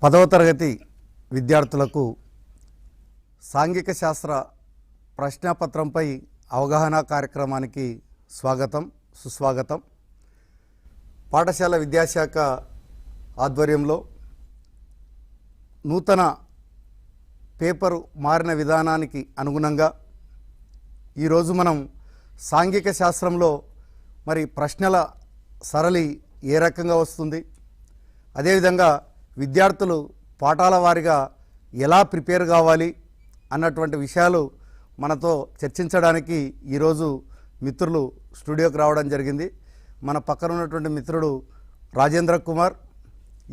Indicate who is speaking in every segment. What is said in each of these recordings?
Speaker 1: 10వ తరగతి విద్యార్థులకు సాంఘిక శాస్త్ర ప్రశ్నాపత్రంపై అవగాహన కార్యక్రమానికి స్వాగతం సుస్వాగతం. పాఠశాల విద్యాశాఖ ఆధ్వర్యంలో నూతన పేపరు మారిన విధానానికి అనుగుణంగా ఈరోజు మనం సాంఘిక శాస్త్రంలో మరి ప్రశ్నల సరళి ఏ రకంగా వస్తుంది, అదేవిధంగా విద్యార్థులు పాఠాల వారీగా ఎలా ప్రిపేర్ కావాలి అన్నటువంటి విషయాలు మనతో చర్చించడానికి ఈరోజు మిత్రులు స్టూడియోకి రావడం జరిగింది. మన పక్కన ఉన్నటువంటి మిత్రుడు రాజేంద్ర కుమార్,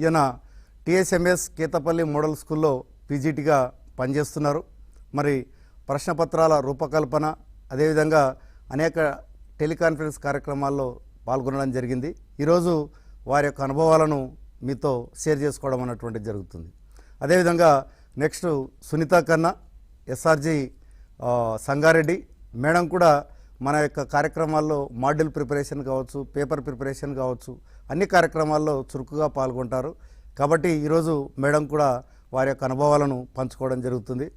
Speaker 1: ఈయన టీఎస్ఎంఎస్ కేతపల్లి మోడల్ స్కూల్లో పీజీటీగా పనిచేస్తున్నారు. మరి ప్రశ్నపత్రాల రూపకల్పన అదేవిధంగా అనేక టెలికాన్ఫరెన్స్ కార్యక్రమాల్లో పాల్గొనడం జరిగింది. ఈరోజు వారి యొక్క అనుభవాలను మీతో షేర్ చేసుకోవడం అన్నటువంటిది జరుగుతుంది. అదేవిధంగా నెక్స్ట్ సునీత కన్నా ఎస్ఆర్జీ సంగారెడ్డి మేడం కూడా మన యొక్క కార్యక్రమాల్లో మాడ్యూల్ ప్రిపరేషన్ కావచ్చు, పేపర్ ప్రిపరేషన్ కావచ్చు, అన్ని కార్యక్రమాల్లో చురుకుగా పాల్గొంటారు. కాబట్టి ఈరోజు మేడం కూడా వారి యొక్క అనుభవాలను పంచుకోవడం జరుగుతుంది.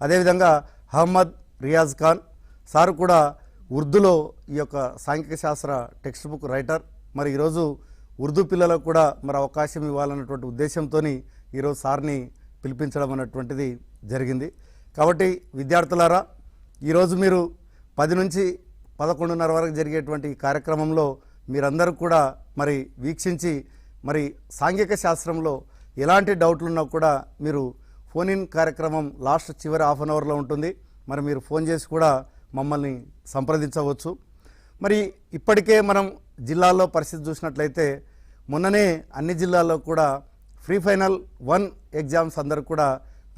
Speaker 1: అదేవిధంగా అహ్మద్ రియాజ్ ఖాన్ సార్ కూడా ఉర్దూలో ఈ యొక్క సాంఘిక శాస్త్ర టెక్స్ట్ బుక్ రైటర్. మరి ఈరోజు ఉర్దూ పిల్లలకు కూడా మరి అవకాశం ఇవ్వాలన్నటువంటి ఉద్దేశంతో ఈరోజు సార్ని పిలిపించడం అన్నటువంటిది జరిగింది. కాబట్టి విద్యార్థులారా, ఈరోజు మీరు 10 నుంచి 11:30 వరకు జరిగేటువంటి ఈ కార్యక్రమంలో మీరందరూ కూడా మరి వీక్షించి మరి సాంఘిక శాస్త్రంలో ఎలాంటి డౌట్లు ఉన్నా కూడా మీరు ఫోన్ ఇన్ కార్యక్రమం లాస్ట్ చివరి హాఫ్ అన్ అవర్లో ఉంటుంది. మరి మీరు ఫోన్ చేసి కూడా మమ్మల్ని సంప్రదించవచ్చు. మరి ఇప్పటికే మనం జిల్లాల్లో పరిస్థితి చూసినట్లయితే మొన్ననే అన్ని జిల్లాల్లో కూడా ఫ్రీ ఫైనల్ 1 ఎగ్జామ్స్ అందరూ కూడా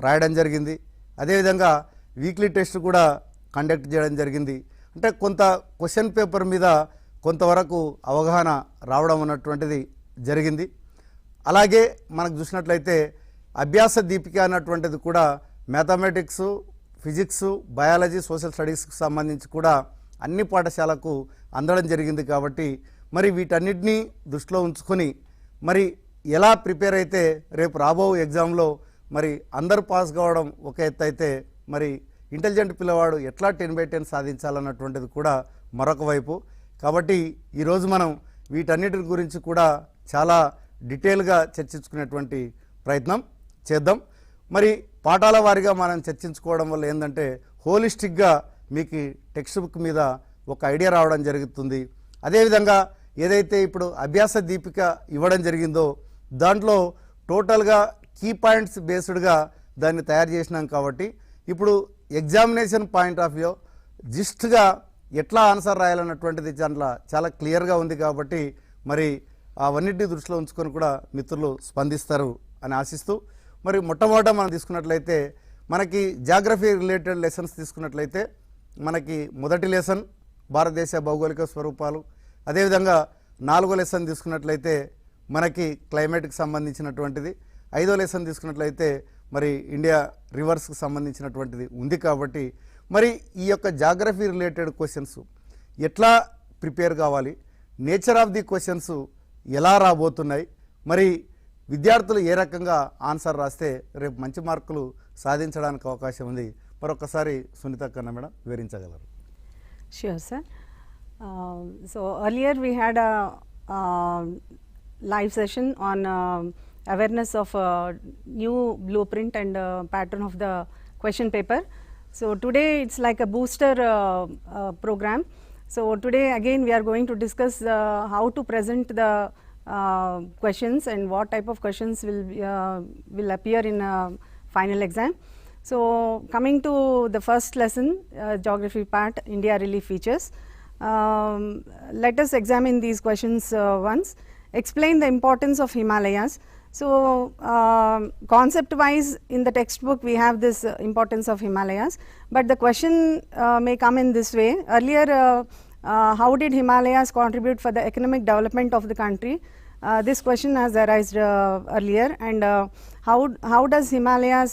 Speaker 1: రాయడం జరిగింది. అదేవిధంగా వీక్లీ టెస్ట్ కూడా కండక్ట్ చేయడం జరిగింది. అంటే కొంత క్వశ్చన్ పేపర్ మీద కొంతవరకు అవగాహన రావడం అన్నటువంటిది జరిగింది. అలాగే మనకు చూసినట్లయితే అభ్యాస దీపిక అన్నటువంటిది కూడా మ్యాథమెటిక్స్, ఫిజిక్స్, బయాలజీ, సోషల్ స్టడీస్కి సంబంధించి కూడా అన్ని పాఠశాలకు అందడం జరిగింది. కాబట్టి మరి వీటన్నిటినీ దృష్టిలో ఉంచుకొని మరి ఎలా ప్రిపేర్ అయితే రేపు రాబో ఎగ్జామ్లో మరి అందరూ పాస్ కావడం ఒక ఎత్తు అయితే మరి ఇంటెలిజెంట్ పిల్లవాడు ఎట్లా 10/10 సాధించాలన్నటువంటిది కూడా మరొక వైపు. కాబట్టి ఈరోజు మనం వీటన్నిటి గురించి కూడా చాలా డీటెయిల్గా చర్చించుకునేటువంటి ప్రయత్నం చేద్దాం. మరి పాఠాల వారీగా మనం చర్చించుకోవడం వల్ల ఏంటంటే హోలిస్టిక్గా మీకు టెక్స్ట్ బుక్ మీద ఒక ఐడియా రావడం జరుగుతుంది. అదేవిధంగా ఏదైతే ఇప్పుడు అభ్యాస దీపిక ఇవ్వడం జరిగిందో దాంట్లో టోటల్గా కీ పాయింట్స్ బేస్డ్గా దాన్ని తయారు చేసినాం. కాబట్టి ఇప్పుడు ఎగ్జామినేషన్ పాయింట్ ఆఫ్ వ్యూ జిస్ట్గా ఎట్లా ఆన్సర్ రాయాలన్నటువంటిది దాంట్లో చాలా క్లియర్గా ఉంది. కాబట్టి మరి అవన్నిటిని దృష్టిలో ఉంచుకొని కూడా మిత్రులు స్పందిస్తారు అని ఆశిస్తూ మరి మొట్టమొదట మనం తీసుకున్నట్లయితే మనకి జాగ్రఫీ రిలేటెడ్ లెసన్స్ తీసుకున్నట్లయితే మనకి మొదటి లెసన్ భారతదేశ భౌగోళిక స్వరూపాలు, అదేవిధంగా 4వ లెసన్ తీసుకున్నట్లయితే మనకి క్లైమేట్కి సంబంధించినటువంటిది, 5వ లెసన్ తీసుకున్నట్లయితే మరి ఇండియా రివర్స్కి సంబంధించినటువంటిది ఉంది. కాబట్టి మరి ఈ యొక్క జాగ్రఫీ రిలేటెడ్ క్వశ్చన్స్ ఎట్లా ప్రిపేర్ కావాలి, నేచర్ ఆఫ్ ది క్వశ్చన్స్ ఎలా రాబోతున్నాయి, మరి విద్యార్థులు ఏ రకంగా ఆన్సర్ రాస్తే రేపు మంచి మార్కులు సాధించడానికి అవకాశం ఉంది. మరొకసారి సునీత కన్నా madam వివరించగలరు?
Speaker 2: Sure, sir. So earlier we had a live session on awareness of new blueprint and pattern of the question paper. So today it's like a booster program. So today again we are going to discuss how to present the questions and what type of questions will appear in final exam. So coming to the first lesson, geography part, India relief features. Let us examine these questions once. Explain the importance of Himalayas. So concept wise in the textbook we have this importance of Himalayas, but the question may come in this way. Earlier how did Himalayas contribute for the economic development of the country? This question has arisen earlier, and how does Himalayas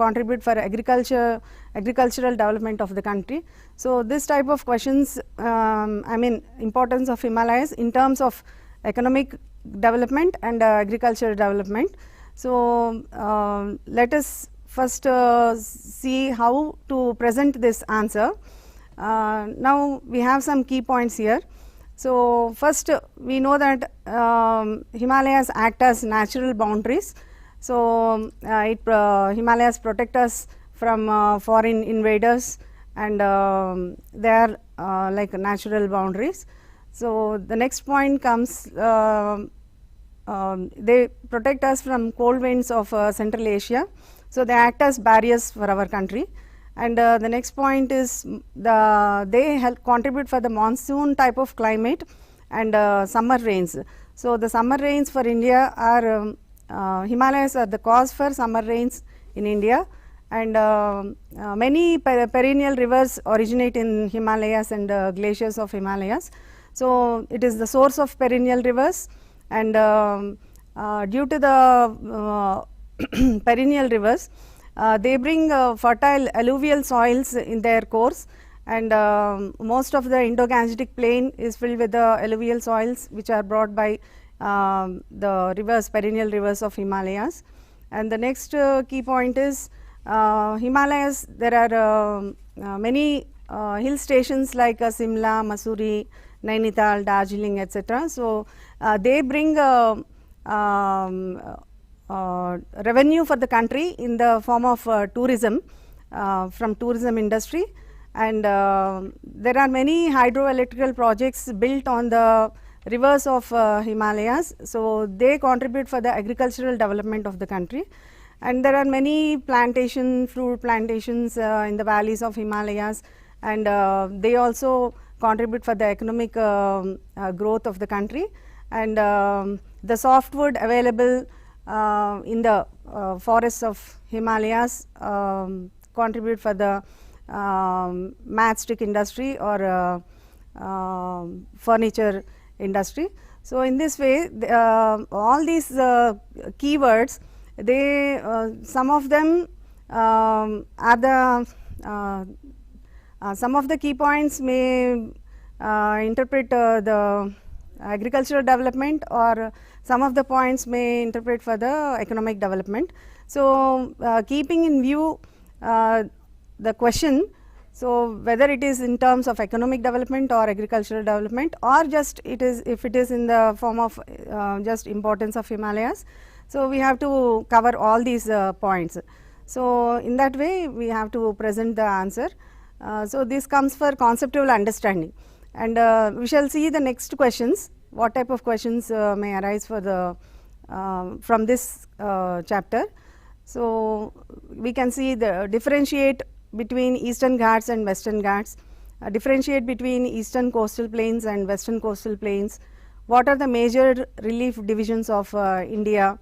Speaker 2: contribute for agricultural development of the country? So this type of questions, I mean importance of Himalayas in terms of economic development and agricultural development. So let us first see how to present this answer. Now we have some key points here. So first we know that Himalayas act as natural boundaries. So Himalayas protect us from foreign invaders, and they are like natural boundaries. So the next point comes, they protect us from cold winds of Central Asia. So they act as barriers for our country. And the next point is they help contribute for the monsoon type of climate and summer rains. So the summer rains for India are Himalayas are the cause for summer rains in India, and many perennial rivers originate in Himalayas and glaciers of Himalayas. So it is the source of perennial rivers, and due to the perennial rivers, they bring fertile alluvial soils in their course, and most of the Indo-Gangetic plain is filled with the alluvial soils which are brought by the rivers, perennial rivers of Himalayas. And the next key point is Himalayas, there are many hill stations like Simla, Mussoorie, Nainital, Darjeeling, etc. So they bring revenue for the country in the form of tourism, from tourism industry, and there are many hydroelectrical projects built on the rivers of Himalayas. So they contribute for the agricultural development of the country, and there are many fruit plantations in the valleys of Himalayas, and they also contribute for the economic growth of the country. And the softwood available in the forests of Himalayas contribute for the matchstick industry or furniture industry. So in this way, all these keywords, they some of them are the some of the key points may interpret the agricultural development, or some of the points may interpret for the economic development. So keeping in view the question, so whether it is in terms of economic development or agricultural development, or just it is, if it is in the form of just importance of Himalayas, so we have to cover all these points. So in that way we have to present the answer. So this comes for conceptual understanding, and we shall see the next questions, what type of questions may arise for the from this chapter. So we can see the differentiate between Eastern Ghats and Western Ghats, differentiate between Eastern coastal plains and Western coastal plains, what are the major relief divisions of India,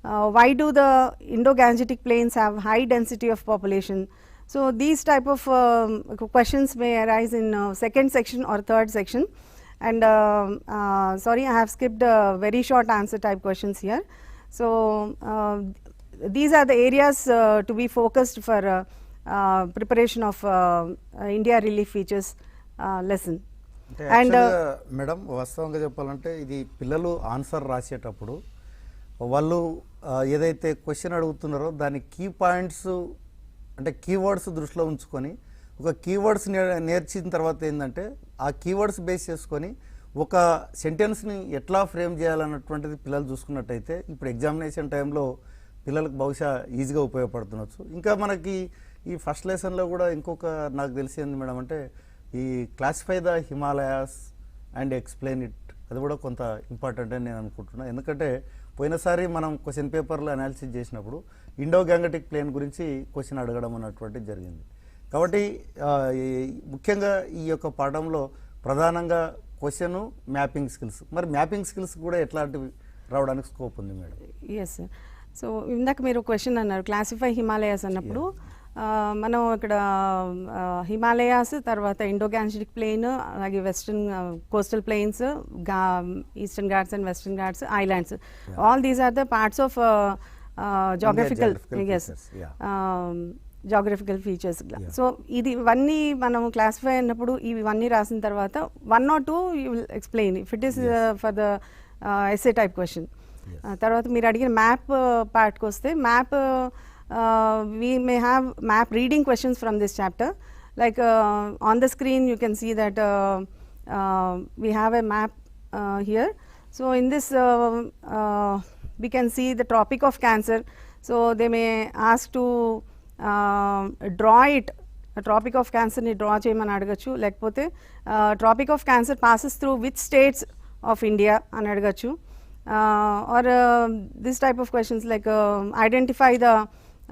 Speaker 2: why do the Indo-Gangetic plains have high density of population. So these type of questions may arise in second section or third section, and sorry, I have skipped very short answer type questions here. So these are the areas to be focused for preparation of India relief features lesson.
Speaker 1: And madam వాస్తవంగా చెప్పాలంటే ఇది పిల్లలు answer రాసేటప్పుడు వాళ్ళు ఏదైతే question అడుగుతున్నారో దాని key points అంటే keywords దృష్టిలో ఉంచుకొని ఒక కీవర్డ్స్ నేర్చిన తర్వాత ఏంటంటే ఆ కీవర్డ్స్ బేస్ చేసుకొని ఒక సెంటెన్స్ని ఎట్లా ఫ్రేమ్ చేయాలన్నటువంటిది పిల్లలు చూసుకున్నట్టయితే ఇప్పుడు ఎగ్జామినేషన్ టైంలో పిల్లలకు బహుశా ఈజీగా ఉపయోగపడుతుండొచ్చు. ఇంకా మనకి ఈ ఫస్ట్ లెసన్లో కూడా ఇంకొక నాకు తెలిసింది మేడం అంటే ఈ classify the Himalayas and explain it, అది కూడా కొంత ఇంపార్టెంట్ అని నేను అనుకుంటున్నాను. ఎందుకంటే పోయినసారి మనం క్వశ్చన్ పేపర్లో అనాలిసిస్ చేసినప్పుడు ఇండో గ్యాంగటిక్ ప్లేన్ గురించి క్వశ్చన్ అడగడం అన్నటువంటిది జరిగింది. కాబట్టి ముఖ్యంగా ఈ యొక్క పాఠంలో ప్రధానంగా క్వశ్చన్ మ్యాపింగ్ స్కిల్స్, మరి మ్యాపింగ్ స్కిల్స్ కూడా ఎట్లాంటివి రావడానికి స్కోప్ ఉంది మేడం?
Speaker 2: ఎస్, సో ఇందాక మీరు క్వశ్చన్ అన్నారు క్లాసిఫై హిమాలయాస్ అన్నప్పుడు మనం ఇక్కడ హిమాలయాస్, తర్వాత ఇండో గ్యాంజెటిక్ ప్లెయిన్, అలాగే western coastal plains, eastern Ghats and western Ghats, islands, all these are the parts of geographical geographical features. So ఇది ఇవన్నీ మనం క్లాసిఫై అయినప్పుడు ఇవన్నీ రాసిన తర్వాత 1 or 2 you will explain if it is for the essay type question. తర్వాత మీరు అడిగిన మ్యాప్ పార్ట్కి వస్తే map we may have map reading questions from this chapter, like on the screen you can see that we have a map here. So in this we can see the Tropic of Cancer. So they may ask to draw it, Tropic of Cancer ni draw cheyamani adagachu, lekapothe Tropic of Cancer passes through which states of India ani adagachu, or this type of questions like identify the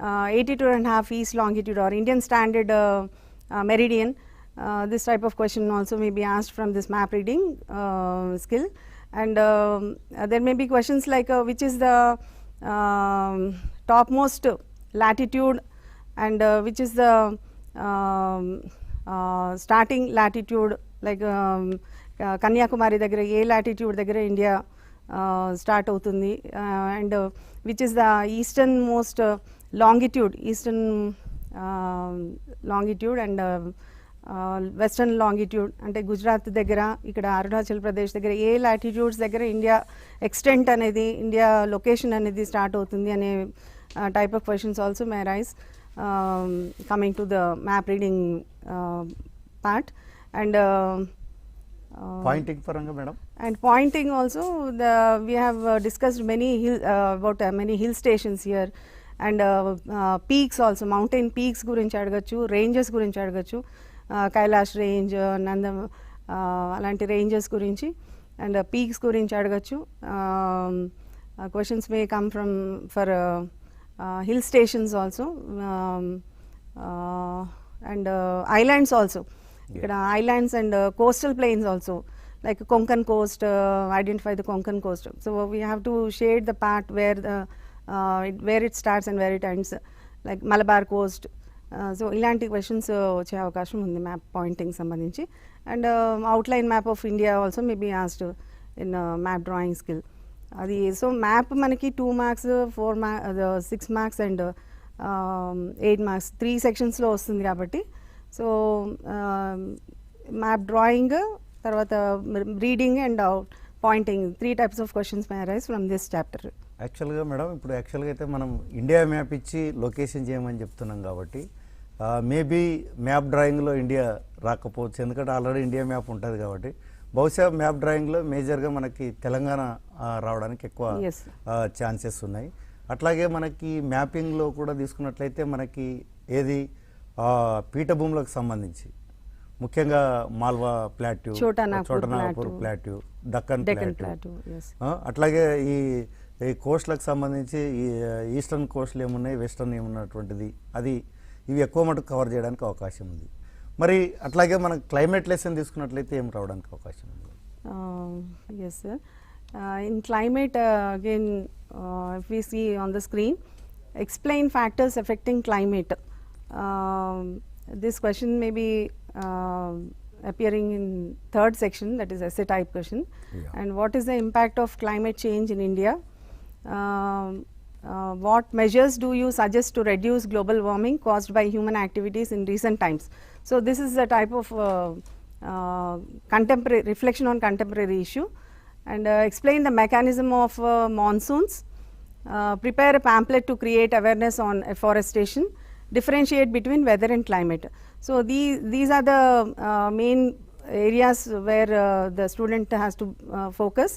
Speaker 2: 82.5 east longitude or Indian standard meridian. This type of question also may be asked from this map reading skill. And there may be questions like which is the topmost latitude and which is the starting latitude, like Kanyakumari daggara A latitude daggara India start అవుతుంది, and which is the eastern most longitude, eastern longitude and western longitude అంటే గుజరాత్ దగ్గర, ఇక్కడ అరుణాచల్ ప్రదేశ్ దగ్గర ఏ latitudes దగ్గర India extent అనేది, India location అనేది start అవుతుంది అనే type of questions also may rise coming to the map reading part. And
Speaker 1: pointing పరంగా madam,
Speaker 2: and pointing also we have discussed many about many hill stations here, and peaks also, mountain peaks గురించి అడగచ్చు, ranges గురించి అడగచ్చు, Kailash range, Nandam అలాంటి ranges గురించి and peaks గురించి అడగచ్చు. Questions may come from for hill stations also and islands also, ఇక్కడ islands and coastal plains also, like Konkan coast, identify the Konkan coast. So we have to shade the part where it starts and where it ends, like Malabar coast. So ilanti questions వచ్చే అవకాశం ఉంది map pointing సంబంధించి. And outline map of India also may be asked in map drawing skill. అది so map మనకి 2 marks, 4 marks, 6 marks and 8 marks 3 సెక్షన్స్లో వస్తుంది కాబట్టి, so map drawing తర్వాత reading and pointing 3 types of questions may arise from this chapter.
Speaker 1: యాక్చువల్గా madam, ఇప్పుడు యాక్చువల్గా అయితే మనం ఇండియా మ్యాప్ ఇచ్చి లొకేషన్ చేయమని చెప్తున్నాం కాబట్టి మేబీ మ్యాప్ డ్రాయింగ్లో ఇండియా రాకపోవచ్చు, ఎందుకంటే ఆల్రెడీ ఇండియా మ్యాప్ ఉంటుంది కాబట్టి. బహుశా మ్యాప్ డ్రాయింగ్లో మేజర్గా మనకి తెలంగాణ రావడానికి ఎక్కువ ఛాన్సెస్ ఉన్నాయి. అట్లాగే మనకి మ్యాపింగ్లో కూడా తీసుకున్నట్లయితే మనకి ఏది పీఠభూములకు సంబంధించి ముఖ్యంగా Malwa plateau, Chotanagpur plateau, Deccan plateau, అట్లాగే ఈ కోస్ట్లకు సంబంధించి ఈ ఈస్టర్న్ కోస్ట్లు ఏమున్నాయి, వెస్టర్న్ ఏమున్నటువంటిది, అది ఇవి ఎక్కువ మటుకు కవర్ చేయడానికి అవకాశం ఉంది. మరి అట్లాగే మనకు క్లైమేట్ లెసన్ తీసుకున్నట్లయితే ఏం రావడానికి అవకాశం ఉంది?
Speaker 2: Yes sir, in climate again if we see on the screen, explain factors affecting climate. This question may be appearing in 3rd section, that is essay type question. And what is the impact of climate change in India? What measures do you suggest to reduce global warming caused by human activities in recent times? So this is a type of contemporary reflection on contemporary issue. And explain the mechanism of monsoons. Prepare a pamphlet to create awareness on afforestation. Differentiate between weather and climate. So these are the main areas where the student has to focus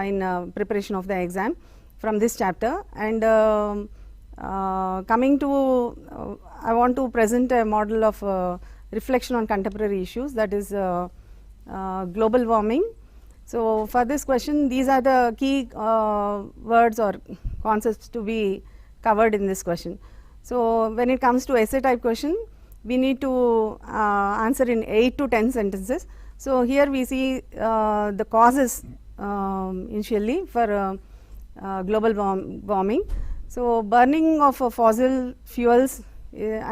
Speaker 2: in preparation of the exam from this chapter. And coming to I want to present a model of reflection on contemporary issues, that is global warming. So for this question, these are the key words or concepts to be covered in this question. So when it comes to essay type question, we need to answer in 8 to 10 sentences. So here we see the causes initially for global warming. So burning of fossil fuels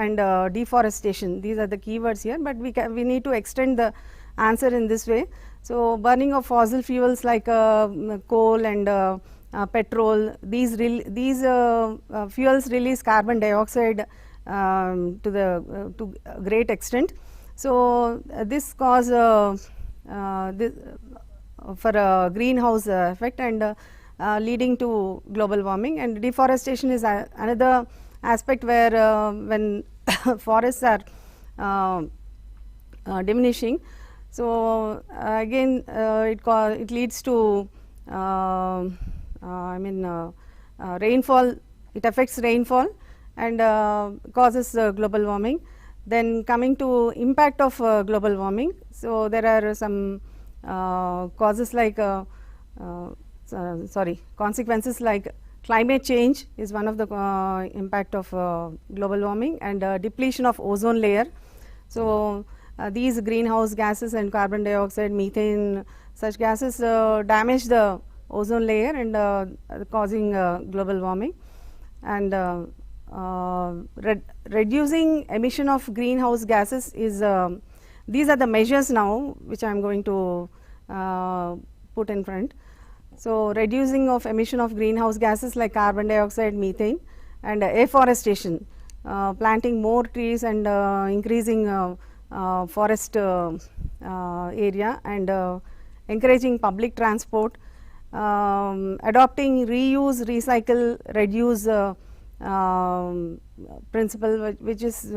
Speaker 2: and deforestation, these are the keywords here, but we need to extend the answer in this way. So burning of fossil fuels like coal and petrol, these fuels release carbon dioxide to great extent. So this cause for a greenhouse effect, and leading to global warming. And deforestation is another aspect where when forests are diminishing, so again it leads to rainfall. It affects rainfall and causes global warming. Then coming to impact of global warming, so there are some causes like consequences like climate change is one of the impact of global warming, and depletion of ozone layer. So these greenhouse gases and carbon dioxide, methane, such gases damage the ozone layer and causing global warming. And reducing emission of greenhouse gases is these are the measures now which I am going to put in front. So reducing of emission of greenhouse gases like carbon dioxide, methane, and afforestation, planting more trees and increasing forest area, and encouraging public transport, adopting reuse, recycle, reduce principle, which is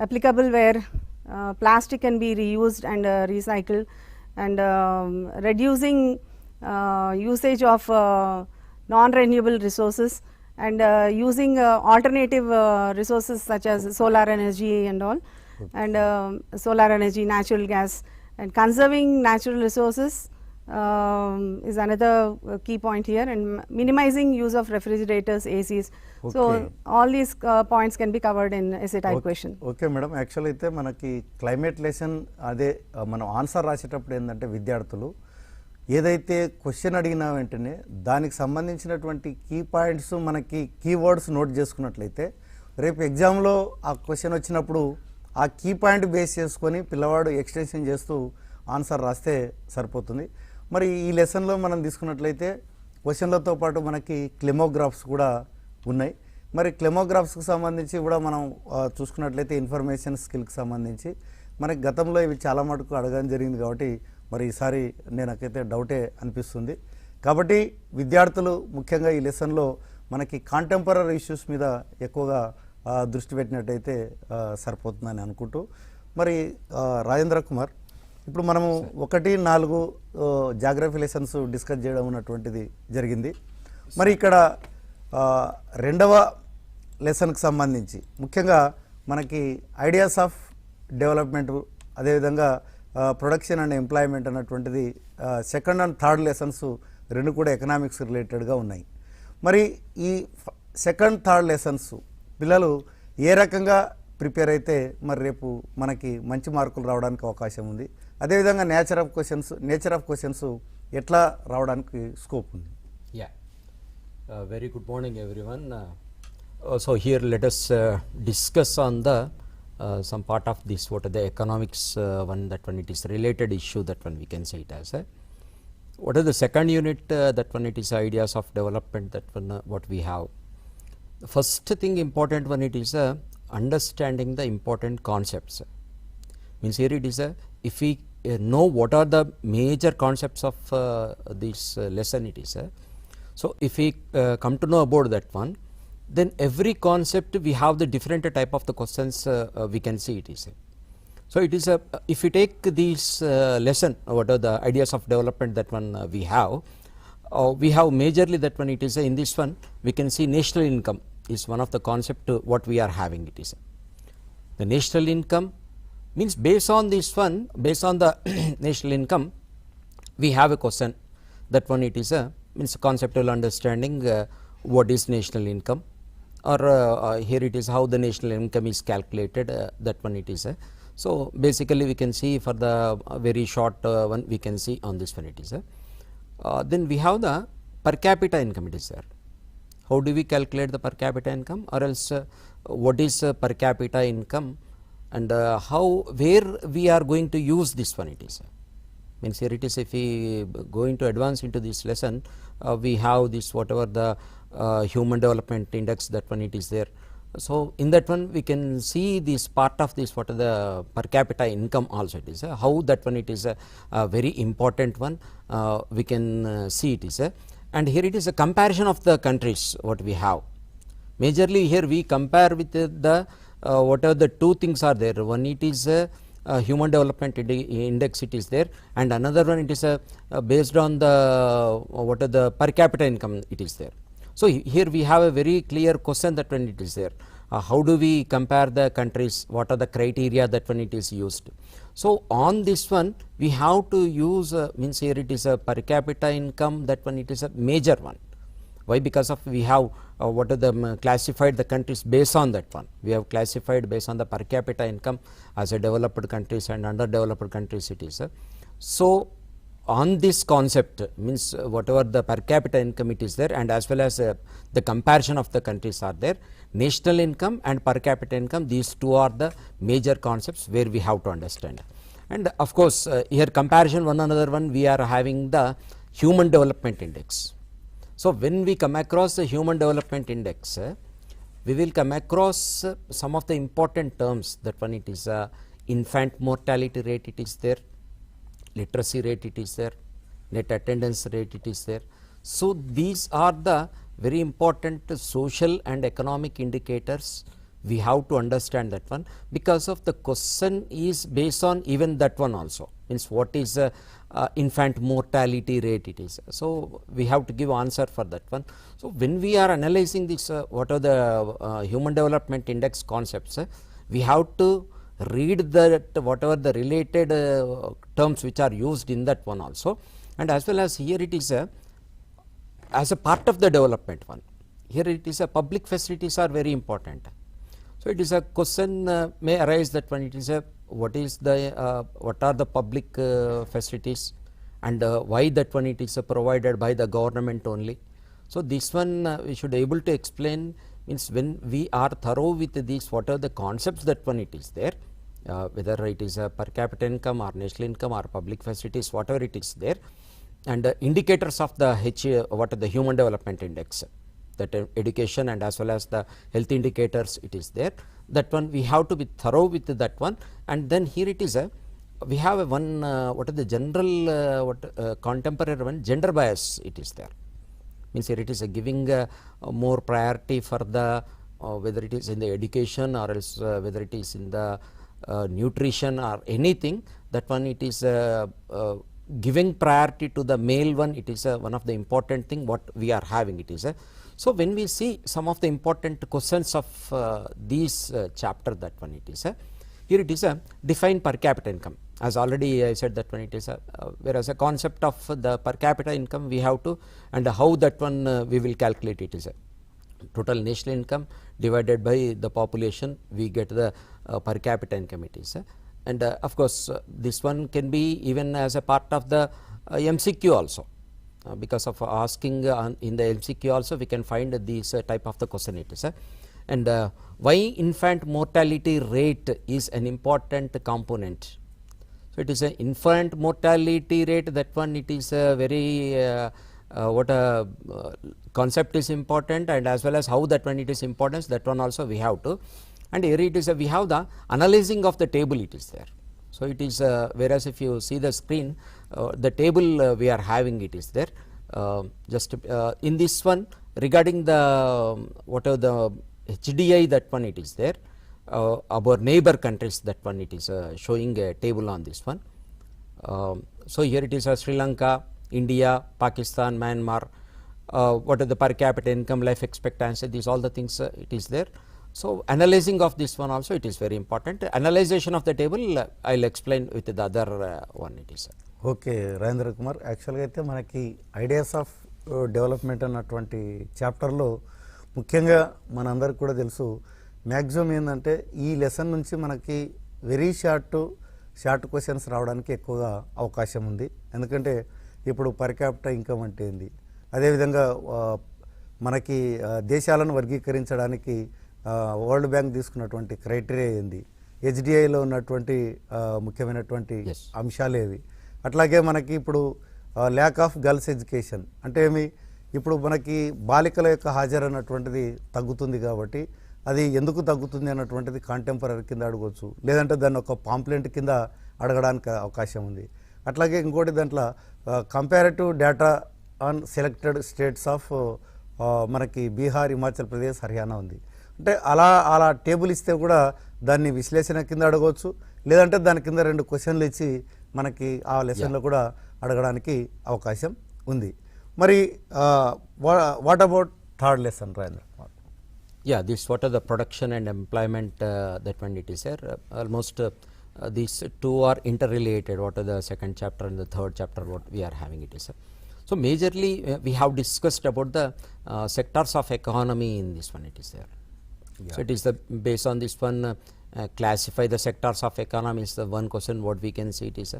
Speaker 2: applicable where plastic can be reused and recycled, and reducing usage of non-renewable resources, and using alternative resources such as solar energy and all, and solar energy, natural gas, and conserving natural resources is another key point here, and minimizing use of refrigerators, ACs.
Speaker 1: Okay.
Speaker 2: So all these points can be covered in essay type question.
Speaker 1: Okay madam, actual అయితే మనకి climate lesson అదే మనం answer రాసేటప్పుడు ఏంటంటే విద్యార్థులు ఏదైతే question అడిగిన వెంటనే దానికి సంబంధించినటువంటి కీ పాయింట్స్ మనకి కీవర్డ్స్ నోట్ చేసుకున్నట్లయితే రేపు ఎగ్జామ్లో ఆ క్వశ్చన్ వచ్చినప్పుడు ఆ కీ పాయింట్ బేస్ చేసుకొని పిల్లవాడు ఎక్స్టెన్షన్ చేస్తూ ఆన్సర్ రాస్తే సరిపోతుంది. మరి ఈ లెసన్లో మనం తీసుకున్నట్లయితే క్వశ్చన్లతో పాటు మనకి క్లెమోగ్రాఫ్స్ కూడా ఉన్నాయి. మరి క్లెమోగ్రాఫ్స్కి సంబంధించి కూడా మనం చూసుకున్నట్లయితే ఇన్ఫర్మేషన్ స్కిల్కి సంబంధించి మనకి గతంలో ఇవి చాలా మటుకు అడగడం జరిగింది కాబట్టి మరి ఈసారి నాకైతే డౌటే అనిపిస్తుంది. కాబట్టి విద్యార్థులు ముఖ్యంగా ఈ లెసన్లో మనకి కాంటెంపరరీ ఇష్యూస్ మీద ఎక్కువగా దృష్టి పెట్టినట్టయితే సరిపోతుందని అనుకుంటూ, మరి రాజేంద్ర కుమార్, ఇప్పుడు మనము 1-4 జాగ్రఫీ లెసన్స్ డిస్కస్ చేయడం ఉన్నటువంటిది జరిగింది. మరి ఇక్కడ రెండవ లెసన్కి సంబంధించి ముఖ్యంగా మనకి ఐడియాస్ ఆఫ్ డెవలప్మెంట్, అదేవిధంగా ప్రొడక్షన్ అండ్ ఎంప్లాయ్మెంట్ అన్నటువంటిది సెకండ్ అండ్ థర్డ్ లెసన్స్ రెండు కూడా ఎకనామిక్స్ రిలేటెడ్గా ఉన్నాయి. మరి ఈ సెకండ్ థర్డ్ లెసన్స్ పిల్లలు ఏ రకంగా ప్రిపేర్ అయితే మరి రేపు మనకి మంచి మార్కులు రావడానికి అవకాశం ఉంది, అదేవిధంగా నేచర్ ఆఫ్ క్వశ్చన్స్ ఎట్లా రావడానికి స్కోప్ ఉంది?
Speaker 3: Very good morning everyone. So here let us discuss on the some part of this, what are the economics one, that one it is related issue, that one we can say it as what is the second unit, that one it is ideas of development, that one what we have. The first thing important one it is understanding the important concepts. Means here it is if we know what are the major concepts of this lesson it is so if we come to know about that one, then every concept we have the different type of the questions we can see it is. So it is if we take this lesson, what are the ideas of development, that one we have majorly that one it is in this one we can see national income is one of the concept what we are having it is. The national income means based on this one, based on the national income we have a question, that one it is means conceptual understanding what is national income, or here it is how the national income is calculated, that one it is. So basically we can see for the very short one we can see on this one it is. Then we have the per capita income it is there. How do we calculate the per capita income, or else what is per capita income, and how, where we are going to use this one it is. Means here it is if we going to advance into this lesson we have this whatever the human development index, that one it is there, So in that one we can see this part of this, what are the per capita income also it is, how that one it is a very important one, we can see it is and here it is a comparison of the countries what we have. Majorly here we compare with the whatever the two things are there. One it is human development index it is there, and another one it is based on the what are the per capita income it is there. So here we have a very clear question that when it is there, how do we compare the countries, what are the criteria that when it is used. So on this one we have to use means here it is a per capita income, that one it is a major one. Why? Because of we have what are the classified the countries based on that one. We have classified based on the per capita income as a developed countries and underdeveloped countries it is. So on this concept means whatever the per capita income it is there, and as well as the comparison of the countries are there, national income and per capita income, these two are the major concepts where we have to understand. And of course here comparison one another one, we are having the human development index. So when we come across the human development index, we will come across some of the important terms, that one it is infant mortality rate it is there, literacy rate it is there, net attendance rate it is there. So these are the very important social and economic indicators we have to understand that one, because of the question is based on even that one also, means what is infant mortality rate it is. So we have to give answer for that one. So when we are analyzing this what are the human development index concepts, we have to read that whatever the related terms which are used in that one also, and as well as here it is as a part of the development one. Here it is public facilities are very important. So it is a question may arise that when it is what is the what are the public facilities, and why that one it is provided by the government only. So this one we should able to explain, means when we are thorough with these what are the concepts that one it is there, whether it is a per capita income or national income or public facilities, whatever it is there, and indicators of the what are the human development index, that education and as well as the health indicators it is there, that one we have to be thorough with that one. And then here it is we have a one what are the general contemporary one, gender bias it is there, means here it is giving more priority for the whether it is in the education or else whether it is in the nutrition or anything, that one it is giving priority to the male one, it is one of the important thing what we are having it is. So when we see some of the important questions of these chapter, that one it is here it is define per capita income, as already I said that one it is whereas a concept of the per capita income we have to, and how that one we will calculate it is total national income divided by the population, we get the per capita income it is. And of course this one can be even as a part of the MCQ also, because of asking in the MCQ also we can find these type of the question it is. And why infant mortality rate is an important component. So it is an infant mortality rate, that one it is a very what a concept is important, and as well as how that one it is important, that one also we have to. And here it is we have the analyzing of the table it is there. So it is whereas if you see the screen, the table we are having it is there. Just in this one regarding the what are the HDI, that one it is there, our neighbor countries, that one it is showing a table on this one. So here it is Sri Lanka, India, Pakistan, Myanmar, what are the per capita income, life expectancy, these all the things it is there. So analyzing of this one also it is very important. Analyzation of the table I will explain with the other one it is.
Speaker 1: Okay Rajendra Kumar, యాక్చువల్గా అయితే మనకి ideas of development అన్నటువంటి చాప్టర్లో ముఖ్యంగా మనందరికి కూడా తెలుసు, maximum ఏంటంటే ఈ లెసన్ నుంచి మనకి వెరీ షార్ట్ క్వశ్చన్స్ రావడానికి ఎక్కువగా అవకాశం ఉంది. ఎందుకంటే ఇప్పుడు పర్ క్యాపిటల్ ఇన్కమ్ అంటే ఏంది, అదేవిధంగా మనకి దేశాలను వర్గీకరించడానికి వరల్డ్ బ్యాంక్ తీసుకున్నటువంటి క్రైటీరియా ఏంది, హెచ్డిఐలో ఉన్నటువంటి ముఖ్యమైనటువంటి అంశాలు ఏవి, అట్లాగే మనకి ఇప్పుడు ల్యాక్ ఆఫ్ గర్ల్స్ ఎడ్యుకేషన్ అంటే ఏమి, ఇప్పుడు మనకి బాలికల యొక్క హాజరు అన్నటువంటిది తగ్గుతుంది కాబట్టి అది ఎందుకు తగ్గుతుంది అన్నటువంటిది కాంటెంపరీ కింద అడగవచ్చు, లేదంటే దాన్ని ఒక పాంప్లెంట్ కింద అడగడానికి అవకాశం ఉంది. అట్లాగే ఇంకోటి దాంట్లో comparative data on selected states of మనకి బీహార్, హిమాచల్ ప్రదేశ్, హర్యానా ఉంది. అంటే అలా టేబుల్ ఇస్తే కూడా దాన్ని విశ్లేషణ కింద అడగవచ్చు, లేదంటే దాని కింద 2 క్వశ్చన్లు ఇచ్చి మనకి ఆ లెసన్లో కూడా అడగడానికి అవకాశం ఉంది. మరి what about third lesson Rajendra Kumar?
Speaker 3: Yeah, this what are the production and employment that one it is there. Almost these two are interrelated. What are the second chapter and the third chapter what we are having it is. So majorly we have discussed about the sectors of economy in this one it is there. Yeah. So it is the based on this one classify the sectors of economy is the one question what we can see it is.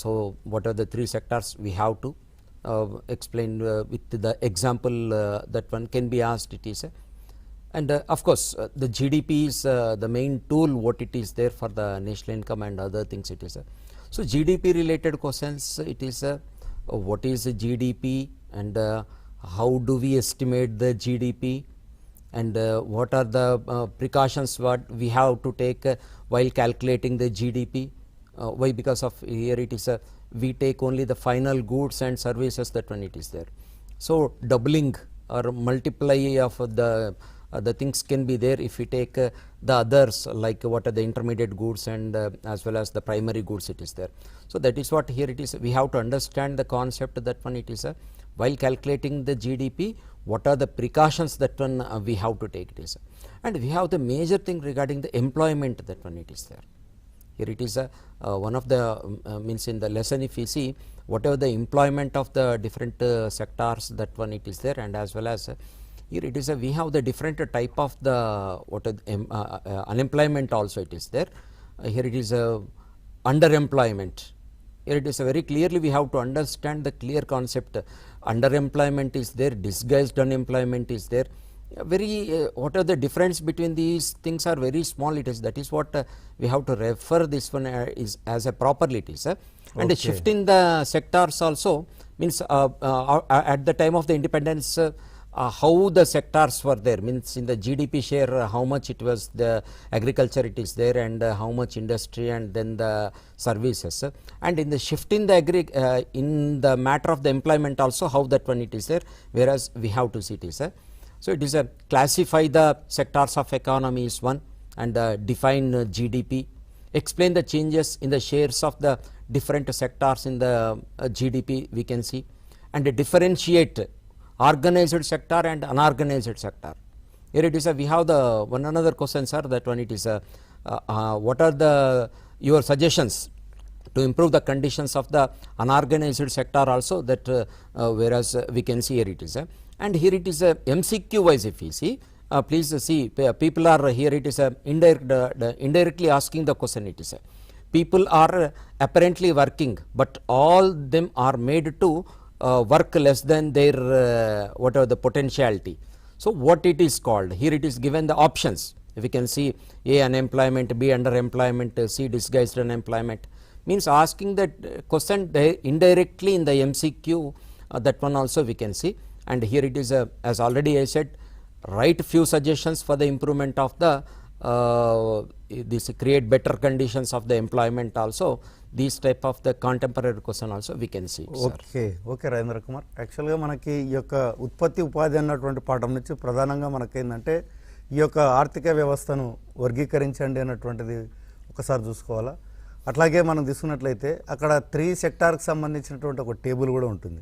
Speaker 3: So what are the 3 sectors we have to explain with the example that one can be asked it is. And of course the GDP is the main tool what it is there for the national income and other things it is. So GDP related questions it is what is the GDP and how do we estimate the GDP and what are the precautions what we have to take while calculating the GDP. Why? Because of here it is we take only the final goods and services that one it is there. So doubling or multiply of the things can be there if we take the others like what are the intermediate goods and as well as the primary goods it is there. So that is what here it is we have to understand the concept that one it is while calculating the GDP what are the precautions that one we have to take it is. And we have the major thing regarding the employment that one it is there. Here it is one of the means in the lesson if we see whatever the employment of the different sectors that one it is there, and as well as here it is we have the different type of the what unemployment also it is there. Here it is underemployment. Here it is very clearly we have to understand the clear concept. Underemployment is there, disguised unemployment is there. Very what are the difference between these things are very small it is. That is what we have to refer this one is as a properly it is. And
Speaker 1: Okay.
Speaker 3: shifting the sectors also means at the time of the independence how the sectors were there means in the GDP share how much it was the agriculture it is there and how much industry and then the services, and in the shift in the in the matter of the employment also how that one it is there, whereas we have to see it is. So it is a classify the sectors of economy is one, and define GDP, explain the changes in the shares of the different sectors in the GDP we can see, and differentiate organized sector and unorganized sector. Here it is we have the one another question sir, that one it is what are the your suggestions to improve the conditions of the unorganized sector also, that whereas we can see here it is and here it is MCQ wise if we see please see people are here it is indirectly asking the question it is people are apparently working but all them are made to work less than their whatever the potentiality. So what it is called here it is given the options if we can see A unemployment, B underemployment, C disguised unemployment, means asking that question indirectly in the MCQ that one also we can see. And here it is as already I said, write few suggestions for the improvement of the this create better conditions of the employment also. These type of the contemporary question also we can see.
Speaker 1: Okay Rajendra Kumar, యాక్చువల్గా మనకి ఈ యొక్క ఉత్పత్తి ఉపాధి అన్నటువంటి పాఠం నుంచి ప్రధానంగా మనకేందంటే ఈ యొక్క ఆర్థిక వ్యవస్థను వర్గీకరించండి అన్నటువంటిది ఒకసారి చూసుకోవాలా. అట్లాగే మనం తీసుకున్నట్లయితే అక్కడ 3 సెక్టార్కి సంబంధించినటువంటి ఒక టేబుల్ కూడా ఉంటుంది.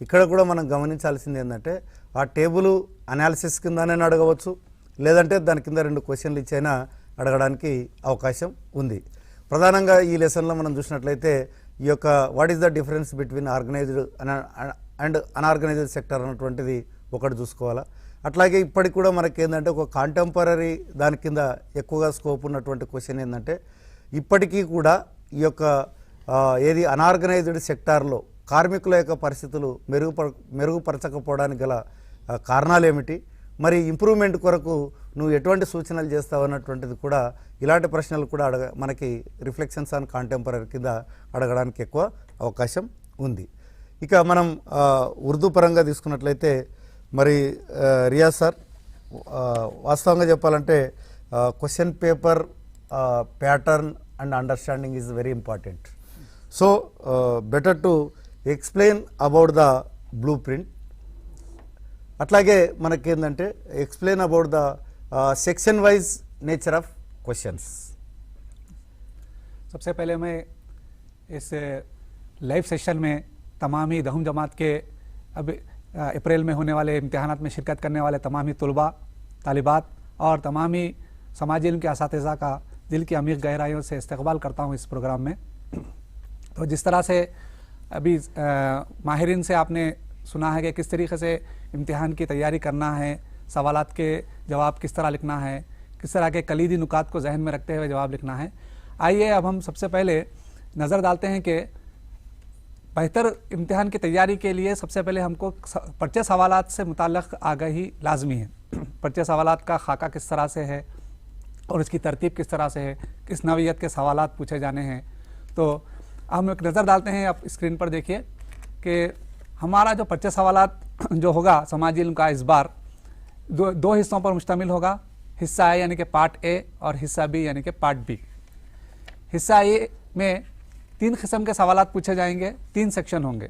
Speaker 1: ఇక్కడ కూడా మనం గమనించాల్సింది ఏంటంటే ఆ టేబుల్ అనాలిసిస్ కిందనే అడగవచ్చు, లేదంటే దాని కింద 2 క్వశ్చన్లు ఇచ్చైనా అడగడానికి అవకాశం ఉంది. ప్రధానంగా ఈ లెసన్లో మనం చూసినట్లయితే ఈ యొక్క what is the difference between organised and unorganised sector అన్నటువంటిది ఒకటి చూసుకోవాలా. అట్లాగే ఇప్పటికి కూడా మనకి ఏంటంటే ఒక కాంటెంపరీ దాని కింద ఎక్కువగా స్కోప్ ఉన్నటువంటి క్వశ్చన్ ఏంటంటే ఇప్పటికీ కూడా ఈ యొక్క ఏది అన్ఆర్గనైజ్డ్ సెక్టార్లో కార్మికుల యొక్క పరిస్థితులు మెరుగుపరచకపోవడానికి గల కారణాలు ఏమిటి, మరి ఇంప్రూవ్మెంట్ కొరకు నువ్వు ఎటువంటి సూచనలు చేస్తావు అన్నటువంటిది కూడా ఇలాంటి ప్రశ్నలు కూడా మనకి రిఫ్లెక్షన్స్ ఆన్ కాంటెంపరీ కింద అడగడానికి ఎక్కువ అవకాశం ఉంది. ఇక మనం ఉర్దూ పరంగా తీసుకున్నట్లయితే మరి రియాజ్ సార్ వాస్తవంగా చెప్పాలంటే question paper pattern and understanding is very important. So better to explain about the blueprint. అట్లాగే మనకేందంటే explain about the section wise nature of questions.
Speaker 4: सबसे पहले मैं इस लाइव सेशन में तमाम ही 10वीं जमात के अब अप्रैल में होने वाले इम्तिहानात में शिरकत करने वाले तमाम ही तलबा तालिबात और तमाम ही समाजी इल्म के असातिज़ा का दिल की अमीर गहराइयों से इस्तकबाल करता हूँ इस प्रोग्राम में. तो जिस तरह से अभी माहिरीन से आपने सुना है कि किस तरीके से इम्तिहान की तैयारी करना है, सवालात के जवाब किस तरह लिखना है, किस तरह के कलीदी नुकात को जहन में रखते हुए जवाब लिखना है. आइए अब हम सबसे पहले नज़र डालते हैं कि बेहतर इम्तिहान की तैयारी के लिए सबसे पहले हमको पर्चे सवालात से मुताल्लिक़ आगाही लाजमी है. पर्चे सवालात का खाका किस तरह से है और इसकी तरतीब किस तरह से है, किस नौइयत के सवालात पूछे जाने हैं. तो हम एक नज़र डालते हैं. आप स्क्रीन पर देखिए कि हमारा जो पर्चे सवालात जो होगा समाजी इल्म का इस बार दो हिस्सों पर मुश्तमिल होगा. हिस्सा ए यानी कि पार्ट ए और हिस्सा बी यानी कि पार्ट बी. हिस्सा ए में 3 किस्म के सवालात पूछे जाएंगे, 3 सेक्शन होंगे.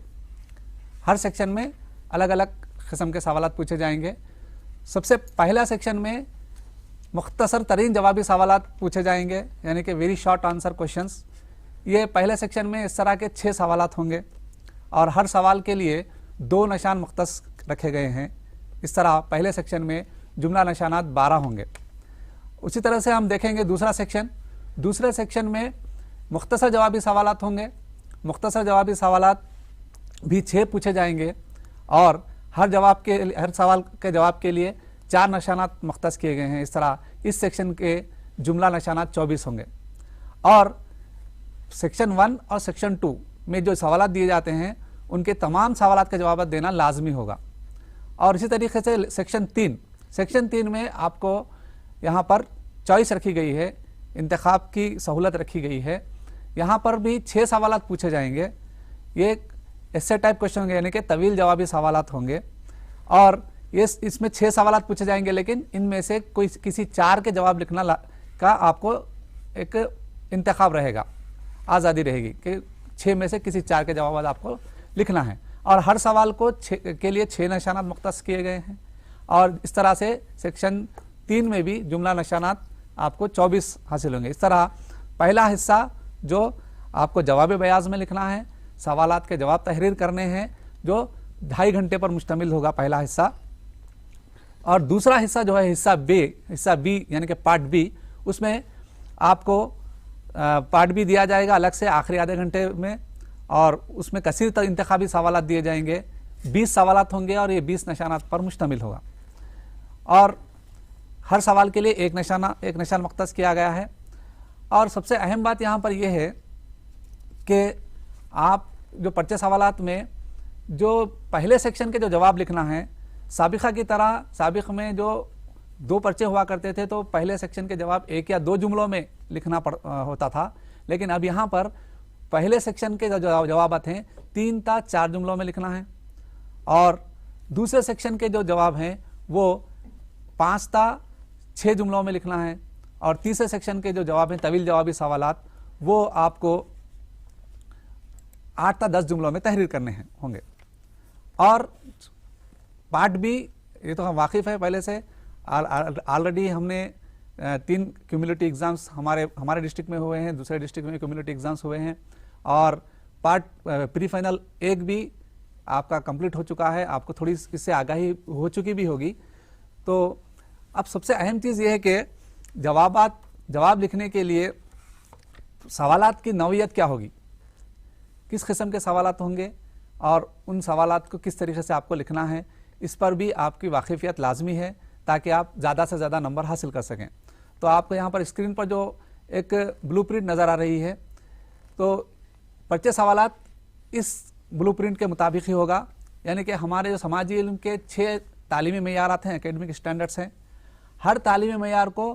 Speaker 4: हर सेक्शन में अलग अलग किस्म के सवालात पूछे जाएंगे. सबसे पहला सेक्शन में मुख्तसर तरीन जवाबी सवालात पूछे जाएंगे यानी कि वेरी शॉर्ट आंसर क्वेश्चंस. ये पहले सेक्शन में इस तरह के 6 सवालात होंगे और हर सवाल के लिए 2 निशान मुख्तस रखे गए हैं. इस तरह पहले सेक्शन में जुमला निशानात 12 होंगे. उसी तरह से हम देखेंगे दूसरा सेक्शन. दूसरे सेक्शन में मुख्तसर जवाबी सवालात होंगे. मुख्तसर जवाबी सवालात भी 6 पूछे जाएंगे और हर सवाल के जवाब के लिए 4 निशानात मुख्तस किए गए हैं. इस तरह इस सेक्शन के जुमला निशानात 24 होंगे. और सेक्शन 1 और सेक्शन 2 में जो सवालात दिए जाते हैं उनके तमाम सवालात के जवाब देना लाजमी होगा. और इसी तरीके से सेक्शन 3 में आपको यहाँ पर चॉइस रखी गई है, इंतखाब की सहूलत रखी गई है. यहाँ पर भी 6 सवालात पूछे जाएंगे. ये एस्से टाइप क्वेश्चन होंगे यानी कि तवील जवाबी सवालात होंगे और ये इसमें 6 सवालात पूछे जाएंगे लेकिन इनमें से कोई किसी 4 के जवाब लिखना का आपको एक इंतखाब रहेगा, आज़ादी रहेगी कि 6 में से किसी 4 के जवाब आपको लिखना है. और हर सवाल को के लिए 6 निशानात मुख्तस किए गए हैं. और इस तरह से सेक्शन 3 में भी जुमला निशानात आपको 24 हासिल होंगे. इस तरह पहला हिस्सा जो आपको जवाब बयाज में लिखना है, सवालात के जवाब तहरीर करने हैं जो 2.5 घंटे पर मुश्तमिल होगा पहला हिस्सा. और दूसरा हिस्सा जो है हिस्सा बी यानी कि पार्ट बी, उसमें आपको पार्ट बी दिया जाएगा अलग से आखिरी आधे घंटे में और उसमें कसीर इंतखाबी सवालात दिए जाएंगे. 20 सवालात होंगे और ये 20 निशानात पर मुश्तमिल होगा. और हर सवाल के लिए एक निशान मुख्तस किया गया है. और सबसे अहम बात यहाँ पर यह है कि आप जो पर्चे सवालात में जो पहले सेक्शन के जो जवाब लिखना है, साबिक़ा की तरह साबिक़ में जो 2 पर्चे हुआ करते थे तो पहले सेक्शन के जवाब 1 या 2 जुमलों में लिखना होता था. लेकिन अब यहाँ पर पहले सेक्शन के जो जवाब हैं 3 या 4 जुमलों में लिखना है और दूसरे सेक्शन के जो जवाब हैं वो 5 या 6 जुमलों में लिखना है और तीसरे सेक्शन के जो जवाब हैं तवील जवाबी सवालात वो आपको 8 या 10 जुमलों में तहरीर करने होंगे. और पार्ट बी ये तो हम वाकिफ़ है पहले से, ऑलरेडी हमने 3 क्यूमुलेटिव एग्ज़ाम्स हमारे डिस्ट्रिक्ट में हुए हैं, दूसरे डिस्ट्रिक्ट में क्यूमुलेटिव एग्ज़ाम्स हुए हैं और पार्ट प्री फाइनल 1 भी आपका कंप्लीट हो चुका है. आपको थोड़ी इससे आगाही हो चुकी भी होगी. तो अब सबसे अहम चीज़ ये है कि जवाब लिखने के लिए सवालात की नौइयत क्या होगी, किस किस्म के सवालात होंगे और उन सवालात को किस तरीके से आपको लिखना है, इस पर भी आपकी वाकिफ़ियत लाजमी है ताकि आप ज़्यादा से ज़्यादा नंबर हासिल कर सकें. तो आपको यहाँ पर स्क्रीन पर जो एक ब्लूप्रिंट नज़र आ रही है तो पर्चे सवालात इस ब्लूप्रिंट के मुताबिक ही होगा. यानी कि हमारे जो समाजी इल्म के 6 तालीमी मेयारात हैं, एकेडमिक स्टैंडर्ड्स हैं, हर तालीमी मेयार को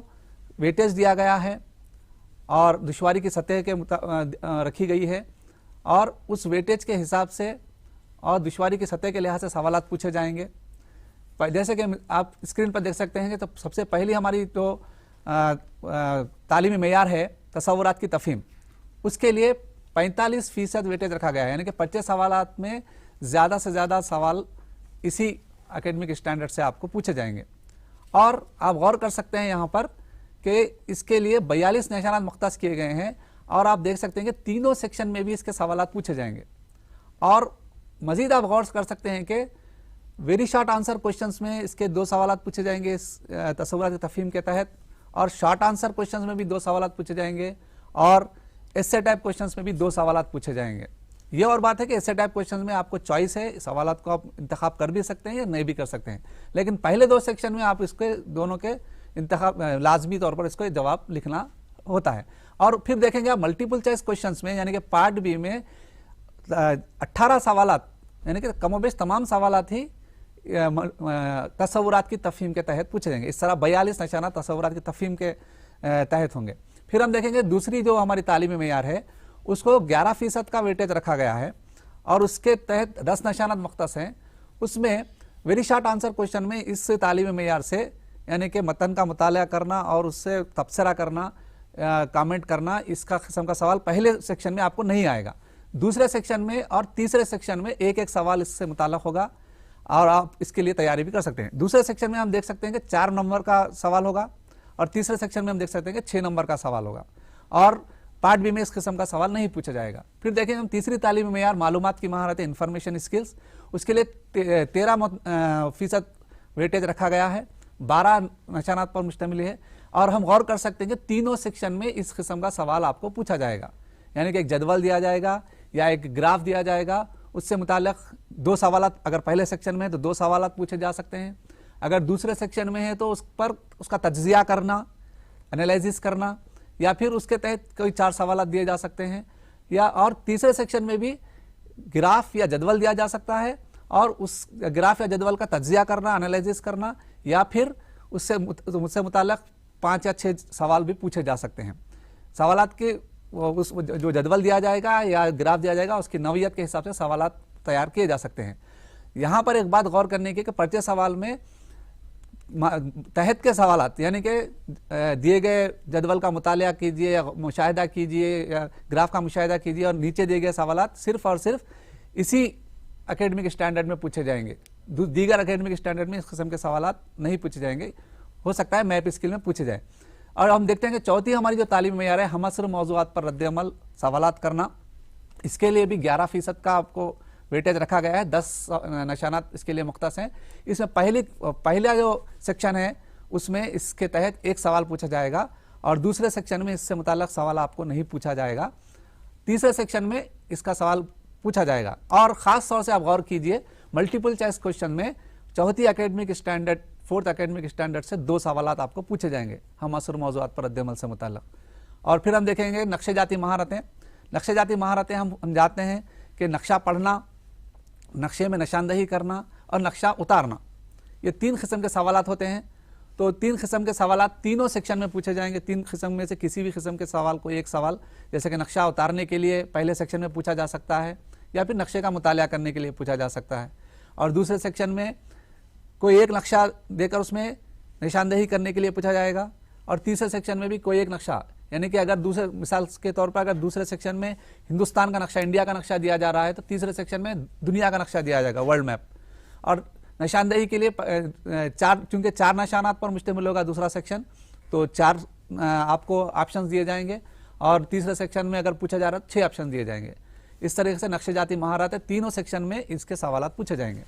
Speaker 4: वेटेज दिया गया है और दुश्वारी की सतह के रखी गई है और उस वेटेज के हिसाब से और दुश्वारी की सतह के लिहाज से सवालात पूछे जाएंगे. जैसे कि आप स्क्रीन पर देख सकते हैं कि तो सबसे पहली हमारी जो तालीमी मेयार है तसव्वुरात की तफहीम, उसके लिए 45% वेटेज रखा गया है, यानी कि 25 सवालात में ज़्यादा से ज़्यादा सवाल इसी एकेडमिक स्टैंडर्ड से आपको पूछे जाएंगे। और आप गौर कर सकते हैं यहाँ पर कि इसके लिए 42 निशानात मुख्तस किए गए हैं और आप देख सकते हैं कि तीनों सेक्शन में भी इसके सवालात पूछे जाएंगे। और मज़ीद आप गौर कर सकते हैं कि वेरी शॉर्ट आंसर क्वेश्चंस में इसके 2 सवालात पूछे जाएंगे इस तसव्वुरात की तफहीम के तहत, और शॉर्ट आंसर क्वेश्चंस में भी 2 सवालात पूछे जाएंगे, और एस्से टाइप क्वेश्चंस में भी 2 सवालात पूछे जाएंगे। ये और बात है कि एस्से टाइप क्वेश्चंस में आपको चॉइस है, सवालात को आप इंतखाब कर भी सकते हैं या नहीं भी कर सकते हैं, लेकिन पहले 2 सेक्शन में आप इसके दोनों के इंतखाब लाजमी तौर पर इसको जवाब लिखना होता है। और फिर देखेंगे आप मल्टीपल चॉइस क्वेश्चंस में, यानी कि पार्ट बी में 18 सवालात, यानी कि कमोबेश तमाम सवालात ही तसव्वुरात की तफहीम के तहत पूछे जाएंगे। इस तरह 42 निशाना तसव्वुरात की तफहीम के तहत होंगे। फिर हम देखेंगे दूसरी जो हमारी तालीमी मेयार है उसको 11% का वेटेज रखा गया है और उसके तहत 10 निशानात मुख्तस हैं। उसमें वेरी शॉर्ट आंसर क्वेश्चन में इस तालीमी मेयार से, यानी कि मतन का मुताला करना और उससे तबसरा करना, कमेंट करना, इसका किस्म का सवाल पहले सेक्शन में आपको नहीं आएगा। दूसरे सेक्शन में और तीसरे सेक्शन में एक एक सवाल इससे मुताल्लिक़ होगा और आप इसके लिए तैयारी भी कर सकते हैं। दूसरे सेक्शन में हम देख सकते हैं कि 4 नंबर का सवाल होगा और तीसरे सेक्शन में हम देख सकते हैं कि 6 नंबर का सवाल होगा, और पार्ट बी में इस किस्म का सवाल नहीं पूछा जाएगा। फिर देखें हम तीसरी तालीमी मेयार मालूमात की महारत इंफॉर्मेशन स्किल्स, उसके लिए 13% वेटेज रखा गया है, 12 निशानात पर मुश्तमिल है, और हम गौर कर सकते हैं कि तीनों सेक्शन में इस किस्म का सवाल आपको पूछा जाएगा, यानी कि एक जदवल दिया जाएगा या एक ग्राफ दिया जाएगा, उससे मुताल्लिक़ 2 सवालात, अगर पहले सेक्शन में है तो 2 सवालात पूछे जा सकते हैं, अगर दूसरे सेक्शन में है तो उस पर उसका तज्ज़िया करना, एनालिसिस करना, या फिर उसके तहत कोई 4 सवालात दिए जा सकते हैं, या और तीसरे सेक्शन में भी ग्राफ या जदवल दिया जा सकता है और उस ग्राफ या जदवल का तज्ज़िया करना, एनालिसिस करना, या फिर उससे मुताल्लिक़ 5 या 6 सवाल भी पूछे जा सकते हैं। सवालात के उस जो जदवल दिया जाएगा या ग्राफ दिया जाएगा उसकी नौइयत के हिसाब से सवालात तैयार किए जा सकते हैं। यहाँ पर एक बात गौर करने की कि पर्चे सवाल में तहत के सवालात, यानी कि दिए गए जदवल का मुतालिया कीजिए या मुशाहिदा कीजिए या ग्राफ का मुशाहिदा कीजिए, और नीचे दिए गए सवालात सिर्फ और सिर्फ इसी एकेडमिक स्टैंडर्ड में पूछे जाएंगे, दीगर एकेडमिक स्टैंडर्ड में इस किस्म के सवालात नहीं पूछे जाएंगे, हो सकता है मैप स्किल में पूछे जाए। और हम देखते हैं कि चौथी हमारी जो तालीमी मेयार है हमअस्र मौज़ूआत पर रद्द-ए-अमल सवालात करना, इसके लिए भी 11% का आपको वेटेज रखा गया है, 10 निशानात इसके लिए मुख्तस हैं। इसमें पहला जो सेक्शन है उसमें इसके तहत 1 सवाल पूछा जाएगा और दूसरे सेक्शन में इससे मुताल्लिक़ सवाल आपको नहीं पूछा जाएगा, तीसरे सेक्शन में इसका सवाल पूछा जाएगा। और ख़ास तौर से आप गौर कीजिए मल्टीपल चॉइस क्वेश्चन में चौथी academic standard 4th academic standard से 2 सवालात आपको पूछे जाएंगे हमअस्र मौज़ूआत पर रद्द-ए-अमल से मुताल्लिक़। और फिर हम देखेंगे नक्शे जाती महारतें। नक्शे जाती महारतें हम जानते हैं कि नक्शा पढ़ना, नक्शे में निशानदही करना और नक्शा उतारना, ये 3 किस्म के सवालात होते हैं। तो 3 किस्म के सवालात तीनों सेक्शन में पूछे जाएंगे। 3 किस्म में से किसी भी किस्म के सवाल को एक सवाल, जैसे कि नक्शा उतारने के लिए पहले सेक्शन में पूछा जा सकता है या फिर नक्शे का मुतालिया करने के लिए पूछा जा सकता है, और दूसरे सेक्शन में कोई एक नक्शा देकर उसमें निशानदही करने के लिए पूछा जाएगा, और तीसरे सेक्शन में भी कोई एक नक्शा, यानी कि अगर दूसरे मिसाल के तौर पर अगर दूसरे सेक्शन में हिंदुस्तान का नक्शा, इंडिया का नक्शा दिया जा रहा है तो तीसरे सेक्शन में दुनिया का नक्शा दिया जाएगा, वर्ल्ड मैप। और निशानदही के लिए चूंकि 4 निशानात पर मुश्तमिल होगा दूसरा सेक्शन, तो 4 आपको ऑप्शन दिए जाएंगे, और तीसरे सेक्शन में अगर पूछा जा रहा है 6 ऑप्शन दिए जाएंगे। इस तरीके से नक्शे जाती महारत है, तीनों सेक्शन में इसके सवालात पूछे जाएंगे।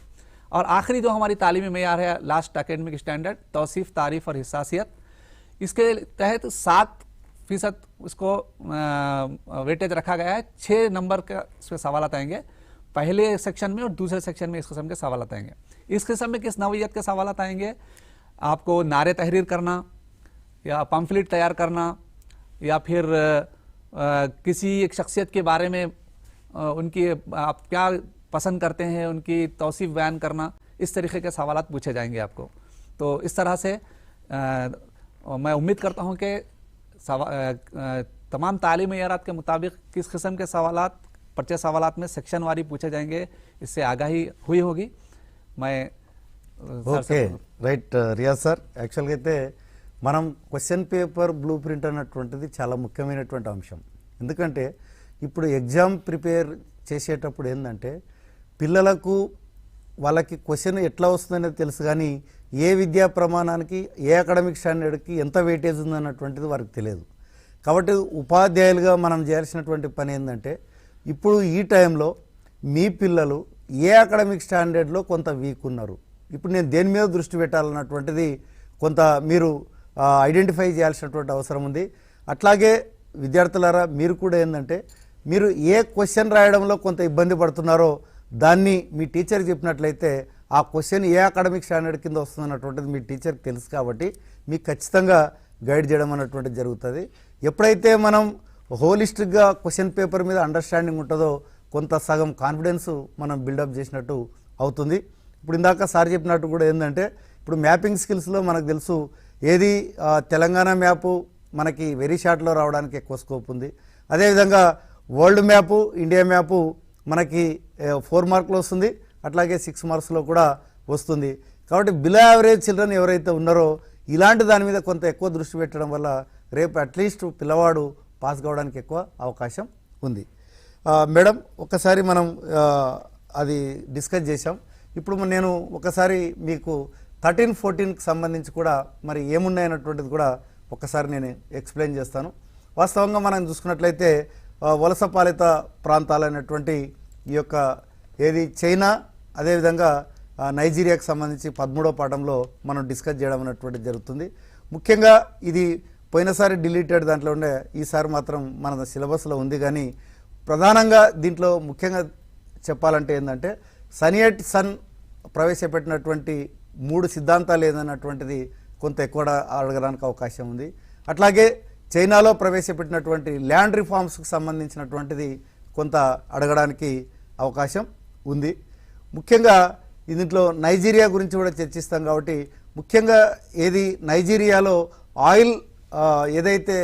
Speaker 4: और आखिरी जो हमारी तालीमी मेयार है लास्ट एकेडमिक स्टैंडर्ड तौसीफ, तारीफ और हिस्सासियत, इसके तहत 7% उसको वेटेज रखा गया है। 6 नंबर के इसमें सवालात आएंगे, पहले सेक्शन में और दूसरे सेक्शन में इस किस्म के सवालात आएंगे। इस किस्म में किस नौइयत के सवालात आएंगे? आपको नारे तहरीर करना या पम्फलेट तैयार करना, या फिर किसी एक शख्सियत के बारे में उनकी आप क्या पसंद करते हैं उनकी तौसीफ बयान करना, इस तरीके के सवालात पूछे जाएंगे आपको। तो इस तरह से मैं उम्मीद करता हूं कि तमाम तालीमी मेयारात के मुताबिक किस किस्म के सवालात पर्चे सवालात में सेक्शन वारी पूछे जाएंगे, इससे आगाही हुई होगी। मैं
Speaker 1: ఓకే రైట్ రియాజ్ సార్, యాక్చువల్గా అయితే మనం క్వశ్చన్ పేపర్ బ్లూ ప్రింట్ అన్నటువంటిది చాలా ముఖ్యమైనటువంటి అంశం. ఎందుకంటే ఇప్పుడు ఎగ్జామ్ ప్రిపేర్ చేసేటప్పుడు ఏంటంటే పిల్లలకు వాళ్ళకి క్వశ్చన్ ఎట్లా వస్తుందనేది తెలుసు, కానీ ఏ విద్యా ప్రమాణానికి ఏ అకాడమిక్ స్టాండర్డ్కి ఎంత వెయిటేజ్ ఉందన్నటువంటిది వారికి తెలియదు. కాబట్టి ఉపాధ్యాయులుగా మనం చేయాల్సినటువంటి పని ఏంటంటే ఇప్పుడు ఈ టైంలో మీ పిల్లలు ఏ అకాడమిక్ స్టాండర్డ్లో కొంత వీక్ ఉన్నారు, ఇప్పుడు నేను దేని మీద దృష్టి పెట్టాలన్నటువంటిది కొంత మీరు ఐడెంటిఫై చేయాల్సినటువంటి అవసరం ఉంది. అట్లాగే విద్యార్థులారా మీరు కూడా ఏంటంటే మీరు ఏ క్వశ్చన్ రాయడంలో కొంత ఇబ్బంది పడుతున్నారో దాన్ని మీ టీచర్ చెప్పినట్లయితే ఆ క్వశ్చన్ ఏ అకాడమిక్ స్టాండర్డ్ కింద వస్తుందన్నటువంటిది మీ టీచర్కి తెలుసు, కాబట్టి మీకు ఖచ్చితంగా గైడ్ చేయడం అన్నటువంటిది జరుగుతుంది. ఎప్పుడైతే మనం హోలిస్టిక్గా క్వశ్చన్ పేపర్ మీద అండర్స్టాండింగ్ ఉంటుందో కొంత సగం కాన్ఫిడెన్స్ మనం బిల్డప్ చేసినట్టు అవుతుంది. ఇప్పుడు ఇందాక సార్ చెప్పినట్టు కూడా ఏంటంటే ఇప్పుడు మ్యాపింగ్ స్కిల్స్లో మనకు తెలుసు ఏది తెలంగాణ మ్యాపు మనకి వెరీ షార్ట్లో రావడానికి ఎక్కువ స్కోప్ ఉంది. అదేవిధంగా వరల్డ్ మ్యాపు ఇండియా మ్యాపు మనకి 4 మార్కులు వస్తుంది, అట్లాగే 6 మార్క్స్లో కూడా వస్తుంది. కాబట్టి బిలో యావరేజ్ చిల్డ్రన్ ఎవరైతే ఉన్నారో ఇలాంటి దాని మీద కొంత ఎక్కువ దృష్టి పెట్టడం వల్ల రేపు అట్లీస్ట్ పిల్లవాడు పాస్ కావడానికి ఎక్కువ అవకాశం ఉంది. మేడం ఒకసారి మనం అది డిస్కస్ చేసాం. ఇప్పుడు నేను ఒకసారి మీకు 13-14కి సంబంధించి కూడా మరి ఏమున్నాయన్నటువంటిది కూడా ఒకసారి నేను ఎక్స్ప్లెయిన్ చేస్తాను. వాస్తవంగా మనం చూసుకున్నట్లయితే వలస పాలిత ప్రాంతాలైనటువంటి ఈ యొక్క ఏది చైనా అదేవిధంగా నైజీరియాకి సంబంధించి 13వ పాఠంలో మనం డిస్కస్ చేయడం అనేటువంటిది జరుగుతుంది. ముఖ్యంగా ఇది పోయినసారి డిలీటెడ్ దాంట్లో ఉండే, ఈసారి మాత్రం మన సిలబస్లో ఉంది. కానీ ప్రధానంగా దీంట్లో ముఖ్యంగా చెప్పాలంటే ఏంటంటే 𝗧-𝗦𝗔𝗧 ప్రవేశపెట్టినటువంటి 3 సిద్ధాంతాలు ఏదన్నటువంటిది కొంత ఎక్కువ అడగడానికి అవకాశం ఉంది. అట్లాగే చైనాలో ప్రవేశపెట్టినటువంటి ల్యాండ్ రిఫార్మ్స్కి సంబంధించినటువంటిది కొంత అడగడానికి అవకాశం ఉంది. ముఖ్యంగా దీంట్లో నైజీరియా గురించి కూడా చర్చిస్తాం. కాబట్టి ముఖ్యంగా ఏది నైజీరియాలో ఆయిల్ ఏదైతే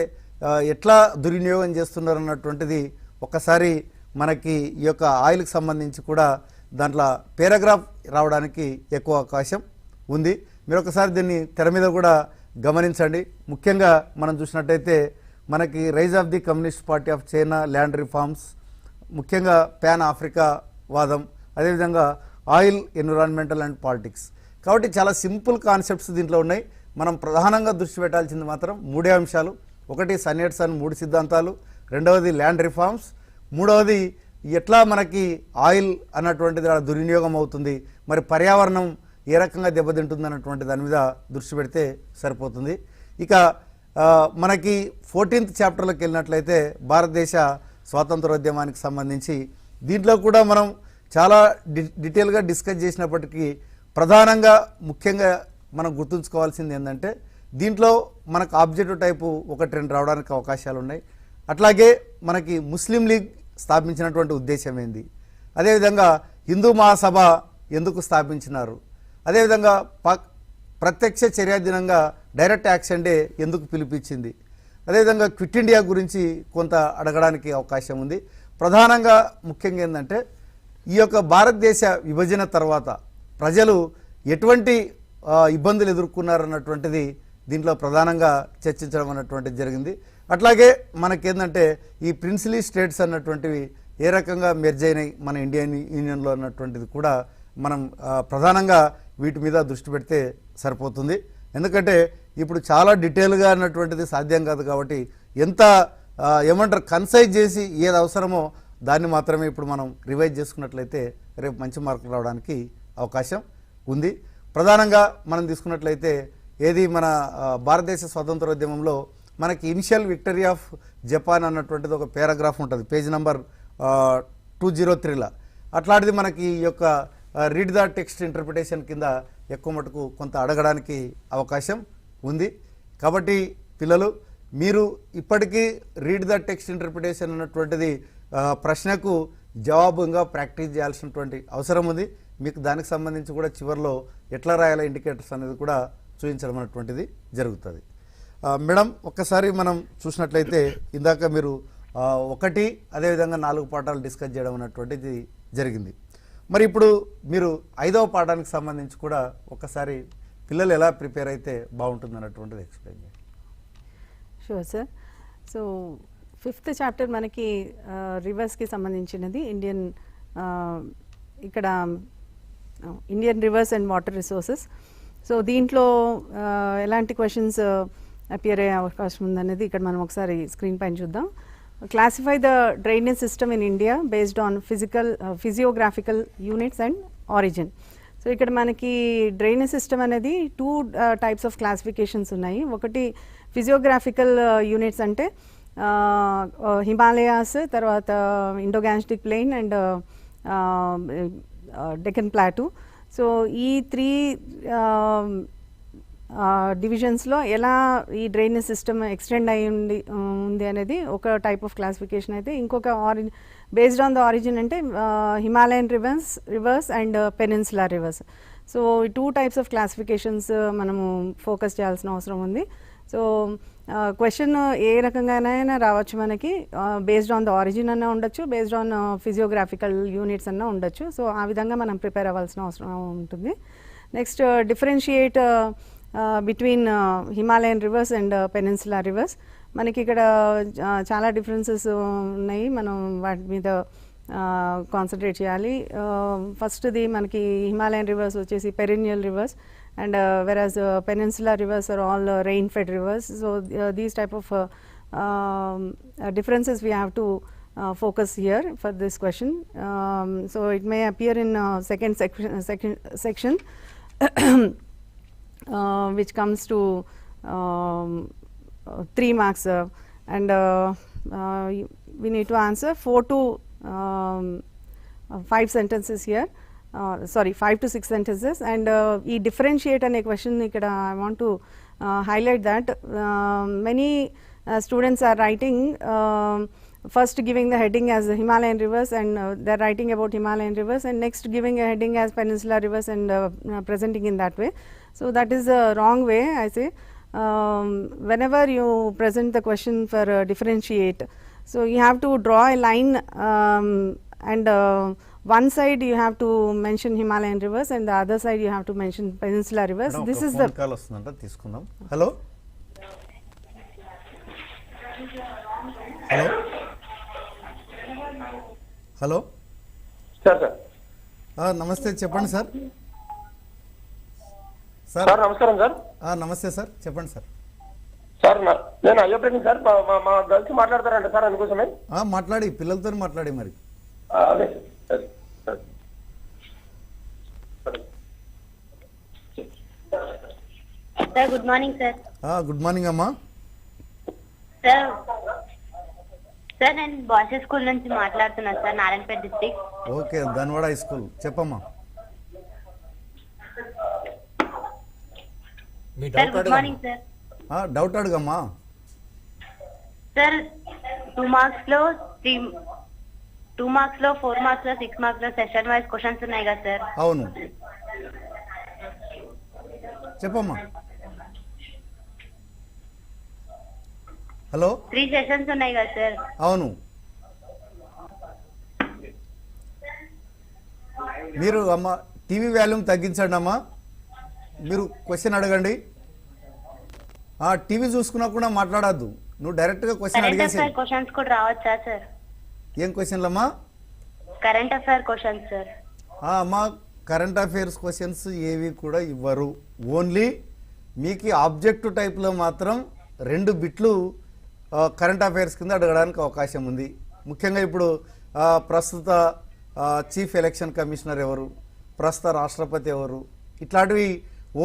Speaker 1: ఎట్లా దుర్వినియోగం చేస్తున్నారన్నటువంటిది ఒకసారి మనకి ఈ యొక్క ఆయిల్కి సంబంధించి కూడా దాంట్లో పారాగ్రాఫ్ రావడానికి ఎక్కువ అవకాశం ఉంది. మీరు ఒకసారి దీన్ని తెర మీద కూడా గమనించండి. ముఖ్యంగా మనం చూసినట్టయితే మనకి rise of the communist party of China land reforms, ముఖ్యంగా పాన్ ఆఫ్రికా వాదం, అదేవిధంగా ఆయిల్ ఎన్విరాన్మెంటల్ అండ్ పాలిటిక్స్. కాబట్టి చాలా సింపుల్ కాన్సెప్ట్స్ దీంట్లో ఉన్నాయి. మనం ప్రధానంగా దృష్టి పెట్టాల్సింది మాత్రం 3 అంశాలు. ఒకటి 𝗧-𝗦𝗔𝗧 3 సిద్ధాంతాలు, రెండవది ల్యాండ్ రిఫార్మ్స్, మూడవది ఎట్లా మనకి ఆయిల్ అన్నటువంటిది దుర్వినియోగం అవుతుంది, మరి పర్యావరణం ఏ రకంగా దెబ్బతింటుంది అన్నటువంటి దాని మీద దృష్టి పెడితే సరిపోతుంది. ఇక మనకి 14th చాప్టర్లోకి వెళ్ళినట్లయితే భారతదేశ స్వాతంత్రోద్యమానికి సంబంధించి దీంట్లో కూడా మనం చాలా డీటెయిల్గా డిస్కస్ చేసినప్పటికీ ప్రధానంగా ముఖ్యంగా మనం గుర్తుంచుకోవాల్సింది ఏంటంటే దీంట్లో మనకు ఆబ్జెక్టివ్ టైపు 1-2 రావడానికి అవకాశాలు ఉన్నాయి. అట్లాగే మనకి ముస్లిం లీగ్ స్థాపించినటువంటి ఉద్దేశం ఏంది, అదేవిధంగా హిందూ మహాసభ ఎందుకు స్థాపించినారు, అదేవిధంగా ప్రత్యక్ష చర్యా దినంగా డైరెక్ట్ యాక్షన్ డే ఎందుకు పిలిపించింది, అదేవిధంగా క్విట్ ఇండియా గురించి కొంత అడగడానికి అవకాశం ఉంది. ప్రధానంగా ముఖ్యంగా ఏంటంటే ఈ యొక్క భారతదేశ విభజన తర్వాత ప్రజలు ఎటువంటి ఇబ్బందులు ఎదుర్కొన్నారన్నటువంటిది దీంట్లో ప్రధానంగా చర్చించడం అన్నటువంటిది జరిగింది. అట్లాగే మనకేంటంటే ఈ ప్రిన్సిలీ స్టేట్స్ అన్నటువంటివి ఏ రకంగా మెర్జ్ అయినాయి మన ఇండియన్ యూనియన్లో అన్నటువంటిది కూడా మనం ప్రధానంగా వీటి మీద దృష్టి పెడితే సరిపోతుంది. ఎందుకంటే ఇప్పుడు చాలా డీటెయిల్గా అన్నటువంటిది సాధ్యం కాదు. కాబట్టి ఎంత ఏమంటారు కన్సైజ్ చేసి ఏది అవసరమో దాన్ని మాత్రమే ఇప్పుడు మనం రివైజ్ చేసుకున్నట్లయితే రేపు మంచి మార్కులు రావడానికి అవకాశం ఉంది. ప్రధానంగా మనం తీసుకున్నట్లయితే ఏది మన భారతదేశ స్వాతంత్రోద్యమంలో మనకి ఇనిషియల్ విక్టరీ ఆఫ్ జపాన్ అన్నటువంటిది ఒక పారాగ్రాఫ్ ఉంటుంది పేజ్ నెంబర్ 203లో. అట్లాంటిది మనకి ఈ యొక్క రీడ్ ద టెక్స్ట్ ఇంటర్ప్రిటేషన్ కింద ఎక్కువ మటుకు కొంత అడగడానికి అవకాశం ఉంది. కాబట్టి పిల్లలు మీరు ఇప్పటికీ రీడ్ ద టెక్స్ట్ ఇంటర్ప్రిటేషన్ అన్నటువంటిది ప్రశ్నకు జవాబుగా ప్రాక్టీస్ చేయాల్సినటువంటి అవసరం ఉంది. మీకు దానికి సంబంధించి కూడా చివరిలో ఎట్లా రాయాలో ఇండికేటర్స్ అనేది కూడా చూపించడం అన్నటువంటిది జరుగుతుంది. మేడం ఒక్కసారి మనం చూసినట్లయితే ఇందాక మీరు 1 అదేవిధంగా 4 పాఠాలు డిస్కస్ చేయడం అన్నటువంటిది జరిగింది. మరి ఇప్పుడు మీరు 5వ పాఠానికి సంబంధించి కూడా ఒకసారి పిల్లలు ఎలా ప్రిపేర్ అయితే బాగుంటుంది అన్నటువంటిది ఎక్స్ప్లెయిన్ చేయండి.
Speaker 2: Sure sir. So 5th chapter మనకి రివర్స్కి సంబంధించినది. ఇక్కడ Indian reverse and water resources. So దీంట్లో ఎలాంటి క్వశ్చన్స్ అపియర్ అయ్యే అవకాశం ఉందనేది ఇక్కడ మనం ఒకసారి స్క్రీన్ పైన చూద్దాం. Classify the drainage system in India based on physiographical units and origin. So ఇక్కడ మనకి డ్రైనేజ్ సిస్టమ్ అనేది 2 టైప్స్ ఆఫ్ క్లాసిఫికేషన్స్ ఉన్నాయి. ఒకటి ఫిజియోగ్రాఫికల్ యూనిట్స్ అంటే హిమాలయాస్, తర్వాత Indo Gangetic plain and Deccan plateau. So ఈ 3 డివిజన్స్లో ఎలా ఈ డ్రైనేజ్ సిస్టమ్ ఎక్స్టెండ్ అయ్యి ఉంది అనేది ఒక టైప్ ఆఫ్ క్లాసిఫికేషన్ అయితే, ఇంకొక బేస్డ్ ఆన్ ద ఆరిజిన్ అంటే Himalayan reverse and peninsula reverse. So 2 types of classifications మనము ఫోకస్ చేయాల్సిన అవసరం ఉంది. సో క్వశ్చన్ ఏ రకంగానైనా రావచ్చు మనకి, బేస్డ్ ఆన్ ద ఆరిజిన్ అన్నా ఉండొచ్చు, బేస్డ్ ఆన్ ఫిజియోగ్రాఫికల్ యూనిట్స్ అన్నా ఉండొచ్చు. సో ఆ విధంగా మనం ప్రిపేర్ అవ్వాల్సిన అవసరం ఉంటుంది. Next differentiate between Himalayan reverse and peninsula reverse. మనకి ఇక్కడ చాలా డిఫరెన్సెస్ ఉన్నాయి, మనం వాటి మీద కాన్సన్ట్రేట్ చేయాలి. ఫస్ట్ది మనకి హిమాలయన్ రివర్స్ వచ్చేసి perineal reverse, and whereas peninsular rivers are all rain fed rivers. So these type of differences we have to focus here for this question. So it may appear in second section which comes to 3 marks, and we need to answer 4 to 5 sentences here. 5 to 6 sentences, and ఈ differentiate అనే question ఇక్కడ I want to highlight that many students are writing first giving the heading as Himalayan rivers, and they are writing about Himalayan rivers, and next giving a heading as Peninsular rivers and presenting in that way. So that is a wrong way, I say. Whenever you present the question for differentiate, so you have to draw a line, and one side you have to mention Himalayan rivers and the other side you have to mention Peninsular rivers. This is the
Speaker 1: call వస్తుందంట, తీసుకుందాం. Hello hello hello
Speaker 5: sir
Speaker 1: నమస్తే, చెప్పండి sir.
Speaker 5: Sir నమస్కారం sir.
Speaker 1: నమస్తే sir, చెప్పండి sir.
Speaker 5: Sir నేను అయ్యప్పని sir, మా గర్ల్స్ మాట్లాడతారంట సార్, అందుకోసమే
Speaker 1: మాట్లాడి పిల్లలతో మాట్లాడి మరి.
Speaker 5: అదే
Speaker 6: sir good morning sir.
Speaker 1: Good morning అమ్మా.
Speaker 6: సార్ సార్ నేను బాయ్స్ స్కూల్ నుంచి మాట్లాడుతున్నాను sir, Narayanpet district.
Speaker 1: Okay, Dhanwada high school, చెప్పమ్మా.
Speaker 6: Sir good morning sir.
Speaker 1: Doubt అడుగమ్మా.
Speaker 6: సార్ 2 మార్క్స్ లో 4 మార్క్స్ లో 6 మార్క్స్ లో సెషన్ వైజ్ క్వశ్చన్స్ ఉన్నాయి కదా సార్?
Speaker 1: అవును, చెప్పమ్మా. హలో,
Speaker 6: 3 సెషన్స్ ఉన్నాయి కదా సార్?
Speaker 1: అవును. మీరు అమ్మ టీవీ వాల్యూమ్ తగ్గించండి అమ్మా, మీరు క్వశ్చన్ అడగండి. టీవీ చూసుకున్నా కూడా మాట్లాడద్దు, నువ్వు డైరెక్ట్గా క్వశ్చన్ అడిగేసి.
Speaker 6: క్వశ్చన్స్ కూడా రావచ్చా సార్?
Speaker 1: ఏం క్వశ్చన్లమ్మా?
Speaker 6: Current affair questions sir.
Speaker 1: అమ్మా, కరెంట్ అఫైర్స్ క్వశ్చన్స్ ఏవి కూడా ఇవ్వరు. ఓన్లీ మీకు ఆబ్జెక్టివ్ టైప్లో మాత్రం 2 బిట్లు కరెంట్ అఫైర్స్ కింద అడగడానికి అవకాశం ఉంది. ముఖ్యంగా ఇప్పుడు ప్రస్తుత చీఫ్ ఎలక్షన్ కమిషనర్ ఎవరు, ప్రస్తుత రాష్ట్రపతి ఎవరు, ఇట్లాంటివి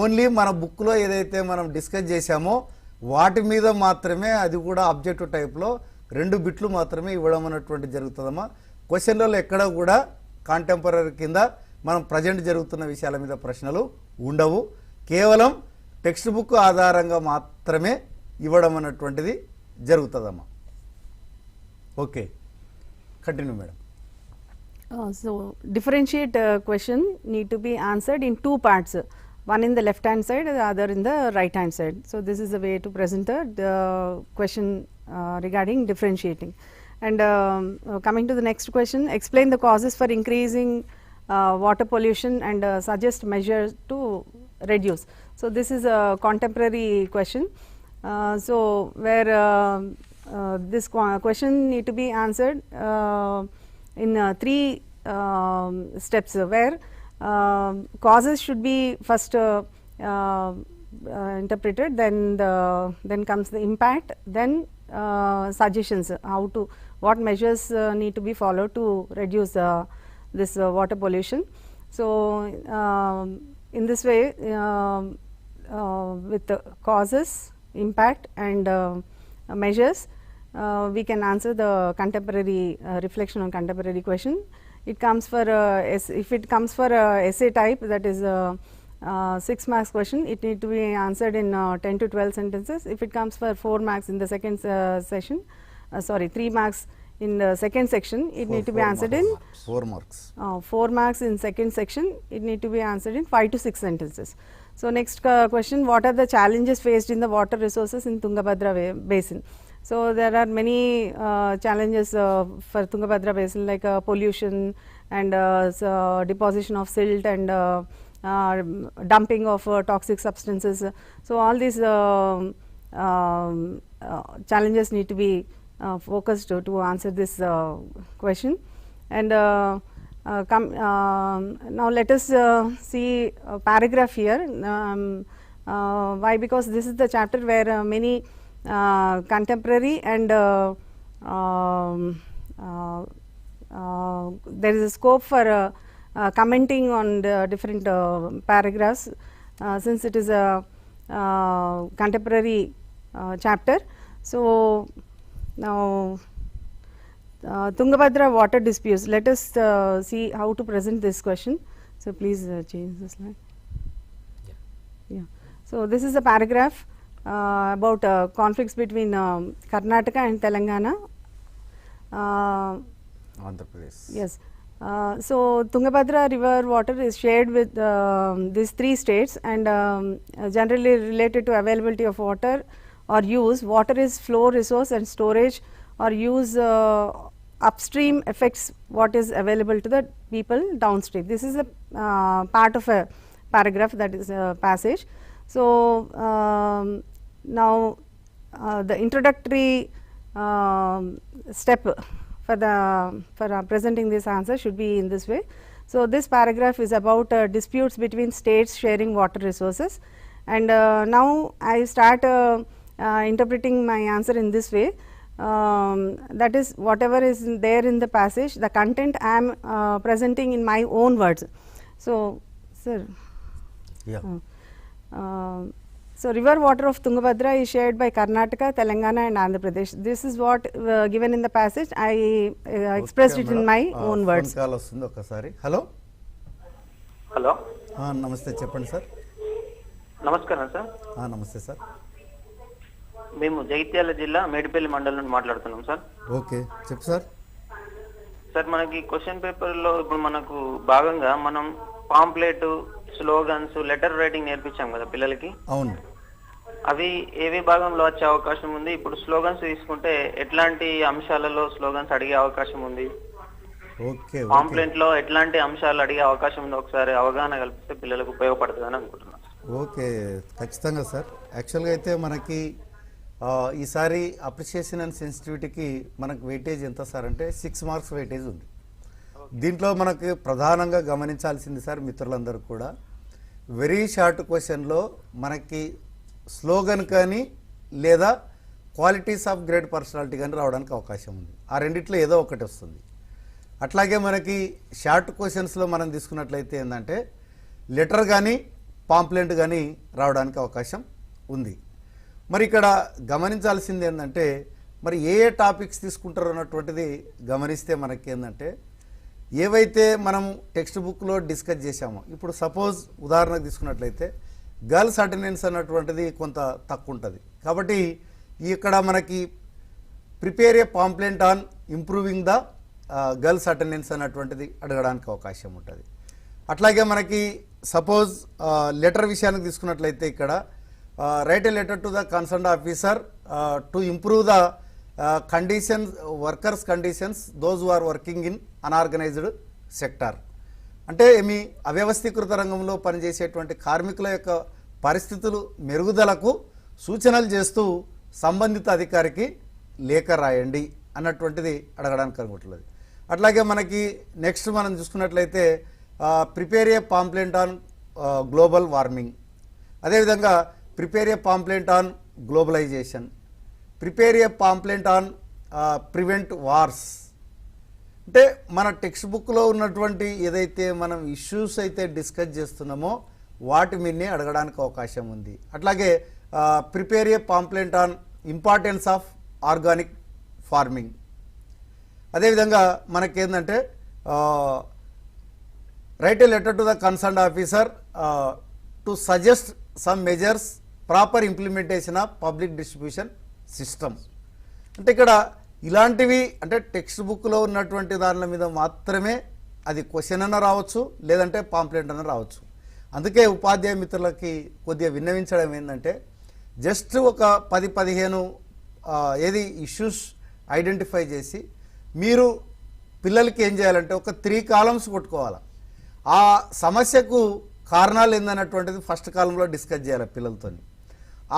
Speaker 1: ఓన్లీ మన బుక్లో ఏదైతే మనం డిస్కస్ చేశామో వాటి మీద మాత్రమే, అది కూడా ఆబ్జెక్టివ్ టైప్లో 2 బిట్లు మాత్రమే ఇవ్వడం అన్నటువంటి జరుగుతుందమ్మా. క్వశ్చన్లలో ఎక్కడ కూడా కాంటెంపరీ కింద మనం ప్రజెంట్ జరుగుతున్న విషయాల మీద ప్రశ్నలు ఉండవు. కేవలం టెక్స్ట్ బుక్ ఆధారంగా మాత్రమే ఇవ్వడం అన్నటువంటిది జరుగుతుందమ్మా. Okay, continue madam.
Speaker 2: So differentiate question need to be answered in 2 parts, one in the left hand side and the other in the right hand side. So this is the way to present the question regarding differentiating. And coming to the next question, explain the causes for increasing water pollution and suggest measures to reduce. So this is a contemporary question. So where this question need to be answered in 3 steps, where causes should be first interpreted, then comes the impact, then suggestions how to, what measures need to be followed to reduce this water pollution. So in this way, with the causes, impact and measures, we can answer the contemporary reflection on contemporary question. It comes for if it comes for essay type, that is 6 marks question, it need to be answered in 10 to 12 sentences. If it comes for 4 marks in the second session, 3 marks in the second section, it need to be answered in
Speaker 1: 4 marks.
Speaker 2: 4 marks in second section, it need to be answered in 5 to 6 sentences. So next question, what are the challenges faced in the water resources in Tungabhadra basin? So there are many challenges for Tungabhadra basin, like pollution and deposition of silt and dumping of toxic substances. So all these challenges need to be focused to answer this question. And now let us see a paragraph here. Why? Because this is the chapter where many contemporary and there is a scope for commenting on the different paragraphs, since it is a contemporary chapter. So now Tungabhadra water disputes, let us see how to present this question. So please change the slide. Yeah. So this is a paragraph about conflicts between Karnataka and Telangana.
Speaker 1: Andhra Pradesh.
Speaker 2: Yes. So Tungabhadra river water is shared with these 3 states and generally related to availability of water or use. Water is flow resource and storage or use upstream affects what is available to the people downstream. This is a part of a paragraph, that is a passage. So now the introductory step for presenting this answer should be in this way. So this paragraph is about disputes between states sharing water resources, and now I start interpreting my answer in this way. That is, whatever is there in the passage, the content I am presenting in my own words. So, sir.
Speaker 1: Yeah.
Speaker 2: So river water of Tungabhadra is shared by Karnataka, Telangana and Andhra Pradesh. This is what given in the passage. I expressed it in my own words.
Speaker 1: Phone call వస్తుంది ఒకసారి. Hello
Speaker 5: hello
Speaker 1: నమస్తే, చెప్పండి sir.
Speaker 5: నమస్కారం sir.
Speaker 1: నమస్తే sir.
Speaker 5: మేము జగిత్యాల జిల్లా మేడిపల్లి మండలం నుండి మాట్లాడుతున్నాం సార్.
Speaker 1: ఓకే, చెప్పు సార్.
Speaker 5: సార్, మనకి క్వశ్చన్ పేపర్లో ఇప్పుడు మనకు భాగంగా మనం పాంప్లెట్, స్లోగన్స్, లెటర్ రైటింగ్ నేర్పించాం కదా పిల్లలకి.
Speaker 1: అవును.
Speaker 5: అవి ఏవి భాగంలో వచ్చే అవకాశం ఉంది? ఇప్పుడు స్లోగన్స్ తీసుకుంటే ఎట్లాంటి అంశాలలో స్లోగన్స్ అడిగే అవకాశం ఉంది?
Speaker 1: ఓకే.
Speaker 5: పాంప్లెట్ లో ఎట్లాంటి అంశాలు అడిగే అవకాశం ఉంది? ఒకసారి అవగాహన కల్పిస్తే పిల్లలకు ఉపయోగపడుతుందని అనుకుంటున్నాను.
Speaker 1: ఓకే, ఖచ్చితంగా సార్. యాక్చువల్గా అయితే మనకి ఈసారి అప్రిషియేషన్ అండ్ సెన్సిటివిటీకి మనకు వెయిటేజ్ ఎంత సార్ అంటే 6 మార్క్స్ వెయిటేజ్ ఉంది. దీంట్లో మనకు ప్రధానంగా గమనించాల్సింది సార్ మిత్రులందరూ కూడా, వెరీ షార్ట్ క్వశ్చన్లో మనకి స్లోగన్ కానీ లేదా క్వాలిటీస్ ఆఫ్ గ్రేట్ పర్సనాలిటీ కానీ రావడానికి అవకాశం ఉంది. ఆ రెండిట్లో ఏదో ఒకటి వస్తుంది. అట్లాగే మనకి షార్ట్ క్వశ్చన్స్లో మనం తీసుకున్నట్లయితే ఏంటంటే లెటర్ కానీ పాంప్లెంట్ కానీ రావడానికి అవకాశం ఉంది. మరి ఇక్కడ గమనించాల్సింది ఏంటంటే మరి ఏ ఏ టాపిక్స్ తీసుకుంటారో అన్నటువంటిది గమనిస్తే మనకి ఏంటంటే ఏవైతే మనం టెక్స్ట్ బుక్లో డిస్కస్ చేశామో, ఇప్పుడు సపోజ్ ఉదాహరణకు తీసుకున్నట్లయితే గర్ల్స్ అటెండెన్స్ అన్నటువంటిది కొంత తక్కువ ఉంటుంది. కాబట్టి ఇక్కడ మనకి prepare a pamphlet on improving the girls attendance అన్నటువంటిది అడగడానికి అవకాశం ఉంటుంది. అట్లాగే మనకి సపోజ్ లెటర్ విషయానికి తీసుకున్నట్లయితే ఇక్కడ right a letter to the concerned officer to improve the conditions, workers conditions, those who are working in unorganized sector. అంటే ఏమి అవ్యవస్థీకృత రంగంలో పనిచేసేటువంటి కార్మికుల యొక్క పరిస్థితులు మెరుగుదలకు సూచనలు చేస్తూ సంబంధిత అధికారికి లేఖ రాయండి అన్నటువంటిది అడగడానికి అనుకుంటున్నది. అట్లాగే మనకి నెక్స్ట్ మనం చూసుకున్నట్లయితే prepare a pamphlet on global warming, అదేవిధంగా prepare a pamphlet on globalisation, prepare a pamphlet on prevent wars. అంటే మన టెక్స్ట్ బుక్లో ఉన్నటువంటి ఏదైతే మనం ఇష్యూస్ అయితే డిస్కస్ చేస్తున్నామో వాటి మీదనే అడగడానికి అవకాశం ఉంది. అట్లాగే prepare a pamphlet on importance of organic farming. అదేవిధంగా మనకేందంటే write a letter to the concerned officer to suggest some measures proper implementation of public distribution system. అంటే ఇక్కడ ఇలాంటివి అంటే టెక్స్ట్ బుక్లో ఉన్నటువంటి దానిల మీద మాత్రమే అది క్వశ్చన్ అన్న రావచ్చు, లేదంటే పాంప్లెంట్ అన్న రావచ్చు. అందుకే ఉపాధ్యాయ మిత్రులకి కొద్దిగా విన్నవించడం ఏంటంటే జస్ట్ ఒక 10-15 ఏది ఇష్యూస్ ఐడెంటిఫై చేసి మీరు పిల్లలకి ఏం చేయాలంటే ఒక 3 కాలమ్స్ కొట్టుకోవాలి. ఆ సమస్యకు కారణాలు ఏందన్నటువంటిది ఫస్ట్ కాలంలో డిస్కస్ చేయాలి పిల్లలతో.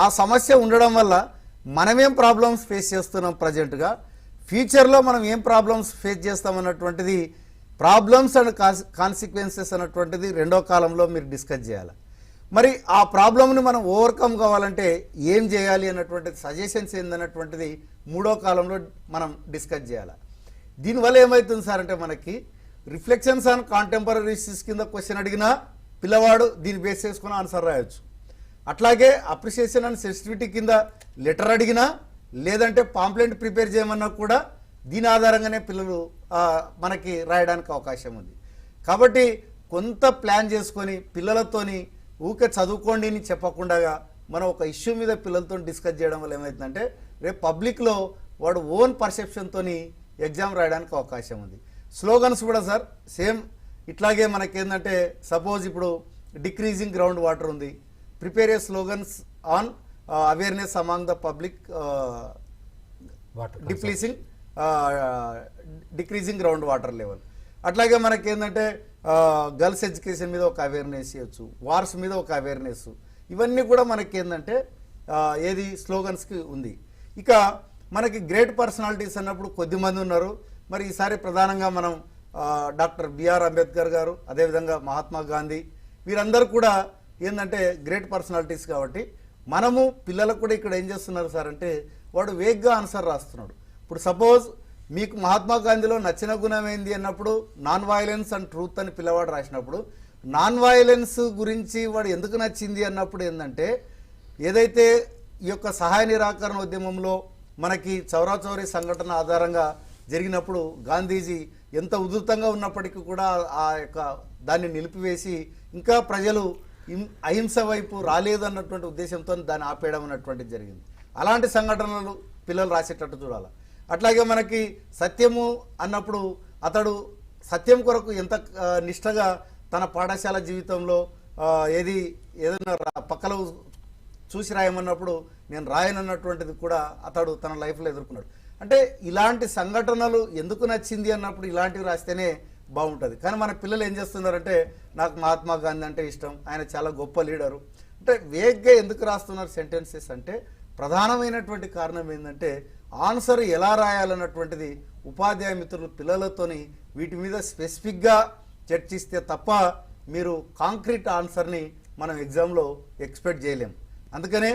Speaker 1: ఆ సమస్య ఉండడం వల్ల మనమేం ప్రాబ్లమ్స్ ఫేస్ చేస్తున్నాం ప్రజెంట్గా, ఫ్యూచర్లో మనం ఏం ప్రాబ్లమ్స్ ఫేస్ చేస్తామన్నటువంటిది ప్రాబ్లమ్స్ అండ్ కాన్సిక్వెన్సెస్ అన్నటువంటిది రెండో కాలంలో మీరు డిస్కస్ చేయాలి. మరి ఆ ప్రాబ్లమ్ని మనం ఓవర్కమ్ కావాలంటే ఏం చేయాలి అన్నటువంటిది సజెషన్స్ ఏందన్నటువంటిది మూడో కాలంలో మనం డిస్కస్ చేయాలి. దీనివల్ల ఏమవుతుంది సార్ అంటే మనకి రిఫ్లెక్షన్స్ ఆన్ కాంటెంపరీ ఇష్యూస్ కింద క్వశ్చన్ అడిగినా పిల్లవాడు దీన్ని బేస్ చేసుకుని ఆన్సర్ రాయొచ్చు. అట్లాగే అప్రిషియేషన్ అండ్ సెన్సిటివిటీ కింద లెటర్ అడిగినా లేదంటే పాంప్లెంట్ ప్రిపేర్ చేయమన్నా కూడా దీని ఆధారంగానే పిల్లలు మనకి రాయడానికి అవకాశం ఉంది. కాబట్టి కొంత ప్లాన్ చేసుకొని పిల్లలతోని ఊకే చదువుకోండి అని చెప్పకుండా మనం ఒక ఇష్యూ మీద పిల్లలతో డిస్కస్ చేయడం వల్ల ఏమవుతుందంటే రేపు పబ్లిక్లో వాడు ఓన్ పర్సెప్షన్తో ఎగ్జామ్ రాయడానికి అవకాశం ఉంది. స్లోగన్స్ కూడా సార్ సేమ్ ఇట్లాగే మనకేంటంటే సపోజ్ ఇప్పుడు డిక్రీజింగ్ గ్రౌండ్ వాటర్ ఉంది, prepare A slogans on awareness among the public decreasing ground water level. అట్లాగే మనకేంటంటే గర్ల్స్ ఎడ్యుకేషన్ మీద ఒక అవేర్నెస్ ఇవ్వచ్చు, వార్స్ మీద ఒక అవేర్నెస్, ఇవన్నీ కూడా మనకేంటంటే ఏది స్లోగన్స్కి ఉంది. ఇక మనకి గ్రేట్ పర్సనాలిటీస్ అన్నప్పుడు కొద్దిమంది ఉన్నారు. మరి ఈసారి ప్రధానంగా మనం డాక్టర్ బిఆర్ అంబేద్కర్ గారు, అదేవిధంగా మహాత్మా గాంధీ, వీరందరూ కూడా ఏంటంటే గ్రేట్ పర్సనాలిటీస్. కాబట్టి మనము పిల్లలకు కూడా ఇక్కడ ఏం చేస్తున్నారు సార్ అంటే వాడు వేగ్గా ఆన్సర్ రాస్తున్నాడు. ఇప్పుడు సపోజ్ మీకు మహాత్మా గాంధీలో నచ్చిన గుణం ఏంది అన్నప్పుడు నాన్ వైలెన్స్ అండ్ ట్రూత్ అని పిల్లవాడు రాసినప్పుడు నాన్ వైలెన్స్ గురించి వాడు ఎందుకు నచ్చింది అన్నప్పుడు ఏంటంటే ఏదైతే ఈ యొక్క సహాయ నిరాకరణ ఉద్యమంలో మనకి చౌరీ సంఘటన ఆధారంగా జరిగినప్పుడు గాంధీజీ ఎంత ఉధృతంగా ఉన్నప్పటికీ కూడా ఆ యొక్క దాన్ని నిలిపివేసి ఇంకా ప్రజలు అహింస వైపు రాలేదు అన్నటువంటి ఉద్దేశంతో దాన్ని ఆపేయడం అన్నటువంటిది జరిగింది. అలాంటి సంఘటనలు పిల్లలు రాసేటట్టు చూడాలి. అట్లాగే మనకి సత్యము అన్నప్పుడు అతడు సత్యం కొరకు ఎంత నిష్టగా తన పాఠశాల జీవితంలో ఏదైనా పక్కలో చూసి రాయమన్నప్పుడు నేను రాయనన్నటువంటిది కూడా అతడు తన లైఫ్లో ఎదుర్కొన్నాడు. అంటే ఇలాంటి సంఘటనలు ఎందుకు నచ్చింది అన్నప్పుడు ఇలాంటివి రాస్తేనే బాగుంటుంది. కానీ మన పిల్లలు ఏం చేస్తున్నారంటే నాకు మహాత్మా గాంధీ అంటే ఇష్టం, ఆయన చాలా గొప్ప లీడరు అంటే వేగ్గా ఎందుకు రాస్తున్నారు సెంటెన్సెస్ అంటే ప్రధానమైనటువంటి కారణం ఏంటంటే ఆన్సర్ ఎలా రాయాలన్నటువంటిది ఉపాధ్యాయ మిత్రులు పిల్లలతోని వీటి మీద స్పెసిఫిక్గా చర్చిస్తే తప్ప మీరు కాంక్రీట్ ఆన్సర్ని మనం ఎగ్జామ్లో ఎక్స్పెక్ట్ చేయలేం. అందుకనే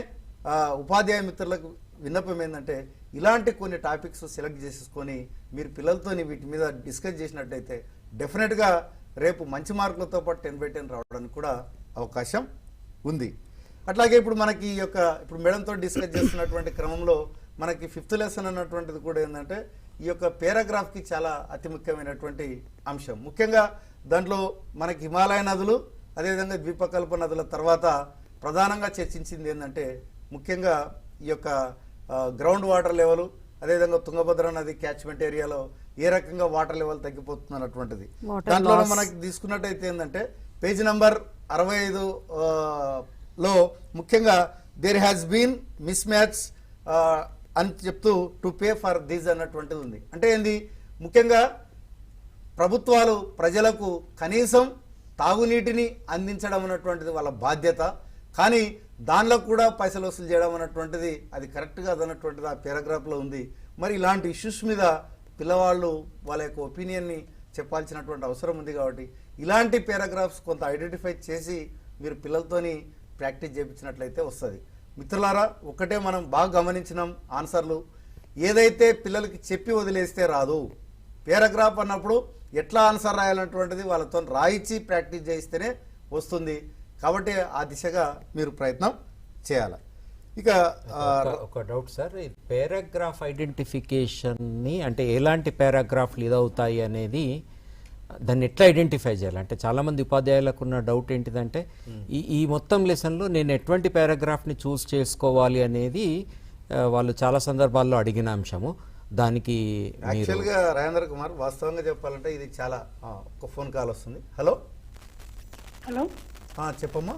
Speaker 1: ఉపాధ్యాయ మిత్రులకు విన్నపం ఏంటంటే ఇలాంటి కొన్ని టాపిక్స్ సెలెక్ట్ చేసేసుకొని మీరు పిల్లలతోని వీటి మీద డిస్కస్ చేసినట్టయితే డెఫినెట్గా రేపు మంచి మార్కులతో పాటు 10/10 రావడానికి కూడా అవకాశం ఉంది. అట్లాగే ఇప్పుడు మనకి ఈ యొక్క ఇప్పుడు మేడంతో డిస్కస్ చేస్తున్నటువంటి క్రమంలో మనకి 5th లెసన్ అన్నటువంటిది కూడా ఏంటంటే ఈ యొక్క పారాగ్రాఫ్కి చాలా అతి ముఖ్యమైనటువంటి అంశం. ముఖ్యంగా దాంట్లో మనకి హిమాలయ నదులు అదేవిధంగా ద్వీపకల్ప నదుల తర్వాత ప్రధానంగా చర్చించింది ఏంటంటే ముఖ్యంగా ఈ యొక్క గ్రౌండ్ వాటర్ లెవెల్ అదేవిధంగా తుంగభద్ర నది క్యాచ్మెంట్ ఏరియాలో ఏ రకంగా వాటర్ లెవెల్ తగ్గిపోతుంది అన్నటువంటిది. దాంట్లో మనకి తీసుకున్నట్టయితే ఏంటంటే పేజ్ నంబర్ 65లో ముఖ్యంగా there has been mismatch అని చెప్తూ టు పే ఫర్ దిస్ అన్నటువంటిది ఉంది. అంటే ఏంది ముఖ్యంగా ప్రభుత్వాలు ప్రజలకు కనీసం తాగునీటిని అందించడం అన్నటువంటిది వాళ్ళ బాధ్యత. కానీ దానిలో కూడా పైసలు వసూలు చేయడం అన్నటువంటిది అది కరెక్ట్గా అదన్నటువంటిది ఆ పారాగ్రాఫ్లో ఉంది. మరి ఇలాంటి ఇష్యూస్ మీద పిల్లవాళ్ళు వాళ్ళ యొక్క ఒపీనియన్ని చెప్పాల్సినటువంటి అవసరం ఉంది. కాబట్టి ఇలాంటి పారాగ్రాఫ్స్ కొంత ఐడెంటిఫై చేసి మీరు పిల్లలతోని ప్రాక్టీస్ చేయించినట్లయితే వస్తుంది. మిత్రులారా, ఒకటే మనం బాగా గమనించినాం ఆన్సర్లు. ఏదైతే పిల్లలకి చెప్పి వదిలేస్తే రాదు. పారాగ్రాఫ్ అన్నప్పుడు ఎట్లా ఆన్సర్ రాయాలన్నటువంటిది వాళ్ళతో రాయించి ప్రాక్టీస్ చేయిస్తేనే వస్తుంది. కాబట్టి ఆ దిశగా మీరు ప్రయత్నం చేయాలి. ఇక
Speaker 3: ఒక డౌట్ సార్, ఈ పారాగ్రాఫ్ ఐడెంటిఫికేషన్ని అంటే ఎలాంటి పారాగ్రాఫ్లు ఇదవుతాయి అనేది దాన్ని ఎట్లా ఐడెంటిఫై చేయాలి? అంటే చాలామంది ఉపాధ్యాయులకు ఉన్న డౌట్ ఏంటిదంటే ఈ మొత్తం లెసన్లో నేను ఎటువంటి పారాగ్రాఫ్ని చూస్ చేసుకోవాలి అనేది వాళ్ళు చాలా సందర్భాల్లో అడిగిన అంశము. దానికి
Speaker 1: యాక్చువల్గా రాజేంద్ర కుమార్ వాస్తవంగా చెప్పాలంటే ఇది చాలా ఒక ఫోన్ కాల్ వస్తుంది. హలో
Speaker 7: హలో
Speaker 1: చెప్పమ్మా.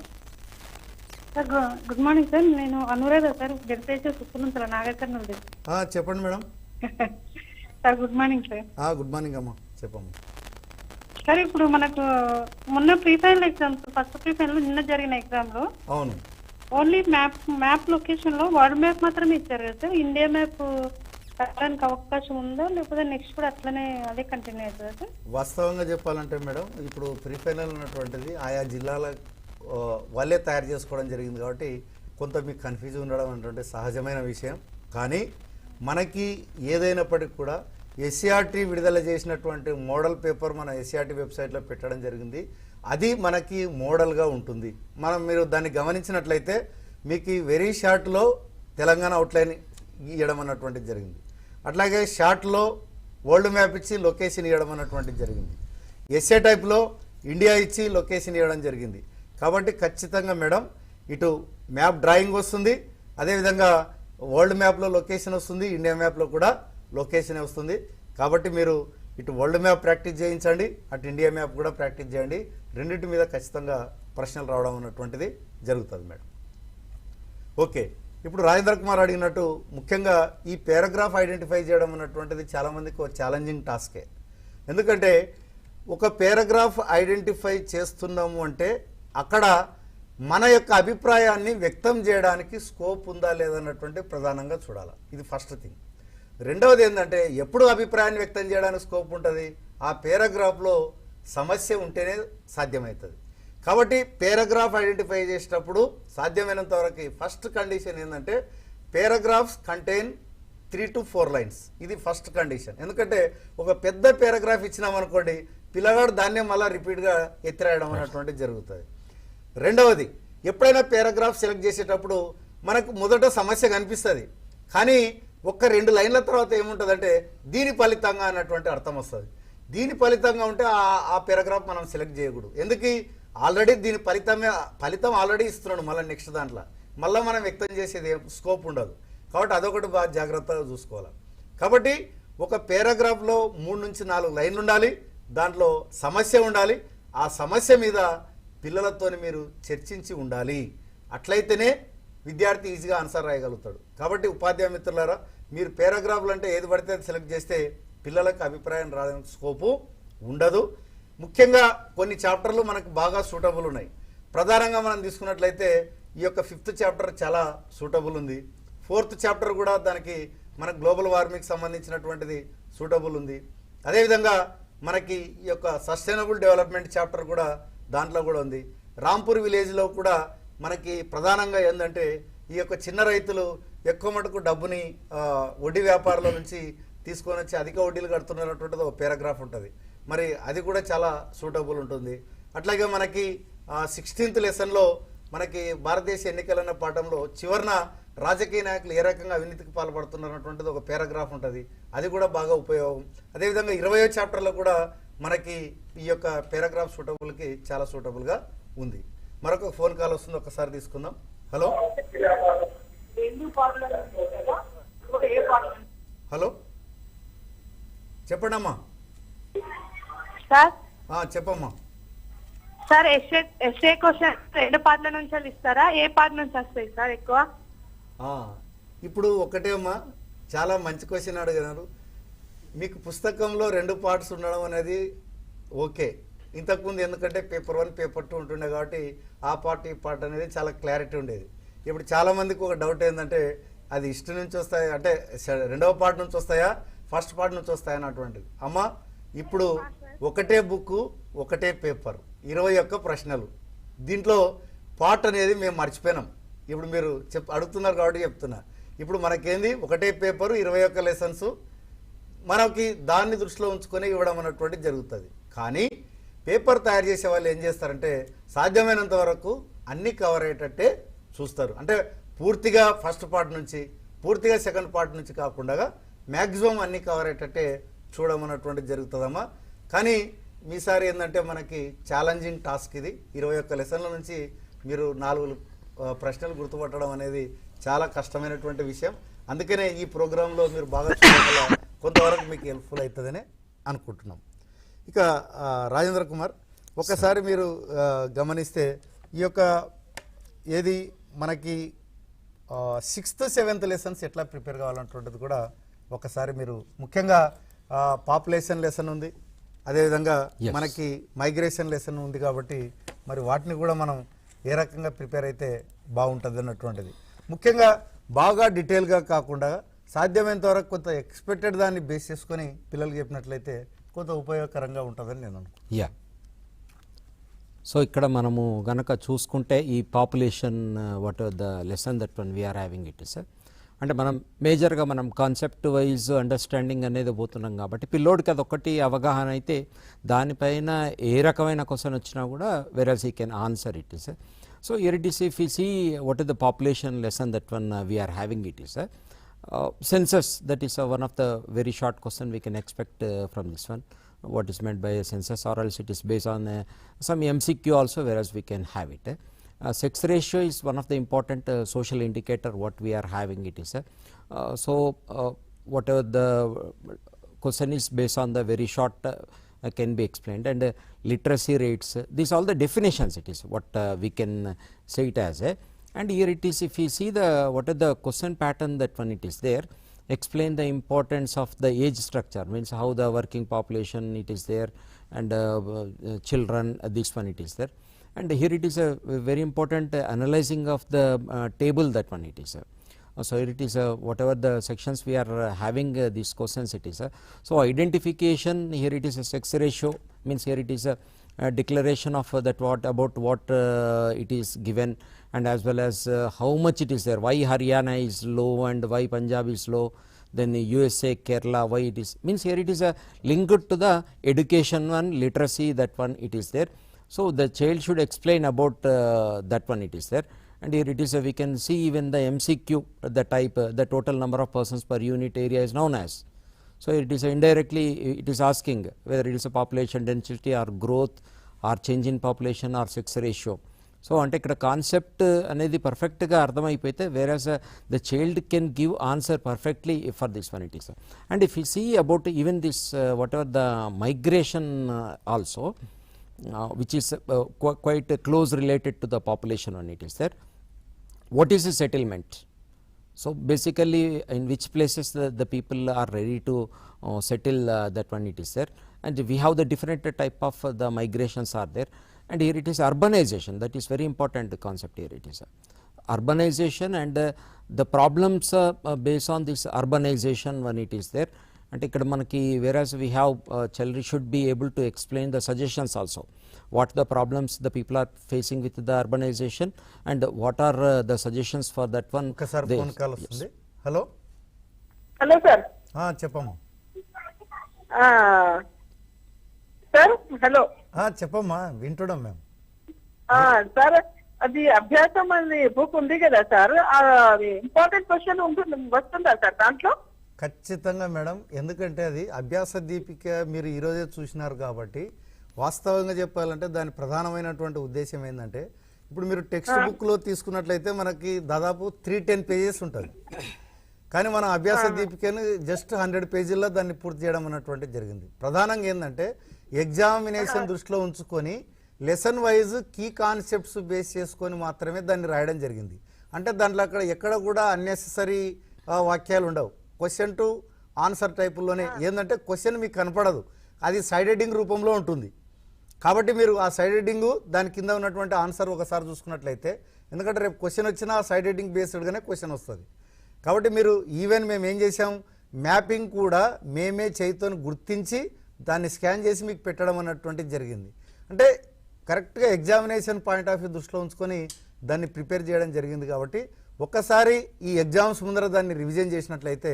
Speaker 7: Sir good morning sir. నేను అనురాధ సార్, జడ్పేట సుప్పులంతల నాగకర్నూలు.
Speaker 1: చెప్పండి madam.
Speaker 7: Sir good morning sir.
Speaker 1: Good morning అమ్మా, చెప్పమ్మా.
Speaker 7: సార్ ఇప్పుడు మనకు మొన్న pre final exams, first pre final నిన్న జరిగిన ఎగ్జామ్ లో
Speaker 1: అవును
Speaker 7: ఓన్లీ మ్యాప్ లొకేషన్ లో వరల్డ్ మ్యాప్ మాత్రమే ఇచ్చారు కదా సార్. ఇండియా మ్యాప్ పెట్టడానికి అవకాశం ఉందా, లేకపోతే నెక్స్ట్ కూడా అట్లనే అదే కంటిన్యూ అవుతుందా సార్?
Speaker 1: వాస్తవంగా చెప్పాలంటే మేడం, ఇప్పుడు ప్రీ ఫైనల్ ఉన్నటువంటిది ఆయా జిల్లాల వాళ్ళే తయారు చేసుకోవడం జరిగింది. కాబట్టి కొంత మీకు కన్ఫ్యూజ్ ఉండడం అంటే సహజమైన విషయం. కానీ మనకి ఏదైనప్పటికీ కూడా ఎస్సీఆర్టీ విడుదల చేసినటువంటి మోడల్ పేపర్ మన ఎస్సీఆర్టీ వెబ్సైట్లో పెట్టడం జరిగింది. అది మనకి మోడల్గా ఉంటుంది. మీరు దాన్ని గమనించినట్లయితే మీకు వెరీ షార్ట్లో తెలంగాణ అవుట్లైన్ ఇవ్వడం అన్నటువంటిది జరిగింది. అట్లాగే షార్ట్లో వరల్డ్ మ్యాప్ ఇచ్చి లొకేషన్ ఇవ్వడం అన్నటువంటిది జరిగింది. ఎస్ఏ టైప్లో ఇండియా ఇచ్చి లొకేషన్ ఇవ్వడం జరిగింది. కాబట్టి ఖచ్చితంగా మేడం ఇటు మ్యాప్ డ్రాయింగ్ వస్తుంది, అదేవిధంగా వరల్డ్ మ్యాప్లో లొకేషన్ వస్తుంది, ఇండియా మ్యాప్లో కూడా లొకేషన్ వస్తుంది. కాబట్టి మీరు ఇటు వరల్డ్ మ్యాప్ ప్రాక్టీస్ చేయించండి, అటు ఇండియా మ్యాప్ కూడా ప్రాక్టీస్ చేయండి. రెండింటి మీద ఖచ్చితంగా ప్రశ్నలు రావడం అన్నటువంటిది జరుగుతుంది మేడం. ఓకే, ఇప్పుడు రాజేంద్ర కుమార్ అడిగినట్టు ముఖ్యంగా ఈ పారాగ్రాఫ్ ఐడెంటిఫై చేయడం అన్నటువంటిది చాలామందికి ఒక ఛాలెంజింగ్ టాస్కే. ఎందుకంటే ఒక పారాగ్రాఫ్ ఐడెంటిఫై చేస్తున్నాము అంటే అక్కడ మన యొక్క అభిప్రాయాన్ని వ్యక్తం చేయడానికి స్కోప్ ఉందా లేదన్నటువంటి ప్రధానంగా చూడాలి. ఇది ఫస్ట్ థింగ్. రెండవది ఏంటంటే ఎప్పుడు అభిప్రాయాన్ని వ్యక్తం చేయడానికి స్కోప్ ఉంటుంది? ఆ పారాగ్రాఫ్లో సమస్య ఉంటేనే సాధ్యమవుతుంది. కాబట్టి పారాగ్రాఫ్ ఐడెంటిఫై చేసేటప్పుడు సాధ్యమైనంత వరకు ఫస్ట్ కండిషన్ ఏంటంటే పారాగ్రాఫ్స్ కంటైన్ 3 to 4 లైన్స్. ఇది ఫస్ట్ కండిషన్. ఎందుకంటే ఒక పెద్ద పారాగ్రాఫ్ ఇచ్చినామనుకోండి, పిల్లగాడు దాన్నే మళ్ళీ రిపీట్గా ఎత్తిరాయడం అనేటువంటిది జరుగుతుంది. రెండవది, ఎప్పుడైనా పారాగ్రాఫ్ సెలెక్ట్ చేసేటప్పుడు మనకు మొదట సమస్య కనిపిస్తుంది, కానీ ఒక్క 2 లైన్ల తర్వాత ఏముంటుందంటే దీని ఫలితంగా అన్నటువంటి అర్థం వస్తుంది. దీని ఫలితంగా ఉంటే ఆ పారాగ్రాఫ్ మనం సెలెక్ట్ చేయకూడదు. ఎందుకు? ఆల్రెడీ దీని ఫలితం ఆల్రెడీ ఇస్తున్నాడు, మళ్ళీ నెక్స్ట్ దాంట్లో మళ్ళీ మనం వ్యక్తం చేసేది స్కోప్ ఉండదు. కాబట్టి అదొకటి బాగా జాగ్రత్తగా చూసుకోవాలి. కాబట్టి ఒక పారాగ్రాఫ్లో 3 నుంచి 4 లైన్లు ఉండాలి, దాంట్లో సమస్య ఉండాలి. ఆ సమస్య మీద పిల్లలతో మీరు చర్చించి ఉండాలి. అట్లయితేనే విద్యార్థి ఈజీగా ఆన్సర్ రాయగలుగుతాడు. కాబట్టి ఉపాధ్యాయ మిత్రులారా, మీరు పారాగ్రాఫ్లు అంటే ఏది పడితే అది సెలెక్ట్ చేస్తే పిల్లలకు అభిప్రాయం రావడానికి స్కోపు ఉండదు. ముఖ్యంగా కొన్ని చాప్టర్లు మనకు బాగా సూటబుల్ ఉన్నాయి. ప్రధానంగా మనం తీసుకున్నట్లయితే ఈ యొక్క 5th చాప్టర్ చాలా సూటబుల్ ఉంది. 4th చాప్టర్ కూడా దానికి మన గ్లోబల్ వార్మింగ్కి సంబంధించినటువంటిది సూటబుల్ ఉంది. అదేవిధంగా మనకి ఈ యొక్క సస్టైనబుల్ డెవలప్మెంట్ చాప్టర్ కూడా దాంట్లో కూడా ఉంది. రాంపూర్ విలేజ్లో కూడా మనకి ప్రధానంగా ఏంటంటే ఈ యొక్క చిన్న రైతులు ఎక్కువ మటుకు డబ్బుని వడ్డీ వ్యాపారాల నుంచి తీసుకొని వచ్చి అధిక వడ్డీలు కడుతున్నటువంటిది ఒక పారాగ్రాఫ్ ఉంటుంది. మరి అది కూడా చాలా సూటబుల్ ఉంటుంది. అట్లాగే మనకి 16th లెసన్లో మనకి భారతదేశ ఎన్నికలన్న పాఠంలో చివరన రాజకీయ నాయకులు ఏ రకంగా అవినీతికి పాల్పడుతున్నటువంటిది ఒక పారాగ్రాఫ్ ఉంటుంది. అది కూడా బాగా ఉపయోగం. అదేవిధంగా 20వ చాప్టర్లో కూడా మనకి ఈ యొక్క పారాగ్రాఫ్ సూటబుల్కి చాలా సూటబుల్గా ఉంది. మరొక ఫోన్ కాల్ వస్తుంది, ఒకసారి తీసుకుందాం. హలో హలో, చెప్పండి అమ్మా.
Speaker 7: సార్
Speaker 1: చెప్పమ్మా.
Speaker 7: సార్ ఎస్ఏ క్వశ్చన్ 2 పార్ట్ల నుంచి ఇస్తారా, ఏ పార్ట్ నుంచి వస్తాయి సార్ ఎక్కువ?
Speaker 1: ఇప్పుడు ఒకటే అమ్మా, చాలా మంచి క్వశ్చన్ అడిగినారు. మీకు పుస్తకంలో 2 పార్ట్స్ ఉండడం అనేది ఓకే. ఇంతకుముందు ఎందుకంటే పేపర్ 1 పేపర్ 2 ఉంటుండే కాబట్టి ఆ పార్ట్ ఈ పార్ట్ అనేది చాలా క్లారిటీ ఉండేది. ఇప్పుడు చాలామందికి ఒక డౌట్ ఏంటంటే అది హిస్టరీ నుంచి వస్తాయి అంటే రెండవ పార్ట్ నుంచి వస్తాయా ఫస్ట్ పార్ట్ నుంచి వస్తాయా అన్నటువంటిది. అమ్మ ఇప్పుడు ఒకటే బుక్ ఒకటే పేపర్ 21 ప్రశ్నలు, దీంట్లో పార్ట్ అనేది మేము మర్చిపోయినాం. ఇప్పుడు మీరు అడుగుతున్నారు కాబట్టి చెప్తున్నా. ఇప్పుడు మనకేంది ఒకటే పేపరు 21 లెసన్స్ మనకి దాన్ని దృష్టిలో ఉంచుకొని ఇవ్వడం అన్నటువంటిది జరుగుతుంది. కానీ పేపర్ తయారు చేసే వాళ్ళు ఏం చేస్తారంటే సాధ్యమైనంత వరకు అన్ని కవర్ అయ్యేటట్టే చూస్తారు. అంటే పూర్తిగా ఫస్ట్ పార్ట్ నుంచి పూర్తిగా సెకండ్ పార్ట్ నుంచి కాకుండా మ్యాక్సిమం అన్ని కవర్ అయ్యేటట్టే చూడమన్నటువంటిది జరుగుతుందమ్మా. కానీ మీసారి ఏంటంటే మనకి ఛాలెంజింగ్ టాస్క్ ఇది. 21 లెసన్ల నుంచి మీరు 4 ప్రశ్నలు గుర్తుపట్టడం అనేది చాలా కష్టమైనటువంటి విషయం. అందుకనే ఈ ప్రోగ్రాంలో మీరు బాగా చూడగల కొంతవరకు మీకు హెల్ప్ఫుల్ అవుతుందని అనుకుంటున్నాం. ఇక రాజేంద్ర కుమార్ ఒకసారి మీరు గమనిస్తే ఈ యొక్క ఏది మనకి 6th 7th లెసన్స్ ఎట్లా ప్రిపేర్ కావాలన్నటువంటిది కూడా ఒకసారి మీరు ముఖ్యంగా పాపులేషన్ లెసన్ ఉంది, అదేవిధంగా మనకి మైగ్రేషన్ లెసన్ ఉంది కాబట్టి మరి వాటిని కూడా మనం ఏ రకంగా ప్రిపేర్ అయితే బాగుంటుంది అన్నటువంటిది. ముఖ్యంగా బాగా డీటెయిల్గా కాకుండా సాధ్యమైనంత వరకు కొంత ఎక్స్పెక్టెడ్ దాన్ని బేస్ చేసుకొని పిల్లలు చెప్పినట్లయితే కొంత ఉపయోగకరంగా ఉంటుందని నేను అనుకుంటున్నాను.
Speaker 3: సో ఇక్కడ మనము గనక చూసుకుంటే ఈ population what the lesson that one we are having it sir, అంటే మనం మేజర్గా మనం కాన్సెప్ట్ వైజ్ అండర్స్టాండింగ్ అనేది పోతున్నాం కాబట్టి పిల్లోడికి అదొకటి అవగాహన అయితే దానిపైన ఏ రకమైన క్వశ్చన్ వచ్చినా కూడా వెరస్ he can answer it sir. So here it is, if we see what is the population lesson that one we are having it is census, that is one of the very short question we can expect from this one, what is meant by a census, or else it is based on some MCQ also, whereas we can have it. Sex ratio is one of the important social indicator what we are having it is so whatever the question is based on the very short can be explained, and literacy rates, these all the definitions it is what we can say it as and here it is, if you see the what are the question pattern that one it is there, explain the importance of the age structure, means how the working population it is there, and children, this one it is there, and here it is a very important analyzing of the table that one it is so it is whatever the sections we are having these questions it is so identification, here it is a sex ratio, means here it is a declaration of that what about what it is given, and as well as how much it is there, why Haryana is low and why Punjab is low, then USA, Kerala, why it is, means here it is a linked to the education one, literacy, that one it is there. So the child should explain about that one it is there, and here it is we can see even the MCQ, the type the total number of persons per unit area is known as. So it is indirectly it is asking whether it is a population density or growth or change in population or sex ratio. So ante ikkada concept anedi perfect ga ardhamayipoyite, whereas the child can give answer perfectly for this one it is. And if you see about even this whatever the migration also which is quite close related to the population one it is there, what is a settlement? So basically in which places the people are ready to settle, that one it is there, and we have the different type of the migrations are there, and here it is urbanization, that is very important concept here it is urbanization, and the problems based on this urbanization when it is there, and ikkada manaki whereas we have children should be able to explain the suggestions also, what the problems the people are facing with the urbanization, and what are the suggestions for that one.
Speaker 1: ఒకసారి phone call వస్తుంది. Hello
Speaker 8: hello sir.
Speaker 1: చెప్పమ్మా.
Speaker 8: Sir hello.
Speaker 1: చెప్పమ్మా, వింటున్నాం మేము.
Speaker 8: Sir అది అభ్యాసం అనే book ఉంది కదా సార్, ఇంపార్టెంట్ క్వశ్చన్ ఉంటుంది వస్తుందా సార్ దాంట్లో?
Speaker 1: ఖచ్చితంగా మేడం, ఎందుకంటే అది అభ్యాస దీపిక మీరు ఈరోజే చూసినారు కాబట్టి వాస్తవంగా చెప్పాలంటే దాని ప్రధానమైనటువంటి ఉద్దేశం ఏంటంటే ఇప్పుడు మీరు టెక్స్ట్ బుక్లో తీసుకున్నట్లయితే మనకి దాదాపు 310 పేజెస్ ఉంటుంది, కానీ మనం అభ్యాస దీపికను జస్ట్ 100 పేజీల్లో దాన్ని పూర్తి చేయడం అన్నటువంటిది జరిగింది. ప్రధానంగా ఏంటంటే ఎగ్జామినేషన్ దృష్టిలో ఉంచుకొని lesson wise key concepts base చేసుకొని మాత్రమే దాన్ని రాయడం జరిగింది. అంటే దాంట్లో అక్కడ ఎక్కడ కూడా అన్నెసెసరీ వాక్యాలు ఉండవు. క్వశ్చన్ టు ఆన్సర్ టైపుల్లోనే ఏంటంటే క్వశ్చన్ మీకు కనపడదు, అది సైడ్ హెడ్డింగ్ రూపంలో ఉంటుంది. కాబట్టి మీరు ఆ సైడ్ హెడ్డింగ్ దాని కింద ఉన్నటువంటి ఆన్సర్ ఒకసారి చూసుకున్నట్లయితే, ఎందుకంటే రేపు క్వశ్చన్ వచ్చినా ఆ సైడ్ హెడ్డింగ్ బేస్డ్గానే క్వశ్చన్ వస్తుంది. కాబట్టి మీరు ఈవెన్ మేము ఏం చేసాం, మ్యాపింగ్ కూడా మేమే చేతితో గుర్తించి దాన్ని స్కాన్ చేసి మీకు పెట్టడం అన్నటువంటిది జరిగింది. అంటే కరెక్ట్గా ఎగ్జామినేషన్ పాయింట్ ఆఫ్ వ్యూ దృష్టిలో ఉంచుకొని దాన్ని ప్రిపేర్ చేయడం జరిగింది. కాబట్టి ఒక్కసారి ఈ ఎగ్జామ్స్ ముందర దాన్ని రివిజన్ చేసినట్లయితే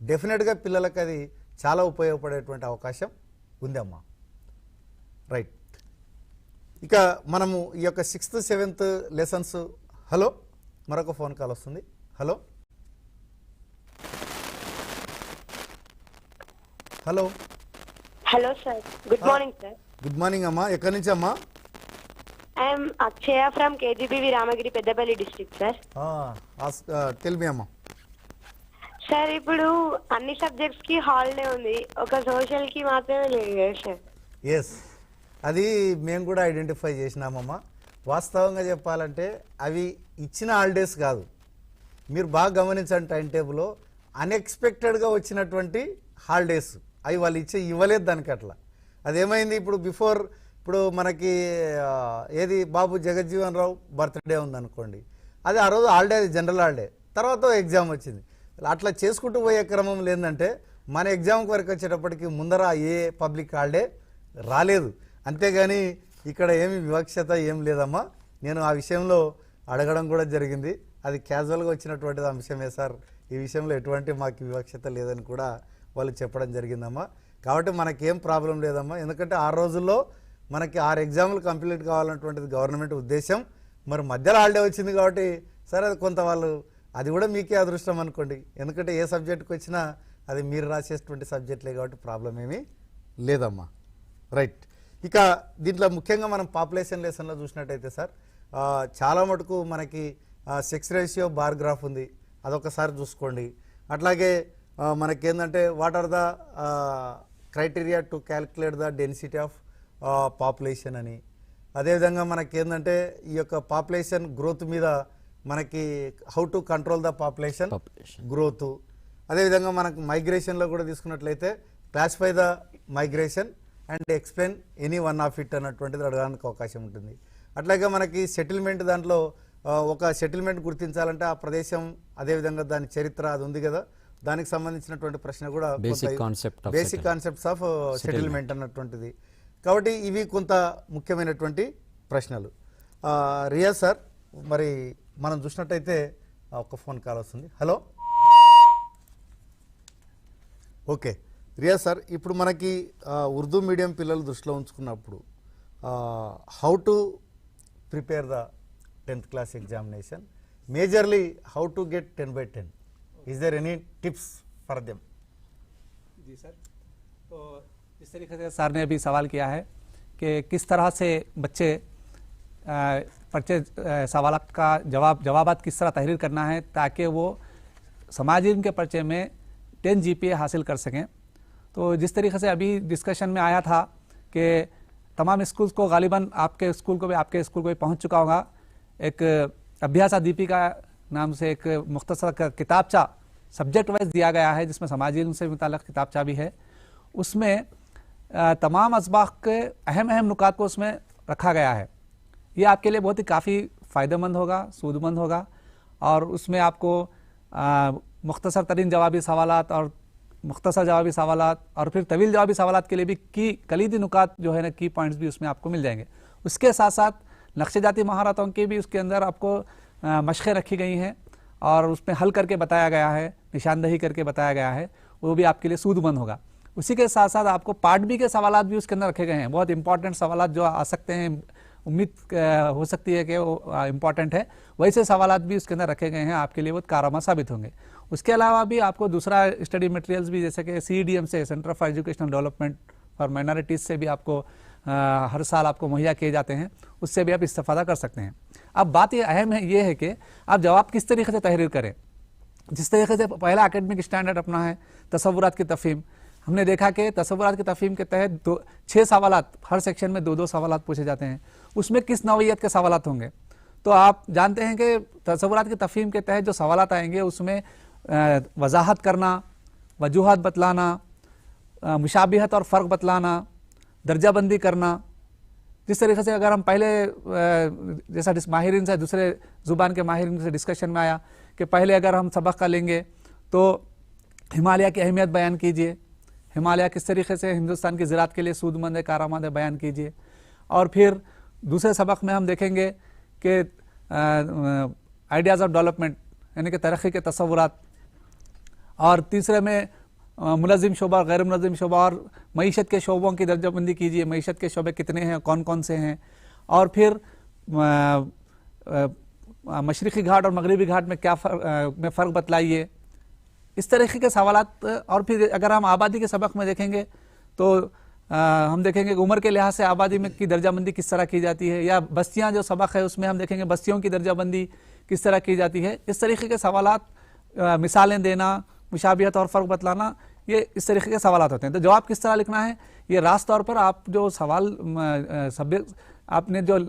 Speaker 1: డెఫినెట్గా పిల్లలకు అది చాలా ఉపయోగపడేటువంటి అవకాశం ఉందమ్మా. రైట్, ఇక మనము ఈ యొక్క 6th 7th లెసన్స్. హలో, మరొక ఫోన్ కాల్ వస్తుంది. Hello hello
Speaker 6: hello sir, good morning sir.
Speaker 1: Good morning అమ్మా, ఎక్కడి నుంచి అమ్మా?
Speaker 6: I'm Akshaya from KGBV Ramagiri Peddapalli district sir.
Speaker 1: Tell me అమ్మా.
Speaker 6: సార్ ఇప్పుడు అన్ని సబ్జెక్ట్స్ కి హాలిడే ఉంది, ఒక సోషల్ కి మాత్రమే లేదు కదా సార్?
Speaker 1: ఎస్, అది మేము కూడా ఐడెంటిఫై చేసినామమ్మా. వాస్తవంగా చెప్పాలంటే అవి ఇచ్చిన హాలిడేస్ కాదు. మీరు బాగా గమనించండి, టైం టేబుల్లో అన్ఎక్స్పెక్టెడ్గా వచ్చినటువంటి హాలిడేస్ అవి వాళ్ళు ఇవ్వలేదు దానికి. అట్లా అదేమైంది, ఇప్పుడు మనకి ఏది బాబు జగజ్జీవన్ రావు బర్త్డే ఉందనుకోండి, అది ఆ రోజు హాలిడే, అది జనరల్ హాలిడే, తర్వాత ఎగ్జామ్ వచ్చింది. అట్లా చేసుకుంటూ పోయే క్రమం లేదంటే మన ఎగ్జామ్కి వరకు వచ్చేటప్పటికి ముందర ఏ పబ్లిక్ హాలిడే రాలేదు. అంతేగాని ఇక్కడ ఏమి వివక్షత ఏం లేదమ్మా. నేను ఆ విషయంలో అడగడం కూడా జరిగింది. అది క్యాజువల్గా వచ్చినటువంటి అంశమే సార్, ఈ విషయంలో ఎటువంటి మాకు వివక్షత లేదని కూడా వాళ్ళు చెప్పడం జరిగిందమ్మా. కాబట్టి మనకేం ప్రాబ్లం లేదమ్మా. ఎందుకంటే 6 రోజుల్లో మనకి 6 ఎగ్జాములు కంప్లీట్ కావాలన్నటువంటిది గవర్నమెంట్ ఉద్దేశం. మరి మధ్యలో హాలిడే వచ్చింది కాబట్టి సరే, అది కొంత వాళ్ళు, అది కూడా మీకే అదృష్టం అనుకోండి. ఎందుకంటే ఏ సబ్జెక్టుకి వచ్చినా అది మీరు రాసేటువంటి సబ్జెక్టులే కాబట్టి ప్రాబ్లం ఏమీ లేదమ్మా. రైట్, ఇక దీంట్లో ముఖ్యంగా మనం పాపులేషన్ లెసన్లో చూసినట్టయితే సార్, చాలా మటుకు మనకి సెక్స్ రేషియో బార్ గ్రాఫ్ ఉంది, అదొకసారి చూసుకోండి. అట్లాగే మనకేందంటే what are the criteria to calculate the density of population అని. అదేవిధంగా మనకేందంటే ఈ యొక్క పాపులేషన్ గ్రోత్ మీద మనకి how to control the population growth. అదేవిధంగా మనకు మైగ్రేషన్లో కూడా తీసుకున్నట్లయితే classify the migration and explain any one of it అన్నటువంటిది అడగడానికి అవకాశం ఉంటుంది. అట్లాగే మనకి సెటిల్మెంట్, దాంట్లో ఒక సెటిల్మెంట్ గుర్తించాలంటే ఆ ప్రదేశం, అదేవిధంగా దాని చరిత్ర అది ఉంది కదా, దానికి సంబంధించినటువంటి ప్రశ్న కూడా బేసిక్ కాన్సెప్ట్స్ ఆఫ్ సెటిల్మెంట్ అన్నటువంటిది. కాబట్టి ఇవి కొంత ముఖ్యమైనటువంటి ప్రశ్నలు. రియా సార్, మరి మనం చూసినట్టయితే ఒక ఫోన్ కాల్ వస్తుంది. హలో, ఓకే రియా సార్, ఇప్పుడు మనకి ఉర్దూ మీడియం పిల్లలు దృష్టిలో ఉంచుకున్నప్పుడు how to prepare the 10th class examination, majorly how to get 10 by 10, is there any tips for them?
Speaker 4: जी सर, तो इस तरीके से सर ने अभी सवाल किया है कि किस तरह से बच्चे पर्चे सवालात का जवाबात किस तरह तहरीर करना है ताकि वो समाज इल्म के पर्चे में 10 GPA हासिल कर सकें। तो जिस तरीके से अभी डिस्कशन में आया था कि तमाम स्कूल्स को, गालिबन आपके स्कूल को भी, आपके स्कूल को भी पहुंच चुका होगा, एक अभ्यासा दीपिका नाम से एक मुख्तसर किताबचा सब्जेक्ट वाइज दिया गया है, जिसमें समाजी इल्म से मुताल्लिक़ किताबचा भी है। उसमें तमाम असबाक़ के अहम नुकात को उसमें रखा गया है। ये आपके लिए बहुत ही काफ़ी फ़ायदेमंद होगा, सूदमंद होगा, और उसमें आपको मुख्तसर तरीन जवाबी सवालात और मुख्तसर जवाबी सवालात और फिर तवील जवाबी सवालात के लिए भी की कलीदी नुकात जो है ना, की पॉइंट्स भी उसमें आपको मिल जाएंगे। उसके साथ साथ नक्शेजाती महारतों की भी उसके अंदर आपको मशक़ें रखी गई हैं और उसमें हल करके बताया गया है, निशानदही करके बताया गया है, वो भी आपके लिए सूदमंद होगा। उसी के साथ साथ आपको पार्ट बी के सवालात भी उसके अंदर रखे गए हैं, बहुत इंपॉर्टेंट सवालात जो आ सकते हैं, उम्मीद हो सकती है कि वो इम्पॉर्टेंट है, वैसे सवालात भी उसके अंदर रखे गए हैं, आपके लिए बहुत कारआमद साबित होंगे। उसके अलावा भी आपको दूसरा स्टडी मटेरियल्स भी, जैसे कि CEDM से, centre for educational development for minorities से भी आपको हर साल आपको मुहैया किए जाते हैं, उससे भी आप इस्तेफादा कर सकते हैं। अब बात ये अहम है, ये है कि आप जवाब किस तरीके से तहरीर करें। जिस तरीके से पहला एकेडमिक स्टैंडर्ड अपना है तसव्वुरात की तफ़हीम, हमने देखा कि तसव्वुरात की तफ़हीम के तहत 6 सवालात, हर सेक्शन में 2-2 सवालात पूछे जाते हैं। उसमें किस नौइयत के सवालात होंगे, तो आप जानते हैं कि तसव्वुरात की तफ़हीम के तहत जो सवालात आएंगे उसमें वजाहत करना, वजूहत बतलाना, मुशाबिहत और फ़र्क बतलाना, दर्जाबंदी करना, जिस तरीके से अगर हम पहले जैसा माहिरीन से दूसरे ज़ुबान के माहिरीन से डिस्कशन में आया कि पहले अगर हम सबक का लेंगे तो हिमालय की अहमियत बयान कीजिए, हिमालय किस तरीके से हिंदुस्तान की ज़राअत के लिए सूदमंद है, कारआमद है, बयान कीजिए। और फिर दूसरे सबक में हम देखेंगे कि आइडियाज़ ऑफ डेवलपमेंट यानी कि तरक्की के तसव्वुरात, और तीसरे में मुलज़िम शोबा, गैर मुलज़िम शोबा और मईशत के शोबों की दर्जाबंदी कीजिए, मईशत के शोबे कितने हैं, कौन कौन से हैं, और फिर मशरिक़ी घाट और मगरिबी घाट में क्या फ़र्क बतलाइए, इस तरीके के सवालात। और फिर अगर हम आबादी के सबक में देखेंगे तो हम देखेंगे कि उम्र के लिहाज से आबादी में की दर्जाबंदी किस तरह की जाती है, या बस्तियाँ जो सबक है उसमें हम देखेंगे बस्तियों की दर्जाबंदी किस तरह की जाती है। इस तरीके के सवालात, मिसालें देना, मुशाबियत और फ़र्क बतलाना, ये इस तरीके के सवालात होते हैं। तो जवाब किस तरह लिखना है, ये रास्त तौर पर आप जो सवाल सब्जेक्ट आपने जो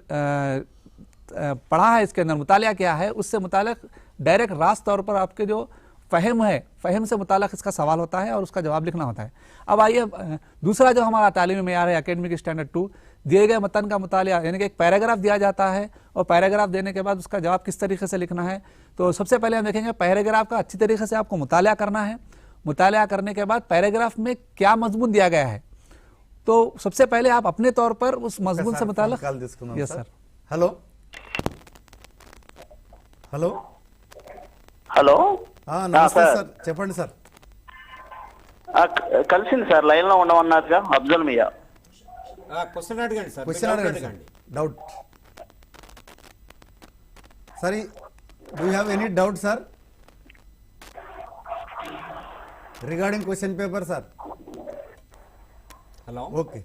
Speaker 4: पढ़ा है, इसके अंदर मुतालिया किया है, उससे मुतालिक डायरेक्ट रास्त तौर पर आपके जो फ़हम है, फ़हम से मुतालिक इसका सवाल होता है और उसका जवाब लिखना होता है। अब आइए दूसरा जो हमारा तालीमी मेयार है एकेडमिक स्टैंडर्ड 2, दिए गए मतन का मुतालिया, यानी कि एक पैराग्राफ दिया जाता है और पैराग्राफ देने के बाद उसका जवाब किस तरीके से लिखना है। तो सबसे पहले हम देखेंगे पैराग्राफ का अच्छी तरीके से आपको मुतालिया करना है। मुतालिया करने के बाद पैराग्राफ में क्या मजमून दिया गया है, तो सबसे पहले आप अपने तौर पर उस मजमून से मुतालिक। Yes sir.
Speaker 1: Hello hello
Speaker 5: hello
Speaker 1: నమస్తే సార్, చెప్పండి సార్.
Speaker 5: కలిసింది సార్, లైన్ లో ఉండమన్నారుగా అఫ్జల్ మియా.
Speaker 3: క్వశ్చన్ అడగండి సార్.
Speaker 1: క్వశ్చన్ అడగండి. Doubt sir, do you have any doubt sir regarding question paper sir?
Speaker 3: Hello,
Speaker 1: okay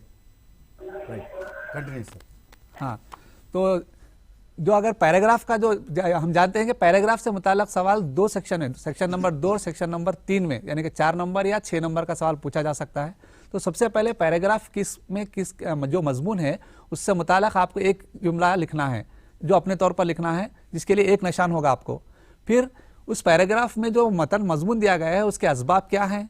Speaker 1: right, continue sir.
Speaker 4: हाँ, तो जो अगर पैराग्राफ का जो हम जानते हैं कि पैराग्राफ से मुताल्लिक़ सवाल दो सेक्शन है, सेक्शन नंबर 2 और सेक्शन नंबर 3 में, यानी कि 4 नंबर या 6 नंबर का सवाल पूछा जा सकता है। तो सबसे पहले पैराग्राफ किस जो मजमून है उससे मुताल्लिक़ आपको एक जुमला लिखना है, जो अपने तौर पर लिखना है, जिसके लिए एक निशान होगा आपको। फिर उस पैराग्राफ में जो मतन मजमून दिया गया है उसके असबाब क्या हैं,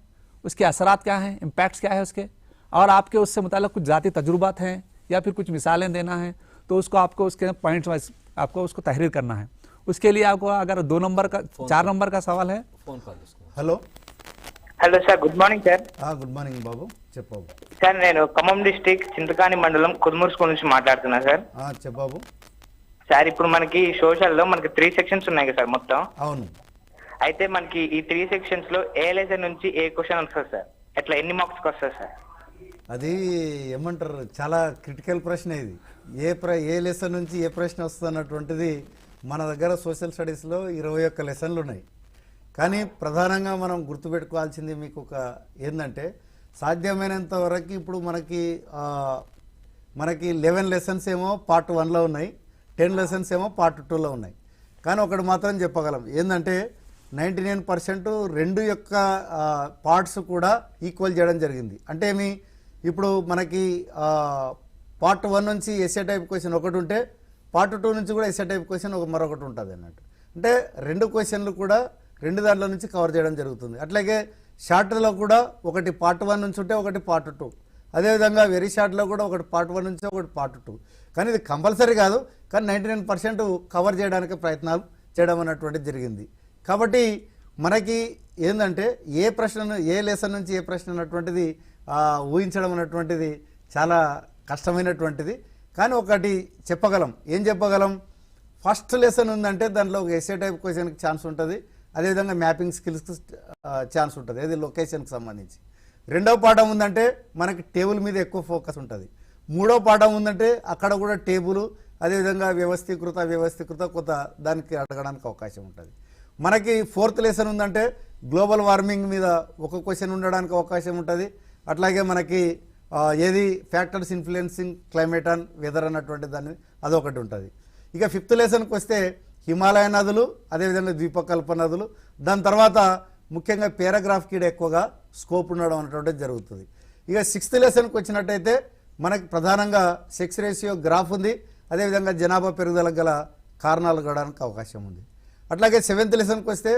Speaker 4: उसके असरात क्या हैं, इम्पैक्ट्स क्या है उसके, और आपके उससे मुताल्लिक़ कुछ ज़ाती तजुर्बात हैं या फिर कुछ मिसालें देना है, तो उसको आपको उसके पॉइंट्स वाइज आपको उसको तहरीर करना है। उसके लिए आपको अगर 2 नंबर का 4 नंबर का सवाल है।
Speaker 1: Hello
Speaker 5: hello sir, good morning sir.
Speaker 1: Good morning బాబు, చెప్పు.
Speaker 5: సార్ నేను ఖమ్మం డిస్ట్రిక్ట్ చింతకాని మండలం కుదుమూరు స్కూల్ నుంచి మాట్లాడుతున్నా సార్.
Speaker 1: చెప్పు బాబు.
Speaker 5: సార్ ఇప్పుడు మనకి సోషల్ లో మనకి 3 సెక్షన్స్ ఉన్నాయి కదా సార్ మొత్తం.
Speaker 1: అవును.
Speaker 5: అయితే మనకి ఈ 3 సెక్షన్స్ లో ఏ లెసన్ నుంచి ఏ క్వశ్చన్ వస్తుంది సార్, ఎట్లా ఎన్ని మార్క్స్ వస్తుంది సార్?
Speaker 1: అది ఏమంటారు, చాలా క్రిటికల్ ప్రశ్న ఇది. ఏ లెసన్ నుంచి ఏ ప్రశ్న వస్తుంది అన్నటువంటిది మన దగ్గర సోషల్ స్టడీస్లో 21 లెసన్లు ఉన్నాయి. కానీ ప్రధానంగా మనం గుర్తుపెట్టుకోవాల్సింది మీకు ఒక ఏంటంటే, సాధ్యమైనంత వరకు ఇప్పుడు మనకి 11 లెసన్స్ ఏమో పార్ట్ 1లో ఉన్నాయి, 10 లెసన్స్ ఏమో పార్ట్ 2లో ఉన్నాయి. కానీ ఒకటి మాత్రం చెప్పగలం, ఏంటంటే 99% రెండు యొక్క పార్ట్స్ కూడా ఈక్వల్ చేయడం జరిగింది. అంటే ఇప్పుడు మనకి పార్ట్ 1 నుంచి ఎస్ఏ టైప్ క్వశ్చన్ ఒకటి ఉంటే పార్ట్ 2 నుంచి కూడా ఎస్ఏ టైప్ క్వశ్చన్ మరొకటి ఉంటుంది అన్నట్టు. అంటే 2 క్వశ్చన్లు కూడా 2 దాంట్లో నుంచి కవర్ చేయడం జరుగుతుంది. అట్లాగే షార్ట్లో కూడా ఒకటి పార్ట్ 1 నుంచి ఉంటే ఒకటి పార్ట్ 2, అదేవిధంగా వెరీ షార్ట్లో కూడా ఒకటి పార్ట్ 1 నుంచి ఒకటి పార్ట్ 2. కానీ ఇది కంపల్సరీ కాదు, కానీ 99% కవర్ చేయడానికి ప్రయత్నాలు చేయడం అన్నటువంటిది జరిగింది. కాబట్టి మనకి ఏంటంటే ఏ లెసన్ నుంచి ఏ ప్రశ్న అన్నటువంటిది ఊహించడం అన్నటువంటిది చాలా కష్టమైనటువంటిది. కానీ ఒకటి చెప్పగలం, ఏం చెప్పగలం, ఫస్ట్ లెసన్ ఉందంటే దాంట్లో ఒక ఎస్ఏ టైప్ క్వశ్చన్కి ఛాన్స్ ఉంటుంది, అదేవిధంగా మ్యాపింగ్ స్కిల్స్కి ఛాన్స్ ఉంటుంది, అది లొకేషన్కి సంబంధించి. రెండవ పాఠం ఉందంటే మనకి టేబుల్ మీద ఎక్కువ ఫోకస్ ఉంటుంది. మూడో పాఠం ఉందంటే అక్కడ కూడా టేబుల్, అదేవిధంగా వ్యవస్థీకృత కొత్త దానికి అడగడానికి అవకాశం ఉంటుంది. మనకి 4th లెసన్ ఉందంటే గ్లోబల్ వార్మింగ్ మీద ఒక క్వశ్చన్ ఉండడానికి అవకాశం ఉంటుంది. అట్లాగే మనకి ఏది factors influencing climate and weather అన్నటువంటి దాన్ని అదొకటి ఉంటుంది. ఇక 5th లెసన్కి వస్తే హిమాలయ నదులు, అదేవిధంగా ద్వీపకల్ప నదులు, దాని తర్వాత ముఖ్యంగా పారాగ్రాఫ్ కి ఎక్కువగా స్కోప్ ఉండడం అనేటువంటిది జరుగుతుంది. ఇక 6th లెసన్కి వచ్చినట్టయితే మనకి ప్రధానంగా సెక్స్ రేషియో గ్రాఫ్ ఉంది, అదేవిధంగా జనాభా పెరుగుదల గల కారణాలు గడడానికి అవకాశం ఉంది. అట్లాగే 7th లెసన్కి వస్తే